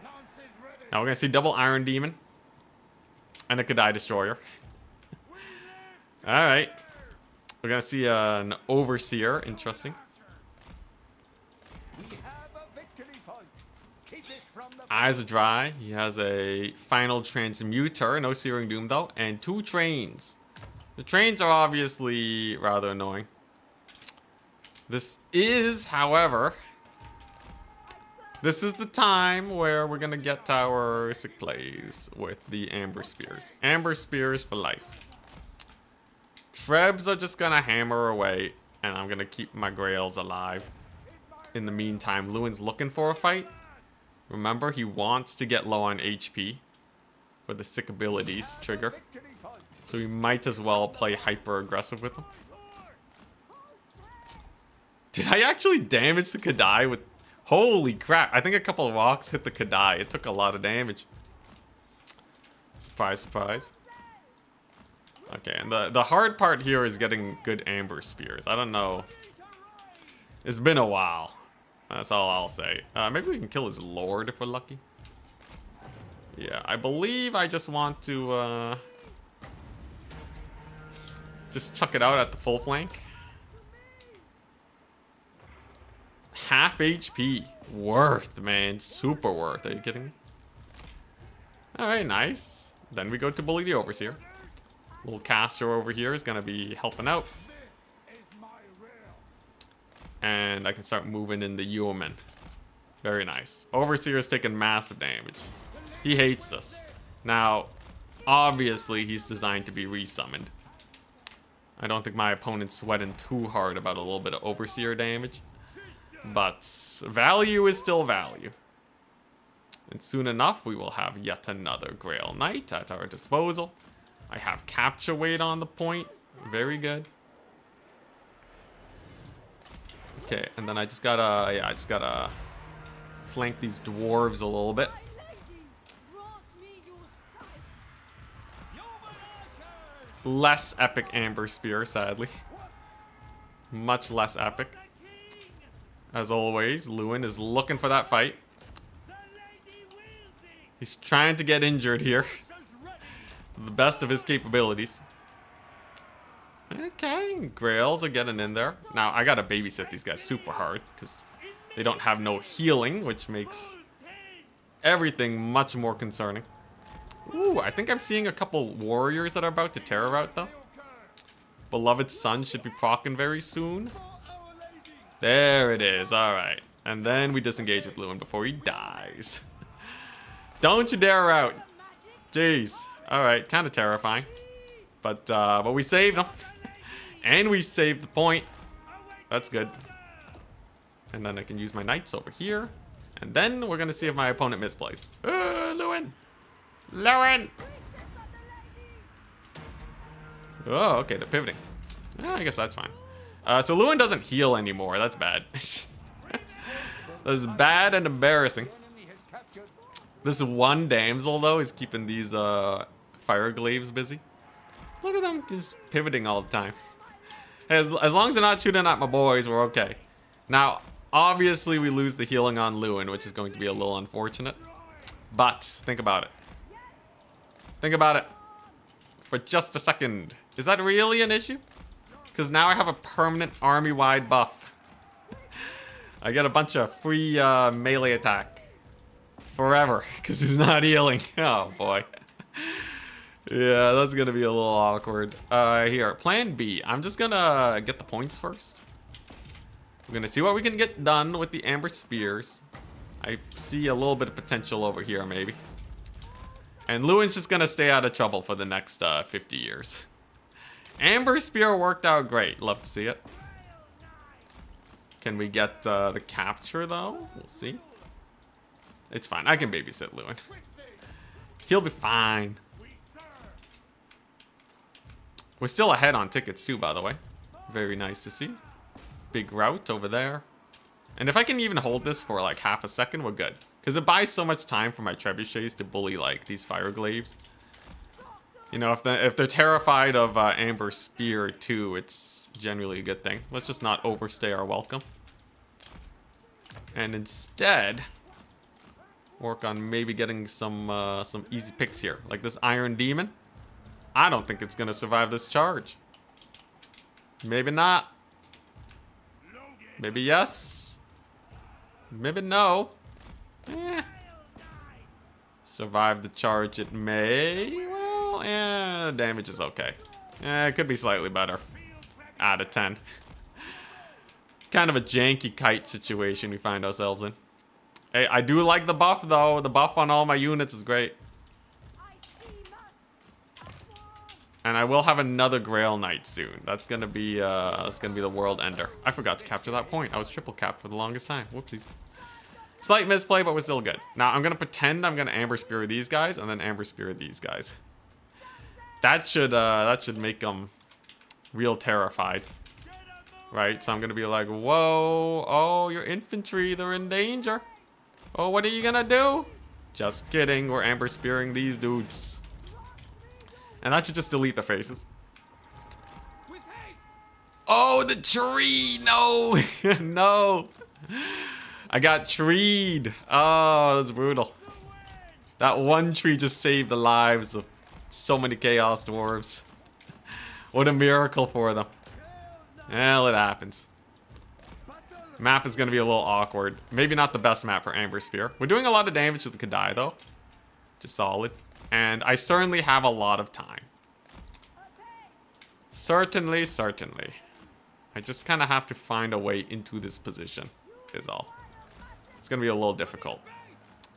Now we're going to see double Iron Demon. And a Kadai Destroyer. Alright. We're going to see an Overseer. Interesting. Eyes are dry. He has a Final Transmuter. No Searing Doom, though. And 2 trains. The trains are obviously rather annoying. This is, however, This is the time where we're gonna get our sick plays with the Amber Spears. Amber Spears for life. Trebs are just gonna hammer away, and I'm gonna keep my Grails alive. In the meantime, Lewin's looking for a fight. Remember, he wants to get low on HP for the sick abilities trigger. So we might as well play hyper aggressive with him. Did I actually damage the Kadai with... Holy crap, I think a couple of rocks hit the Kadai. It took a lot of damage. Surprise, surprise. Okay, and the hard part here is getting good Amber Spears. I don't know. It's been a while. That's all I'll say. Maybe we can kill his Lord if we're lucky. Yeah, I believe I just want to just chuck it out at the full flank. Half HP. Worth, man. Super worth. Are you kidding me? Alright, nice. Then we go to bully the Overseer. Little caster over here is going to be helping out. And I can start moving in the Yeoman. Very nice. Overseer is taking massive damage. He hates us. Now, obviously, he's designed to be resummoned. I don't think my opponent's sweating too hard about a little bit of Overseer damage. But value is still value. And soon enough, we will have yet another Grail Knight at our disposal. I have capture weight on the point. Very good. Okay, and then I just gotta flank these dwarves a little bit. Less epic Amber Spear, sadly. Much less epic. As always, Lewin is looking for that fight. He's trying to get injured here. To the best of his capabilities. Okay, Grails are getting in there. Now, I gotta babysit these guys super hard, because they don't have no healing, which makes everything much more concerning. Ooh, I think I'm seeing a couple warriors that are about to terror out, though. Beloved Son should be proccing very soon. There it is, alright. And then we disengage with Lewin before he dies. Don't you dare out. Jeez. Alright, kind of terrifying. But we saved him. And we saved the point. That's good. And then I can use my knights over here. And then we're going to see if my opponent misplays. Lewin! Lewin! Oh, okay, they're pivoting. I guess that's fine. So Lewin doesn't heal anymore. That's bad. That's bad and embarrassing. This one damsel, though, is keeping these fire glaives busy. Look at them just pivoting all the time. As long as they're not shooting at my boys, we're okay. Now, obviously, we lose the healing on Lewin, which is going to be a little unfortunate. But, think about it. Think about it. For just a second. Is that really an issue? Because now I have a permanent army-wide buff. I get a bunch of free melee attack. Forever. Because he's not healing. Oh, boy. Yeah, that's going to be a little awkward. Here, plan B. I'm just going to get the points first. We're going to see what we can get done with the Amber Spears. I see a little bit of potential over here, maybe. And Lewin's just going to stay out of trouble for the next 50 years. Amber Spear worked out great. Love to see it. Can we get the capture, though? We'll see. It's fine. I can babysit Lewin. He'll be fine. We're still ahead on tickets, too, by the way. Very nice to see. Big route over there. And if I can even hold this for, like, half a second, we're good. Because it buys so much time for my trebuchets to bully, like, these fire glaives. You know, if they're terrified of Amber Spear, too, it's generally a good thing. Let's just not overstay our welcome. And instead, work on maybe getting some easy picks here. Like this Iron Demon. I don't think it's going to survive this charge. Maybe not. Maybe yes. Maybe no. Survive the charge it may. Well, the damage is okay. It could be slightly better. Out of 10. Kind of a janky kite situation we find ourselves in. Hey, I do like the buff though. The buff on all my units is great. And I will have another Grail Knight soon. That's gonna be the world ender. I forgot to capture that point. I was triple capped for the longest time. Whoopsies. Slight misplay, but we're still good. Now I'm gonna pretend I'm gonna Amber Spear these guys and then Amber Spear these guys. That should make them real terrified. Right? So I'm gonna be like, whoa, oh, your infantry, they're in danger. Oh, what are you gonna do? Just kidding, we're Amber Spearing these dudes. And that should just delete the faces. Oh, the tree! No! No! I got treed. Oh, that's brutal. That one tree just saved the lives of so many Chaos Dwarves. What a miracle for them. Well, it happens. Map is going to be a little awkward. Maybe not the best map for Amber Spear. We're doing a lot of damage to the Kadai, though. Just solid. And I certainly have a lot of time. Certainly, certainly. I just kind of have to find a way into this position, is all. It's going to be a little difficult.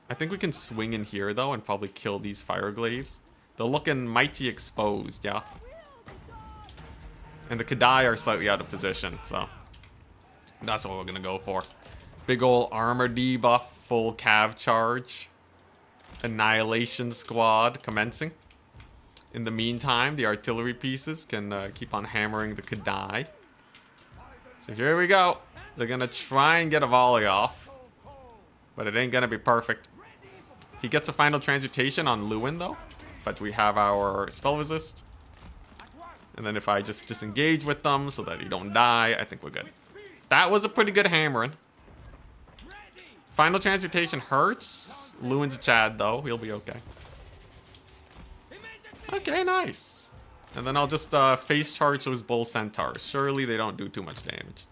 I think we can swing in here, though, and probably kill these fire glaives. They're looking mighty exposed, yeah. And the Kadai are slightly out of position, so that's what we're going to go for. Big ol' armor debuff, full cav charge. Annihilation squad commencing. In the meantime, the artillery pieces can keep on hammering the Kadai. So here we go. They're going to try and get a volley off. But it ain't going to be perfect. He gets a final transmutation on Lewin, though. But we have our spell resist. And then if I just disengage with them so that he don't die, I think we're good. That was a pretty good hammering. Final transmutation hurts. Lewin's a Chad, though. He'll be okay. Okay, nice. And then I'll just face charge those bull centaurs. Surely they don't do too much damage.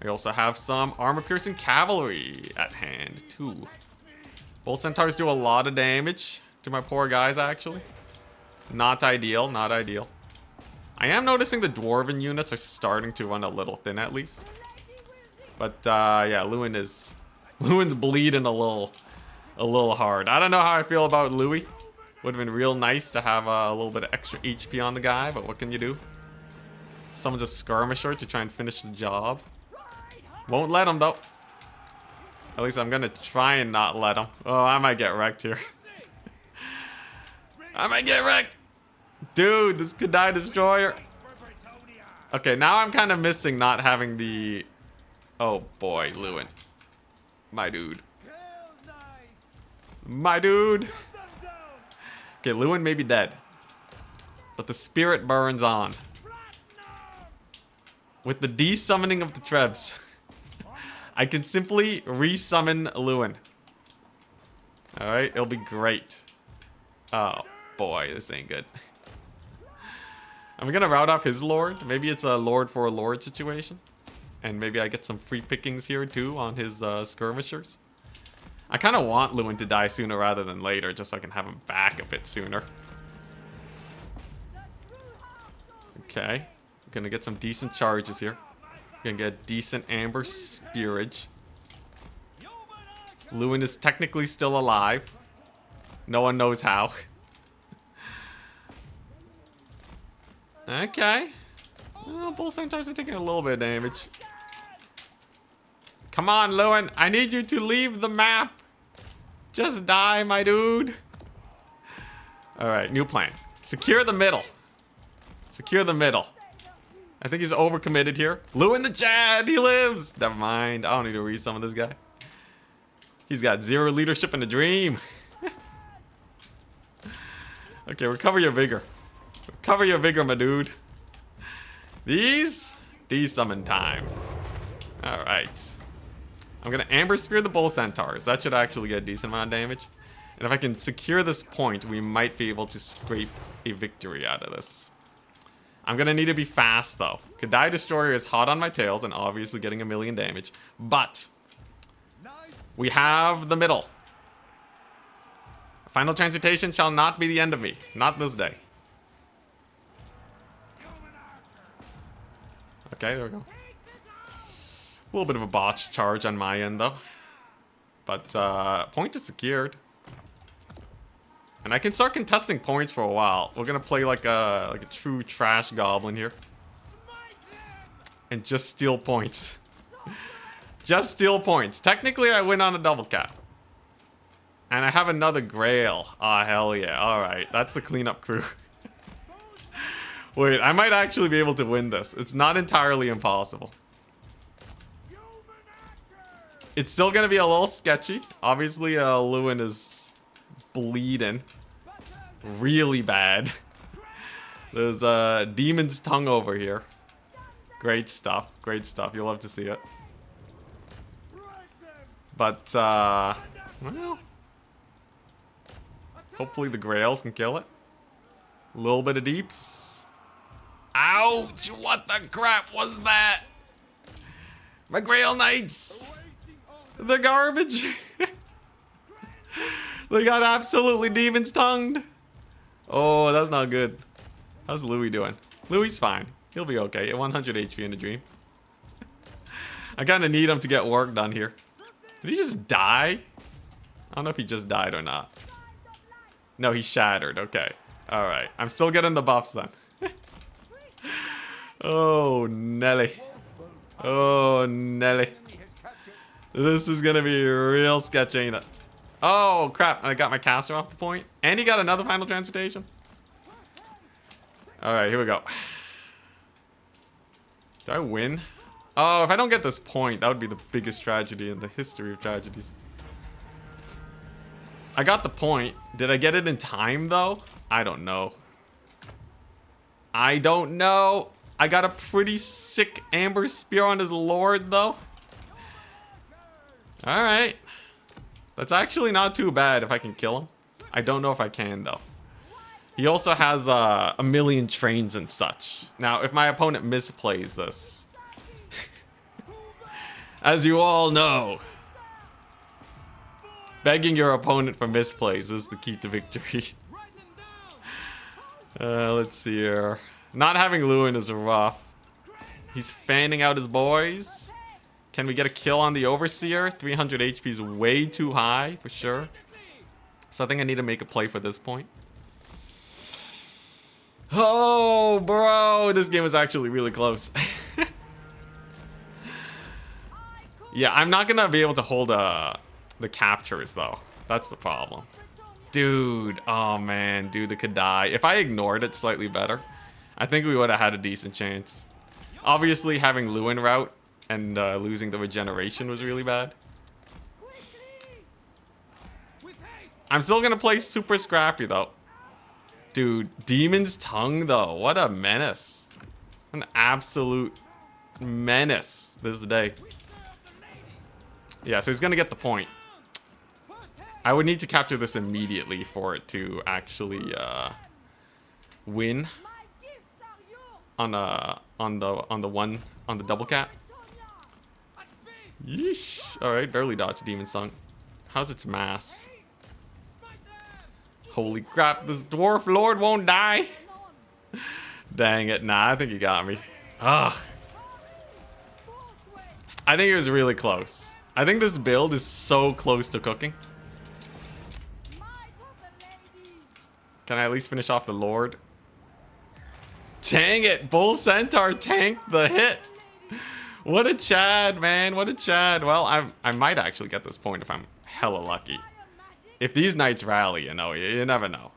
I also have some armor-piercing cavalry at hand, too. Bull centaurs do a lot of damage to my poor guys, actually. Not ideal, not ideal. I am noticing the dwarven units are starting to run a little thin, at least. But, yeah, Lewin's bleeding a little hard. I don't know how I feel about Louis. Would have been real nice to have a little bit of extra HP on the guy, but what can you do? Someone's a skirmisher to try and finish the job. Won't let him, though. At least I'm gonna try and not let him. Oh, I might get wrecked here. I might get wrecked. Dude, this Kadai destroyer. Okay, now I'm kind of missing not having the... Oh boy, Lewin. My dude. My dude. Okay, Lewin may be dead. But the spirit burns on. With the de-summoning of the Trebs, I can simply re-summon Lewin. Alright, it'll be great. Oh boy, this ain't good. I'm gonna route off his lord. Maybe it's a lord for a lord situation. And maybe I get some free pickings here too on his skirmishers. I kind of want Lewin to die sooner rather than later, just so I can have him back a bit sooner. Okay. Gonna get some decent charges here. Gonna get decent amber spearage. Lewin is technically still alive. No one knows how. Okay. Oh, bull centaurs are taking a little bit of damage. Come on, Lewin. I need you to leave the map. Just die, my dude. Alright, new plan. Secure the middle. Secure the middle. I think he's overcommitted here. Lewin the Chad, he lives. Never mind. I don't need to resummon this guy. He's got 0 leadership in the dream. Okay, recover your vigor. Recover your vigor, my dude. These summon time. Alright. I'm gonna Amber Spear the Bull Centaurs. That should actually get a decent amount of damage. And if I can secure this point, we might be able to scrape a victory out of this. I'm gonna need to be fast, though. Kadai Destroyer is hot on my tails and obviously getting 1,000,000 damage. But we have the middle. Final Transmutation shall not be the end of me. Not this day. Okay, there we go. A little bit of a botched charge on my end, though. But point is secured. And I can start contesting points for a while. We're gonna play like a true trash goblin here. And just steal points. Just steal points. Technically, I win on a double cap. And I have another grail. Ah, hell yeah. Alright, that's the cleanup crew. Wait, I might actually be able to win this. It's not entirely impossible. It's still gonna be a little sketchy. Obviously, Lewin is bleeding. Really bad. There's Demon's Tongue over here. Great stuff. Great stuff. You'll love to see it. But, well... hopefully the Grails can kill it. A little bit of deeps. Ouch! What the crap was that? My Grail Knights! The garbage! They got absolutely Demon's Tongued. Oh, that's not good. How's Louis doing? Louis fine. He'll be okay. At 100 HP in a dream. I kind of need him to get work done here. Did he just die? I don't know if he just died or not. No, he shattered. Okay. Alright. I'm still getting the buffs then. Oh, Nelly. Oh, Nelly. This is going to be real sketchy, ain't it? Oh, crap. I got my caster off the point. And he got another final transmutation. Alright, here we go. Do I win? Oh, if I don't get this point, that would be the biggest tragedy in the history of tragedies. I got the point. Did I get it in time, though? I don't know. I don't know. I got a pretty sick Amber Spear on his Lord, though. Alright. That's actually not too bad if I can kill him. I don't know if I can, though. He also has a million trains and such. Now, if my opponent misplays this... as you all know... begging your opponent for misplays is the key to victory. Let's see here. Not having Lewin is rough. He's fanning out his boys. Can we get a kill on the Overseer? 300 HP is way too high, for sure. So I think I need to make a play for this point. Oh, bro. This game is actually really close. Yeah, I'm not going to be able to hold the captures, though. That's the problem. Dude. Oh, man. Dude, it could die. If I ignored it slightly better, I think we would have had a decent chance. Obviously, having Lewin route and losing the regeneration was really bad. I'm still going to play super scrappy, though. Dude, Demon's Tongue, though. What a menace. An absolute menace this day. Yeah, so he's going to get the point. I would need to capture this immediately for it to actually win on the double cap. Yeesh. All right, barely dodged Demon's Tongue. How's its mass? Holy crap, this dwarf lord won't die. Dang it. Nah, I think he got me. Ugh. I think it was really close. I think this build is so close to cooking. Can I at least finish off the Lord? Dang it, Bull Centaur tanked the hit. What a Chad, man. What a Chad. Well, I might actually get this point if I'm hella lucky. If these knights rally, you know, you never know.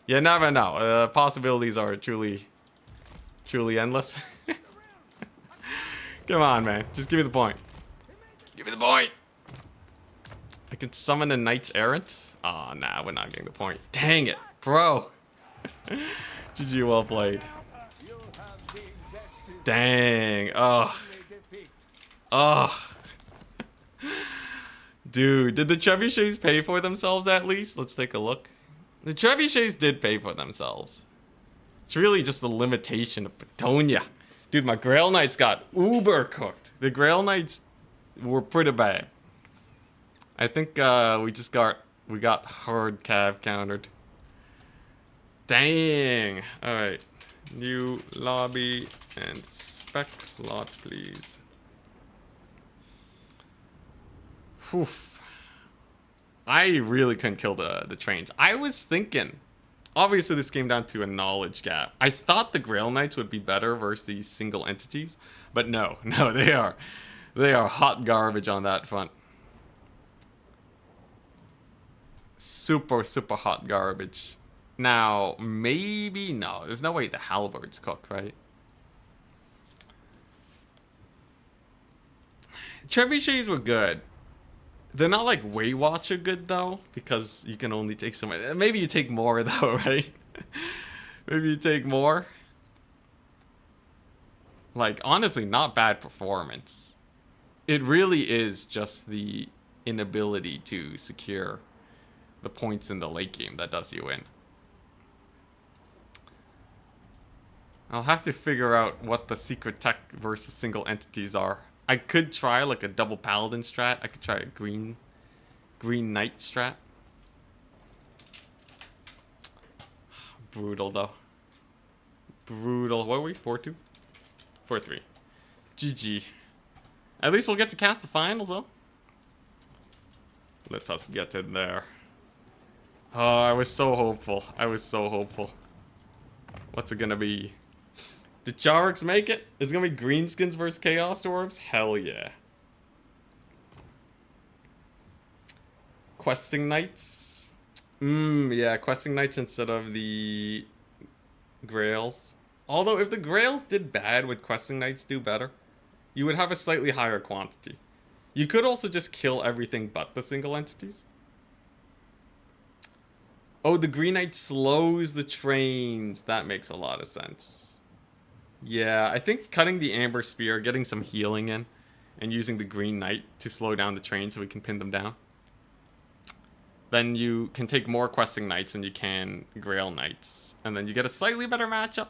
You never know. Possibilities are truly endless. Come on, man. Just give me the point. Give me the point. I can summon a Knights Errant. Oh, nah, we're not getting the point. Dang it, bro. GG, well played. Dang. Ugh. Ugh. Dude, did the trebuchets pay for themselves at least? Let's take a look. The trebuchets did pay for themselves. It's really just the limitation of Petonia. Dude, my Grail Knights got uber cooked. The Grail Knights were pretty bad. I think we got hard cav countered. Dang. Alright. New lobby and spec slot, please. Oof. I really couldn't kill the trains. I was thinking, obviously this came down to a knowledge gap. I thought the Grail Knights would be better versus these single entities, but no, they are hot garbage on that front. Super, super hot garbage. Now, maybe, no, there's no way the halberds cook, right? Trebuchets were good. They're not like Way Watcher good though, because you can only take so much. Maybe you take more though, right? Maybe you take more. Like, honestly, not bad performance. It really is just the inability to secure the points in the late game that does you in. I'll have to figure out what the secret tech versus single entities are. I could try like a double paladin strat. I could try a green knight strat. Brutal though. Brutal. What were we? 4-2? 4-3. GG. At least we'll get to cast the finals though. Let us get in there. Oh, I was so hopeful. I was so hopeful. What's it gonna be? Did Charix make it? Is it gonna be Greenskins versus Chaos Dwarves? Hell yeah. Questing Knights? Yeah, Questing Knights instead of the Grails. Although if the Grails did bad, would Questing Knights do better? You would have a slightly higher quantity. You could also just kill everything but the single entities. Oh, the Green Knight slows the trains. That makes a lot of sense. Yeah, I think cutting the Amber Spear, getting some healing in, and using the Green Knight to slow down the train so we can pin them down. Then you can take more Questing Knights than you can Grail Knights. And then you get a slightly better matchup.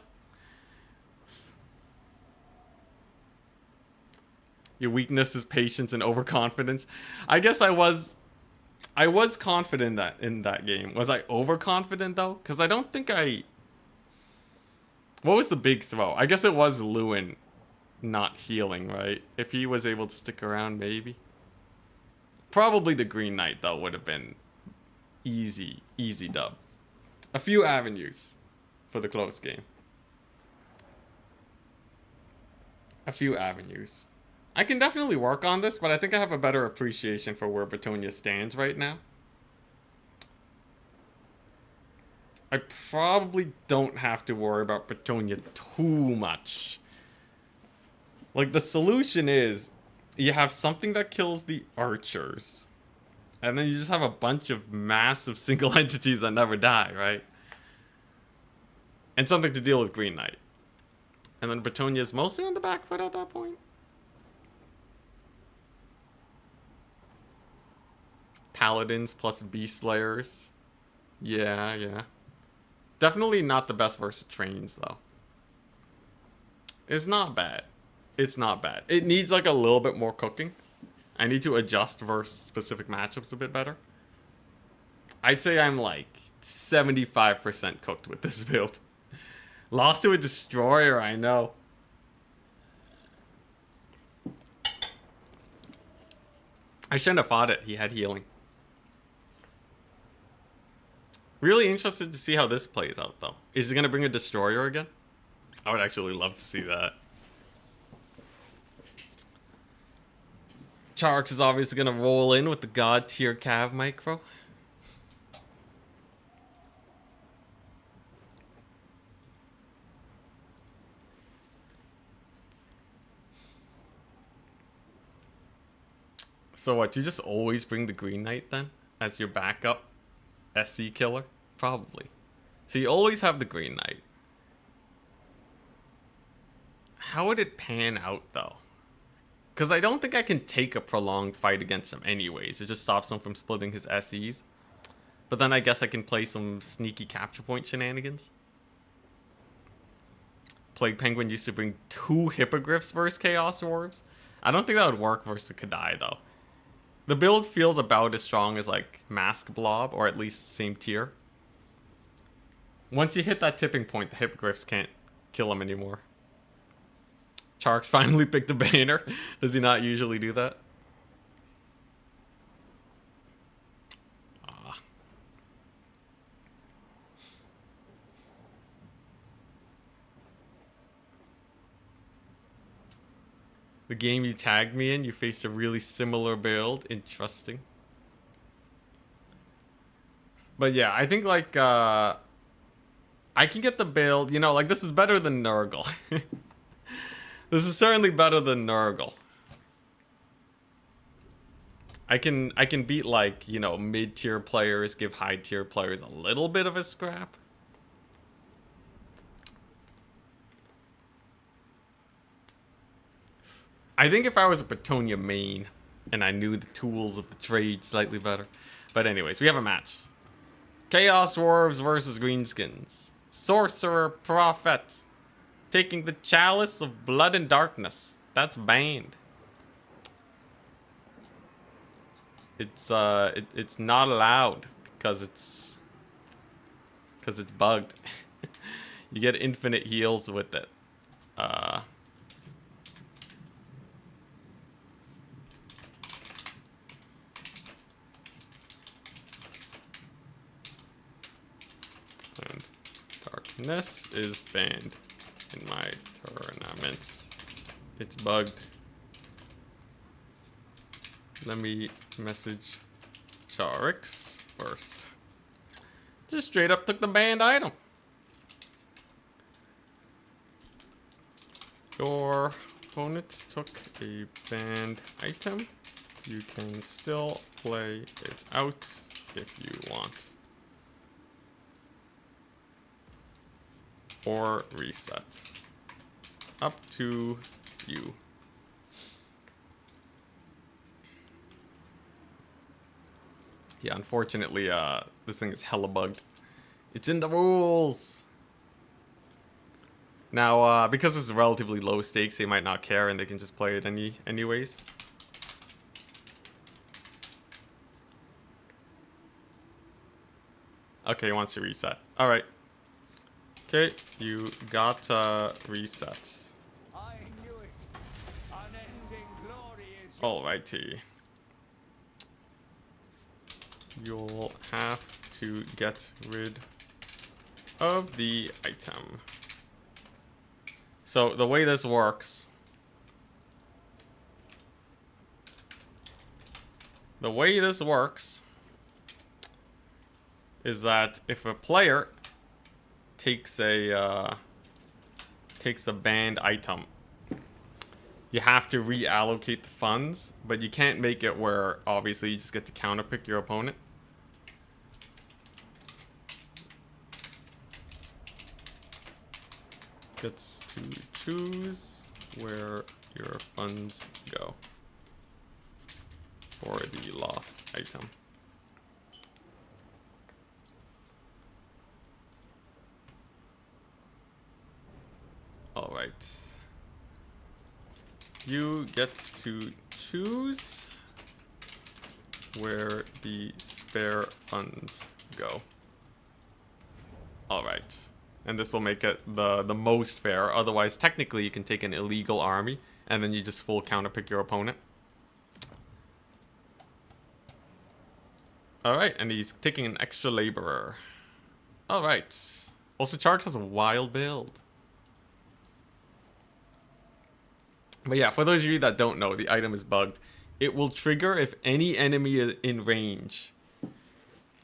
Your weakness is patience and overconfidence. I guess I was confident in that game. Was I overconfident though? Because I don't think I... What was the big throw? I guess it was Lewin not healing, right? If he was able to stick around, maybe. Probably the Green Knight, though, would have been easy dub. A few avenues for the close game. A few avenues. I can definitely work on this, but I think I have a better appreciation for where Bretonia stands right now. I probably don't have to worry about Bretonia too much. Like, the solution is, you have something that kills the archers. And then you just have a bunch of massive single entities that never die, right? And something to deal with Green Knight. And then Bretonia is mostly on the back foot at that point. Paladins plus Beast Slayers. Yeah. Definitely not the best versus trains, though. It's not bad. It's not bad. It needs like a little bit more cooking. I need to adjust versus specific matchups a bit better. I'd say I'm like 75% cooked with this build. Lost to a Destroyer, I know. I shouldn't have fought it. He had healing. Really interested to see how this plays out, though. Is he going to bring a Destroyer again? I would actually love to see that. Charix is obviously going to roll in with the God tier Cav micro. So what, you just always bring the Green Knight then? As your backup SC killer? Probably. So you always have the Green Knight. How would it pan out though? Because I don't think I can take a prolonged fight against him anyways. It just stops him from splitting his SEs. But then I guess I can play some sneaky capture point shenanigans. Plague Penguin used to bring 2 Hippogriffs versus Chaos Dwarves. I don't think that would work versus the Kadai though. The build feels about as strong as like Mask Blob, or at least same tier. Once you hit that tipping point, the Hippogriffs can't kill him anymore. Charix finally picked a banner. Does he not usually do that? The game you tagged me in, you faced a really similar build. Interesting. But yeah, I think like I can get the build, you know, like this is better than Nurgle. This is certainly better than Nurgle. I can beat like, you know, mid-tier players, give high-tier players a little bit of a scrap. I think if I was a Bretonia main and I knew the tools of the trade slightly better. But anyways, we have a match. Chaos Dwarves versus Greenskins. Sorcerer Prophet. Taking the chalice of blood and darkness. That's banned. It's not allowed because it's bugged. You get infinite heals with it. And darkness is banned in my tournaments. It's bugged. Let me message Charix first. Just straight up took the banned item. Your opponent took a banned item. You can still play it out if you want. Or reset. Up to you. Yeah, unfortunately, this thing is hella bugged. It's in the rules! Now, because this is relatively low stakes, they might not care and they can just play it anyways. Okay, he wants to reset. Alright. Okay, you got reset. I knew it. Unending glory is Alrighty. You'll have to get rid of the item. So the way this works, is that if a player takes a banned item, you have to reallocate the funds, but you can't make it where obviously you just get to counterpick your opponent. Gets to choose where your funds go for the lost item. All right. You get to choose where the spare funds go. All right. And this will make it the most fair. Otherwise, technically, you can take an illegal army, and then you just full counterpick your opponent. Alright, and he's taking an extra laborer. Alright. Also, Charge has a wild build. But yeah, for those of you that don't know, the item is bugged. It will trigger if any enemy is in range.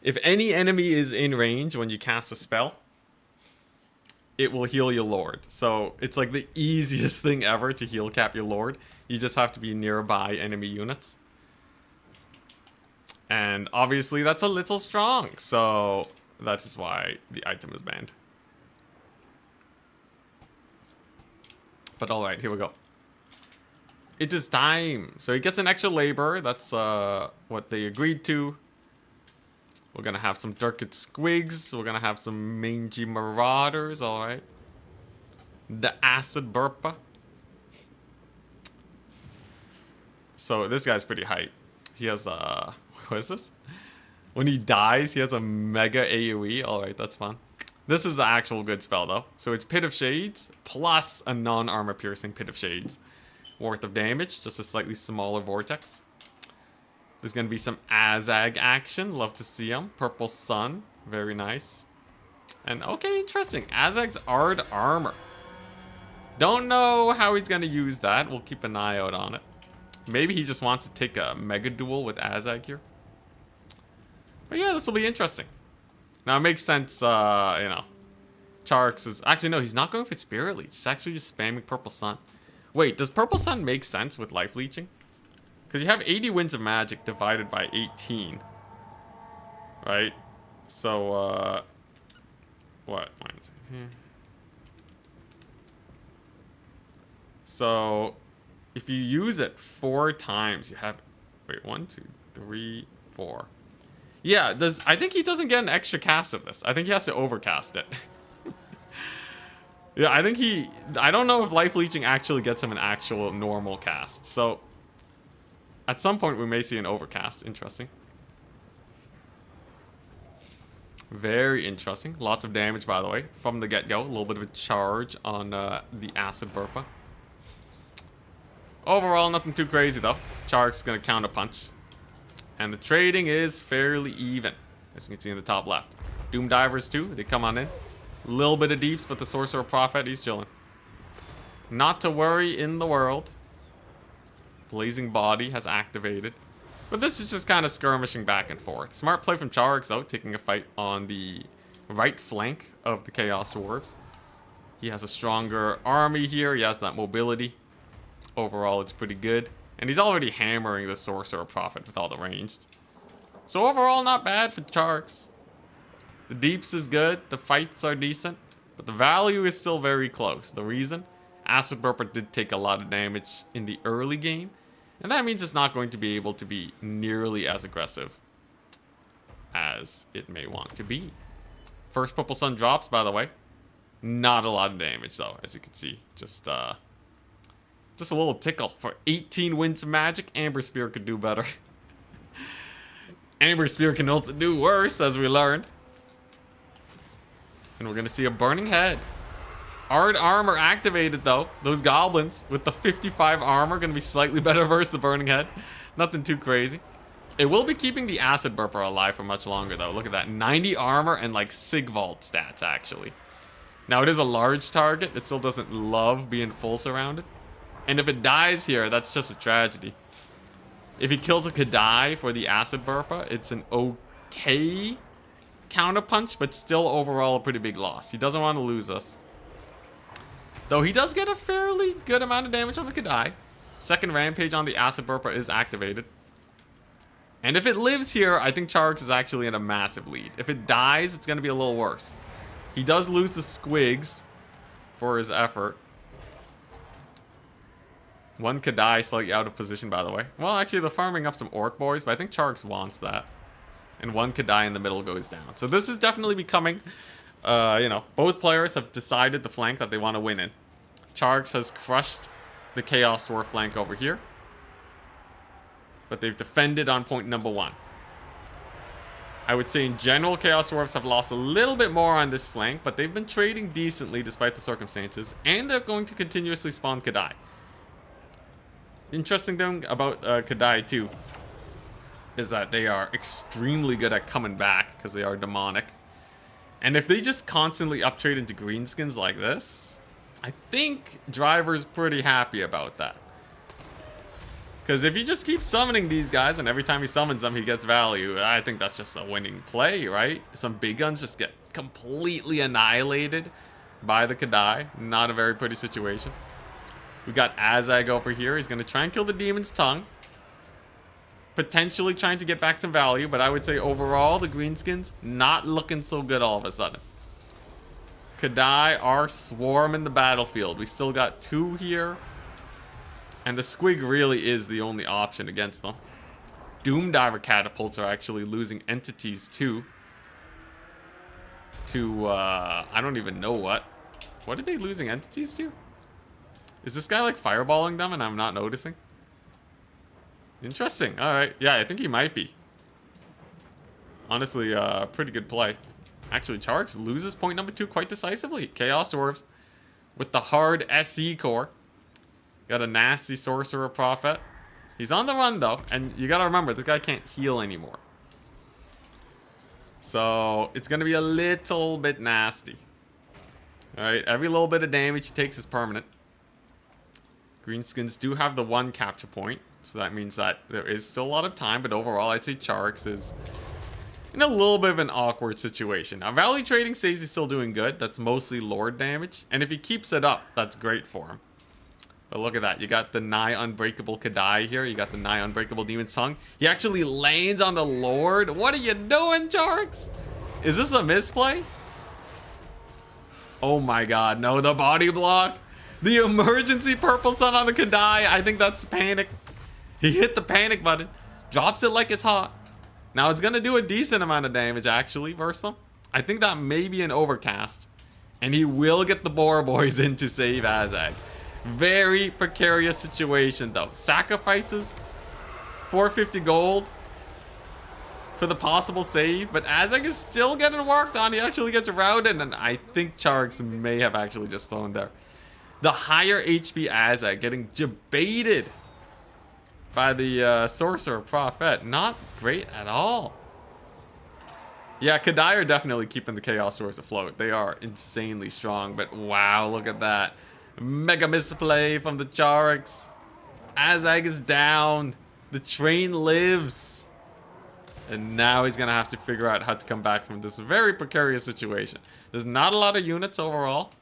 If any enemy is in range when you cast a spell, it will heal your lord. So it's like the easiest thing ever to heal cap your lord. You just have to be nearby enemy units. And obviously that's a little strong. So that is why the item is banned. But alright, here we go. It is time. So he gets an extra labor. That's what they agreed to. We're going to have some Durkit Squigs. We're going to have some Mangy Marauders. Alright. The Acid Burpa. So this guy's pretty hype. He has what is this? When he dies, he has a mega AoE. Alright, that's fun. This is the actual good spell though. So it's Pit of Shades plus a non-armor piercing Pit of Shades worth of damage. Just a slightly smaller vortex. There's going to be some Azag action. Love to see him. Purple Sun. Very nice. And okay, interesting. Azag's Ard Armor. Don't know how he's going to use that. We'll keep an eye out on it. Maybe he just wants to take a mega duel with Azag here. But yeah, this will be interesting. Now, it makes sense, you know. Charx is... Actually, no, he's not going for Spirit Leech. He's actually just spamming Purple Sun. Wait, does Purple Sun make sense with Life Leeching? Because you have 80 Winds of Magic divided by 18. Right? So, what? So, if you use it 4 times, you have... Wait, 1, 2, 3, 4. Yeah, I think he doesn't get an extra cast of this. I think he has to overcast it. Yeah, I don't know if Life Leeching actually gets him an actual normal cast. So, at some point we may see an overcast. Interesting. Very interesting. Lots of damage, by the way, from the get-go. A little bit of a charge on the Acid Burpa. Overall, nothing too crazy, though. Chark's going to counter-punch. And the trading is fairly even, as you can see in the top left. Doom Divers, too. They come on in. A little bit of deeps, but the Sorcerer Prophet, he's chilling. Not to worry in the world. Blazing Body has activated. But this is just kind of skirmishing back and forth. Smart play from Charx, though, taking a fight on the right flank of the Chaos Dwarves. He has a stronger army here. He has that mobility. Overall, it's pretty good. And he's already hammering the Sorcerer Prophet with all the ranged. So overall, not bad for Charx. The deeps is good. The fights are decent. But the value is still very close. The reason? Acid Burper did take a lot of damage in the early game. And that means it's not going to be able to be nearly as aggressive as it may want to be. First Purple Sun drops, by the way. Not a lot of damage, though, as you can see. Just a little tickle. For 18 Winds of Magic, Amber Spear could do better. Amber Spear can also do worse, as we learned. And we're going to see a Burning Head. Hard armor activated, though. Those goblins with the 55 armor going to be slightly better versus the Burning Head. Nothing too crazy. It will be keeping the Acid Burper alive for much longer, though. Look at that. 90 armor and, like, Sigvald stats, actually. Now, it is a large target. It still doesn't love being full surrounded. And if it dies here, that's just a tragedy. If he kills a Kadai for the Acid Burpa, it's an okay counterpunch, but still overall a pretty big loss. He doesn't want to lose us. Though he does get a fairly good amount of damage on the Kadai. Second Rampage on the Acid Burpa is activated. And if it lives here, I think Charx is actually in a massive lead. If it dies, it's going to be a little worse. He does lose the Squigs for his effort. One Kadai slightly out of position, by the way. Well, actually, they're farming up some Orc Boys, but I think Charx wants that. And one Kadai in the middle goes down. So this is definitely becoming, you know, both players have decided the flank that they want to win in. Charx has crushed the Chaos Dwarf flank over here. But they've defended on point number 1. I would say in general, Chaos Dwarves have lost a little bit more on this flank, but they've been trading decently despite the circumstances. And they're going to continuously spawn Kadai. Interesting thing about Kadai too is that they are extremely good at coming back because they are demonic. And if they just constantly uptrade into greenskins like this, I think Driver's pretty happy about that. Because if he just keeps summoning these guys and every time he summons them he gets value, I think that's just a winning play, right? Some big guns just get completely annihilated by the Kadai. Not a very pretty situation. We got Azag over here. He's going to try and kill the Demon's Tongue. Potentially trying to get back some value, but I would say overall, the Greenskins not looking so good all of a sudden. Kadai are swarming the battlefield. We still got 2 here. And the Squig really is the only option against them. Doomdiver catapults are actually losing entities too. To, I don't even know what. What are they losing entities to? Is this guy like fireballing them and I'm not noticing? Interesting. Alright. Yeah, I think he might be. Honestly, pretty good play. Actually, Charx loses point number 2 quite decisively. Chaos Dwarves with the hard SE core. Got a nasty Sorcerer Prophet. He's on the run though. And you gotta remember, this guy can't heal anymore. So, it's gonna be a little bit nasty. Alright, every little bit of damage he takes is permanent. Greenskins do have the 1 capture point, so that means that there is still a lot of time, but overall I'd say Charx is in a little bit of an awkward situation. Now, value trading says he's still doing good. That's mostly Lord damage, and if he keeps it up, that's great for him. But look at that. You got the nigh unbreakable Kadai here. You got the nigh unbreakable Demon's Tongue. He actually lands on the Lord. What are you doing, Charx? Is this a misplay? Oh my god. No, the body block. The emergency purple sun on the Kadai. I think that's panic. He hit the panic button. Drops it like it's hot. Now it's going to do a decent amount of damage, actually, versus them. I think that may be an overcast. And he will get the Boar Boys in to save Azag. Very precarious situation, though. Sacrifices 450 gold for the possible save, but Azag is still getting worked on. He actually gets routed, and I think Charx may have actually just thrown there. The higher HP Azag getting debated by the Sorcerer Prophet. Not great at all. Yeah, Kadai are definitely keeping the Chaos Dwarves afloat. They are insanely strong, but wow, look at that. Mega misplay from the Charx. Azag is down. The train lives. And now he's going to have to figure out how to come back from this very precarious situation. There's not a lot of units overall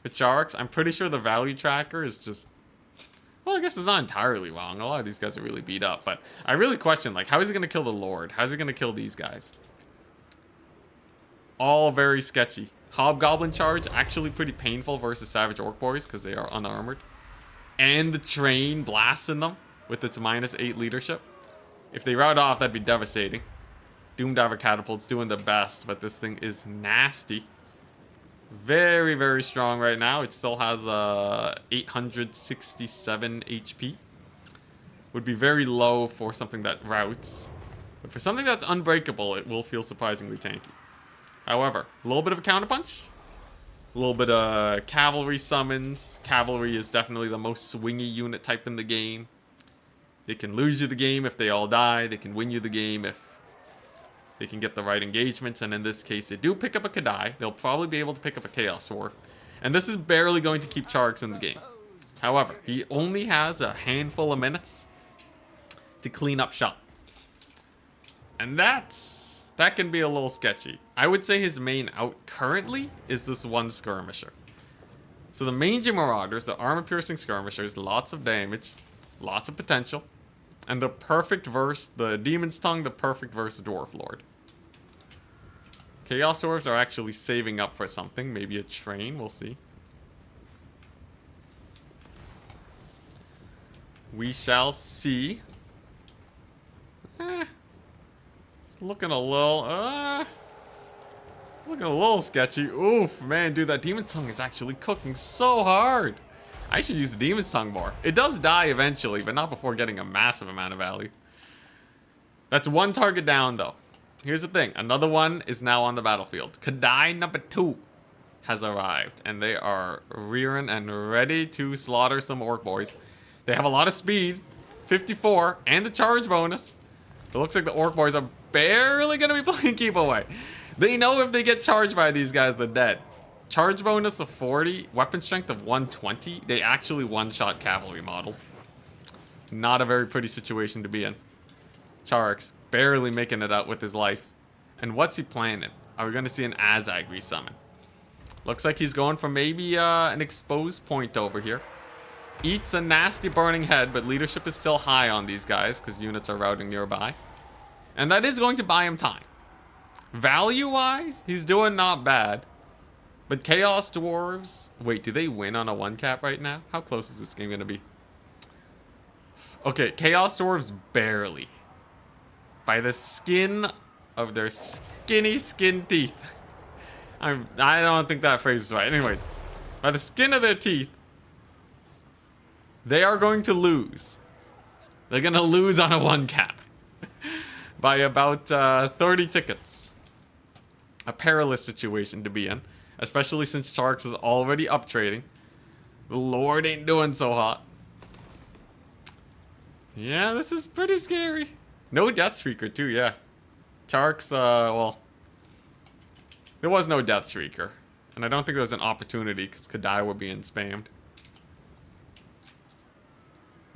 for Charx. I'm pretty sure the value tracker is just... Well, I guess it's not entirely wrong. A lot of these guys are really beat up. But I really question, like, how is he going to kill the Lord? How is he going to kill these guys? All very sketchy. Hobgoblin charge, actually pretty painful versus Savage Orc Boys because they are unarmored. And the train blasting them with its -8 leadership. If they rout off, that'd be devastating. Doomdiver Catapult's doing the best, but this thing is nasty. Very, very strong right now. It still has 867 HP. Would be very low for something that routs. But for something that's unbreakable, it will feel surprisingly tanky. However, a little bit of a counterpunch. A little bit of cavalry summons. Cavalry is definitely the most swingy unit type in the game. They can lose you the game if they all die. They can win you the game if they can get the right engagements. And in this case, they do pick up a Kadai. They'll probably be able to pick up a Chaos Dwarf. And this is barely going to keep Charx in the game. However, he only has a handful of minutes to clean up shop. And that can be a little sketchy. I would say his main out currently is this one skirmisher. So the Mangy Marauders, the armor-piercing skirmishers, lots of damage, lots of potential. And the perfect verse, the Demon's Tongue, the perfect verse Dwarf Lord. Chaos Dwarves are actually saving up for something. Maybe a train, we'll see. We shall see. It's looking a little sketchy. Oof, man, dude, that Demon's Tongue is actually cooking so hard. I should use the Demon's Tongue more. It does die eventually, but not before getting a massive amount of value. That's one target down, though. Here's the thing. Another one is now on the battlefield. Kadai number 2 has arrived, and they are rearing and ready to slaughter some Orc Boys. They have a lot of speed, 54, and the charge bonus. It looks like the Orc Boys are barely going to be playing keep away. They know if they get charged by these guys, they're dead. Charge bonus of 40, weapon strength of 120. They actually one-shot cavalry models. Not a very pretty situation to be in. Charx barely making it out with his life. And what's he planning? Are we going to see an Azag resummon? Looks like he's going for maybe an exposed point over here. Eats a nasty burning head, but leadership is still high on these guys because units are routing nearby. And that is going to buy him time. Value-wise, he's doing not bad. But Chaos Dwarves... Wait, do they win on a 1-cap right now? How close is this game going to be? Okay, Chaos Dwarves barely. By the skin of their skinny skin teeth. I don't think that phrase is right. Anyways, by the skin of their teeth, they are going to lose. They're going to lose on a 1-cap. By about 30 tickets. A perilous situation to be in. Especially since Charx is already up trading. The Lord ain't doing so hot. Yeah, this is pretty scary. No Death Shrieker too, yeah. Charx, well... There was no Death Shrieker. And I don't think there was an opportunity because Kadai were being spammed.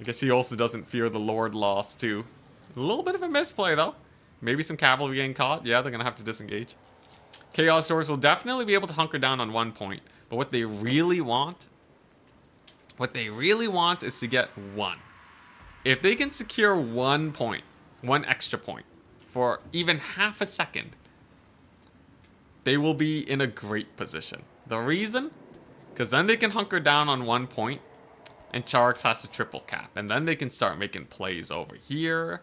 I guess he also doesn't fear the Lord loss, too. A little bit of a misplay, though. Maybe some cavalry getting caught. Yeah, they're going to have to disengage. Chaos Dwarves will definitely be able to hunker down on 1 point. But what they really want... What they really want is to get 1. If they can secure 1 point, 1 extra point, for even half a second, they will be in a great position. The reason? Because then they can hunker down on 1 point, and Charax has to triple cap. And then they can start making plays over here,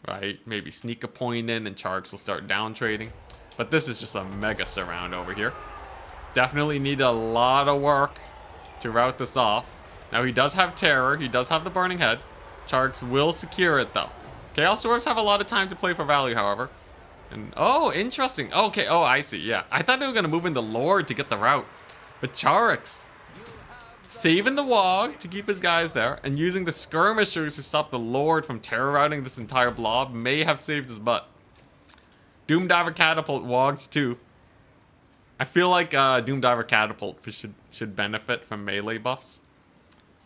right? Maybe sneak a point in, and Charax will start down trading. But this is just a mega surround over here. Definitely need a lot of work to route this off. Now, he does have Terror. He does have the Burning Head. Charax will secure it, though. Chaos Dwarves have a lot of time to play for value, however. And, oh, interesting. Okay, oh, I see, yeah. I thought they were going to move in the Lord to get the route. But Charax, saving the Wog to keep his guys there, and using the Skirmishers to stop the Lord from terror-routing this entire blob may have saved his butt. Doomdiver Catapult Wogs, too. I feel like Doomdiver Catapult should benefit from melee buffs.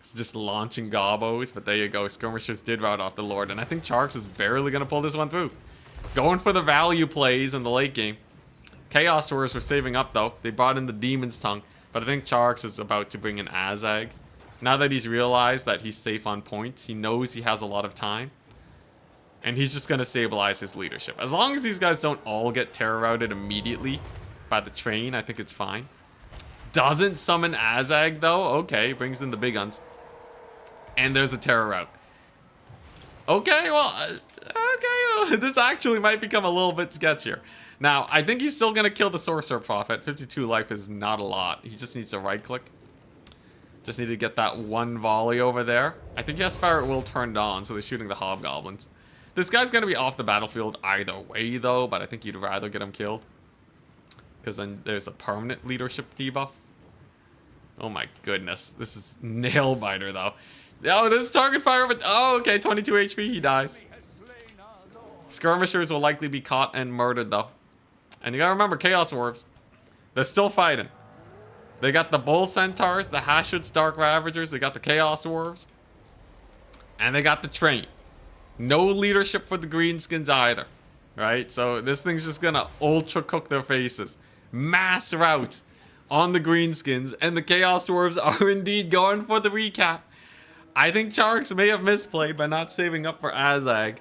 It's just launching gobos, but there you go. Skirmishers did rout off the Lord, and I think Charax is barely going to pull this one through. Going for the value plays in the late game. Chaos Dwarves were saving up, though. They brought in the Demon's Tongue, but I think Charax is about to bring in Azag. Now that he's realized that he's safe on points, he knows he has a lot of time, and he's just going to stabilize his leadership. As long as these guys don't all get terror routed immediately by the train, I think it's fine. Doesn't summon Azag, though. Okay, brings in the big guns. And there's a terror route. Okay, well, this actually might become a little bit sketchier. Now, I think he's still going to kill the Sorcerer Prophet. 52 life is not a lot. He just needs to right-click. Just need to get that 1 volley over there. I think he has Ferret Will turned on, so they're shooting the Hobgoblins. This guy's going to be off the battlefield either way, though, but I think you'd rather get him killed. Because then there's a permanent leadership debuff. Oh my goodness. This is Nailbiter, though. Oh, this is target fire, but... Oh, okay, 22 HP, he dies. Skirmishers will likely be caught and murdered, though. And you gotta remember, Chaos Dwarves, they're still fighting. They got the Bull Centaurs, the Hashwood Dark Ravagers, they got the Chaos Dwarves. And they got the train. No leadership for the Greenskins either. Right? So this thing's just gonna ultra cook their faces. Mass rout on the Greenskins, and the Chaos Dwarves are indeed going for the recap. I think Charax may have misplayed by not saving up for Azag.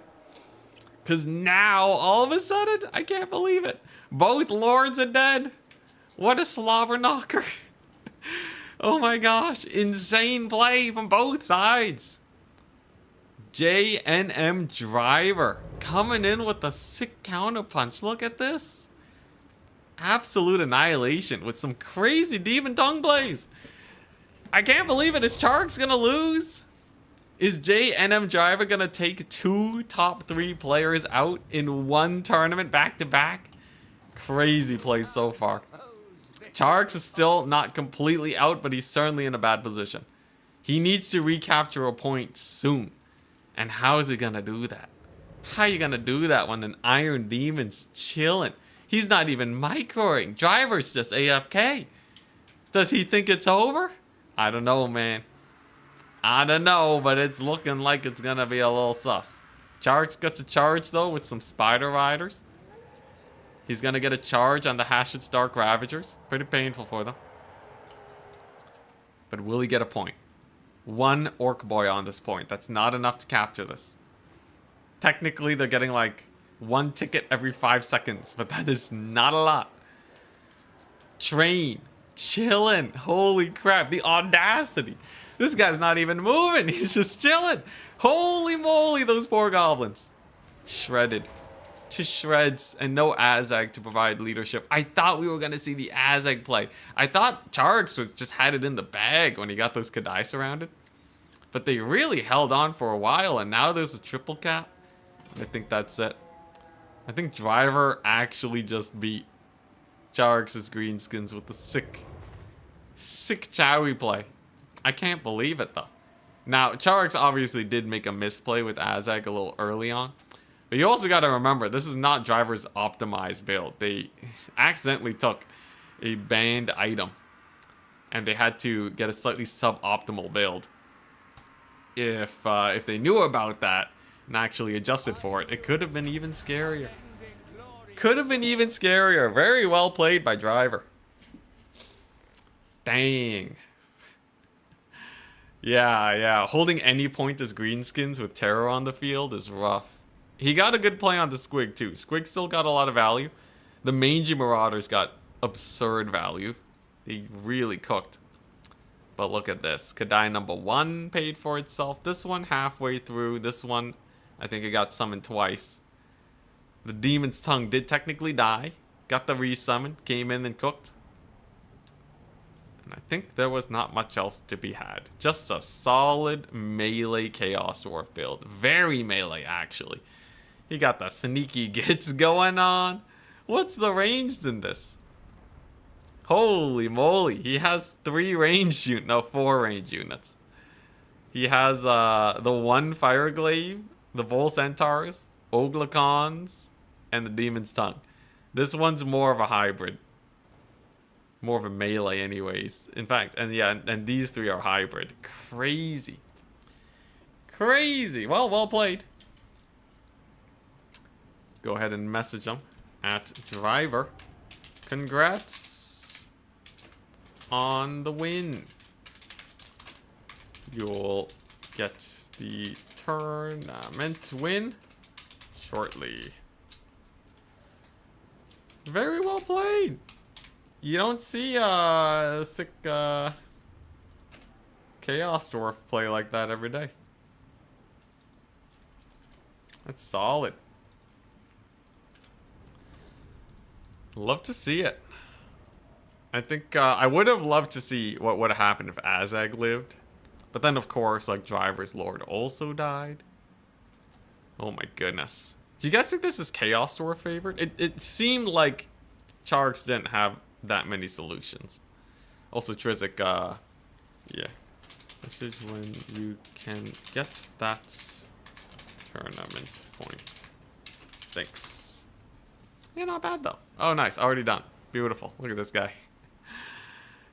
Because now, all of a sudden, I can't believe it. Both Lords are dead. What a slobber knocker. Oh my gosh. Insane play from both sides. JNM Driver coming in with a sick counterpunch. Look at this. Absolute annihilation with some crazy Demon Tongue plays. I can't believe it. Is Charax going to lose? Is JNM Driver going to take 2 top 3 players out in 1 tournament back-to-back? Crazy plays so far. Charax is still not completely out, but he's certainly in a bad position. He needs to recapture a point soon. And how is he going to do that? How are you going to do that when an Iron Demon's chilling? He's not even microing. Driver's just AFK. Does he think it's over? I don't know, man. I don't know, but it's looking like it's going to be a little sus. Charax gets a charge, though, with some Spider Riders. He's going to get a charge on the Hashwood Dark Ravagers. Pretty painful for them. But will he get a point? 1 Orc Boy on this point. That's not enough to capture this. Technically, they're getting like 1 ticket every 5 seconds, but that is not a lot. Train. Chilling. Holy crap. The audacity. This guy's not even moving. He's just chilling. Holy moly, those poor goblins. Shredded. To shreds, and no Azag to provide leadership. I thought we were going to see the Azag play. I thought Charax was just had it in the bag when he got those Kadai surrounded. But they really held on for a while, and now there's a triple cap. I think that's it. I think Driver actually just beat Charax's Greenskins with the sick Chowie play. I can't believe it, though. Now, Charax obviously did make a misplay with Azag a little early on. But you also got to remember, this is not Driver's optimized build. They accidentally took a banned item, and they had to get a slightly suboptimal build. if they knew about that and actually adjusted for it, it could have been even scarier. Could have been even scarier. Very well played by Driver. Dang. Yeah. Holding any point as Greenskins with Terror on the field is rough. He got a good play on the Squig too. Squig still got a lot of value. The Mangy Marauders got absurd value. They really cooked. But look at this. Kadai number 1 paid for itself. This one halfway through. This one, I think it got summoned twice. The Demon's Tongue did technically die. Got the resummon. Came in and cooked. And I think there was not much else to be had. Just a solid melee Chaos Dwarf build. Very melee, actually. He got the sneaky gits going on. What's the range in this? Holy moly. He has 3 range units. No, 4 range units. He has the 1 Fireglaive, the Bull Centaurs, Oglicons, and the Demon's Tongue. This one's more of a hybrid. More of a melee anyways. In fact, and these 3 are hybrid. Crazy. Crazy. Well played. Go ahead and message them at Driver. Congrats on the win. You'll get the tournament win shortly. Very well played. You don't see a sick Chaos Dwarf play like that every day. That's solid. Love to see it. I think I would have loved to see what would have happened if Azag lived. But then, of course, like, Driver's Lord also died. Oh my goodness. Do you guys think this is Chaos Dwarf favorite? It seemed like Charks didn't have that many solutions. Also, Trizik, yeah. Message when you can get that tournament point. Thanks. Yeah, not bad though. Oh, nice. Already done. Beautiful. Look at this guy.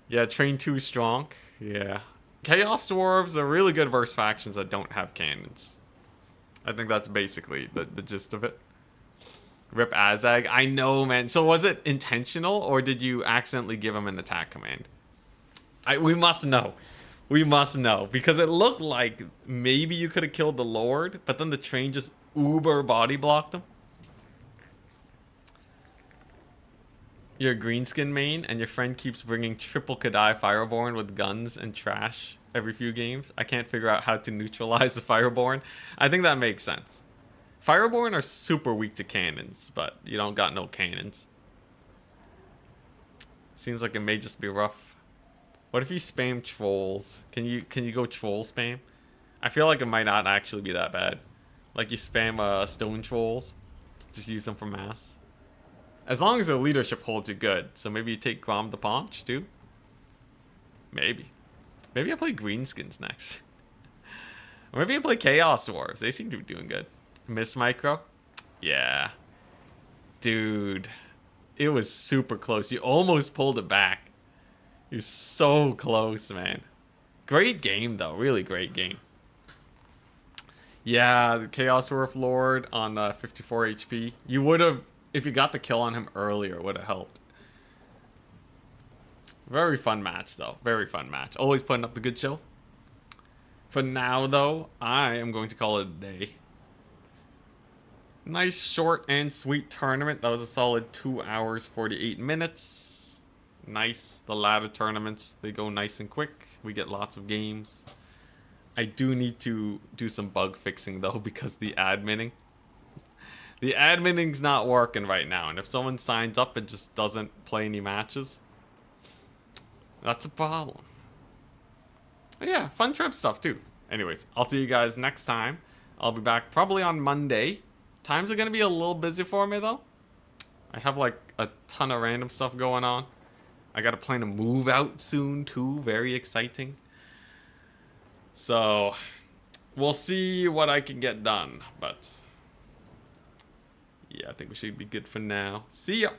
Yeah, train 2 strong. Yeah. Chaos Dwarves are really good versus factions that don't have cannons. I think that's basically the gist of it. Rip Azag. I know, man. So was it intentional, or did you accidentally give him an attack command? We must know. We must know. Because it looked like maybe you could have killed the Lord, but then the train just uber body blocked him. You're a Greenskin main, and your friend keeps bringing triple Kadai Fireborn with guns and trash every few games. I can't figure out how to neutralize the Fireborn. I think that makes sense. Fireborn are super weak to cannons, but you don't got no cannons. Seems like it may just be rough. What if you spam trolls? Can you go troll spam? I feel like it might not actually be that bad. Like you spam stone trolls, just use them for mass. As long as the leadership holds you good. So maybe you take Grom the Paunch too? Maybe. Maybe I play Greenskins next. Or maybe I play Chaos Dwarves. They seem to be doing good. Miss Micro? Yeah. Dude. It was super close. You almost pulled it back. You're so close, man. Great game, though. Really great game. Yeah, the Chaos Dwarf Lord on 54 HP. You would have... If you got the kill on him earlier, it would have helped. Very fun match, though. Very fun match. Always putting up the good show. For now, though, I am going to call it a day. Nice, short, and sweet tournament. That was a solid 2 hours, 48 minutes. Nice. The ladder tournaments, they go nice and quick. We get lots of games. I do need to do some bug fixing, though, because the adminning. The adminning's not working right now, and if someone signs up and just doesn't play any matches, that's a problem. But yeah, fun Treb stuff too. Anyways, I'll see you guys next time. I'll be back probably on Monday. Times are going to be a little busy for me though. I have like a ton of random stuff going on. I got to plan to move out soon too. Very exciting. So, we'll see what I can get done, but... yeah, I think we should be good for now. See ya!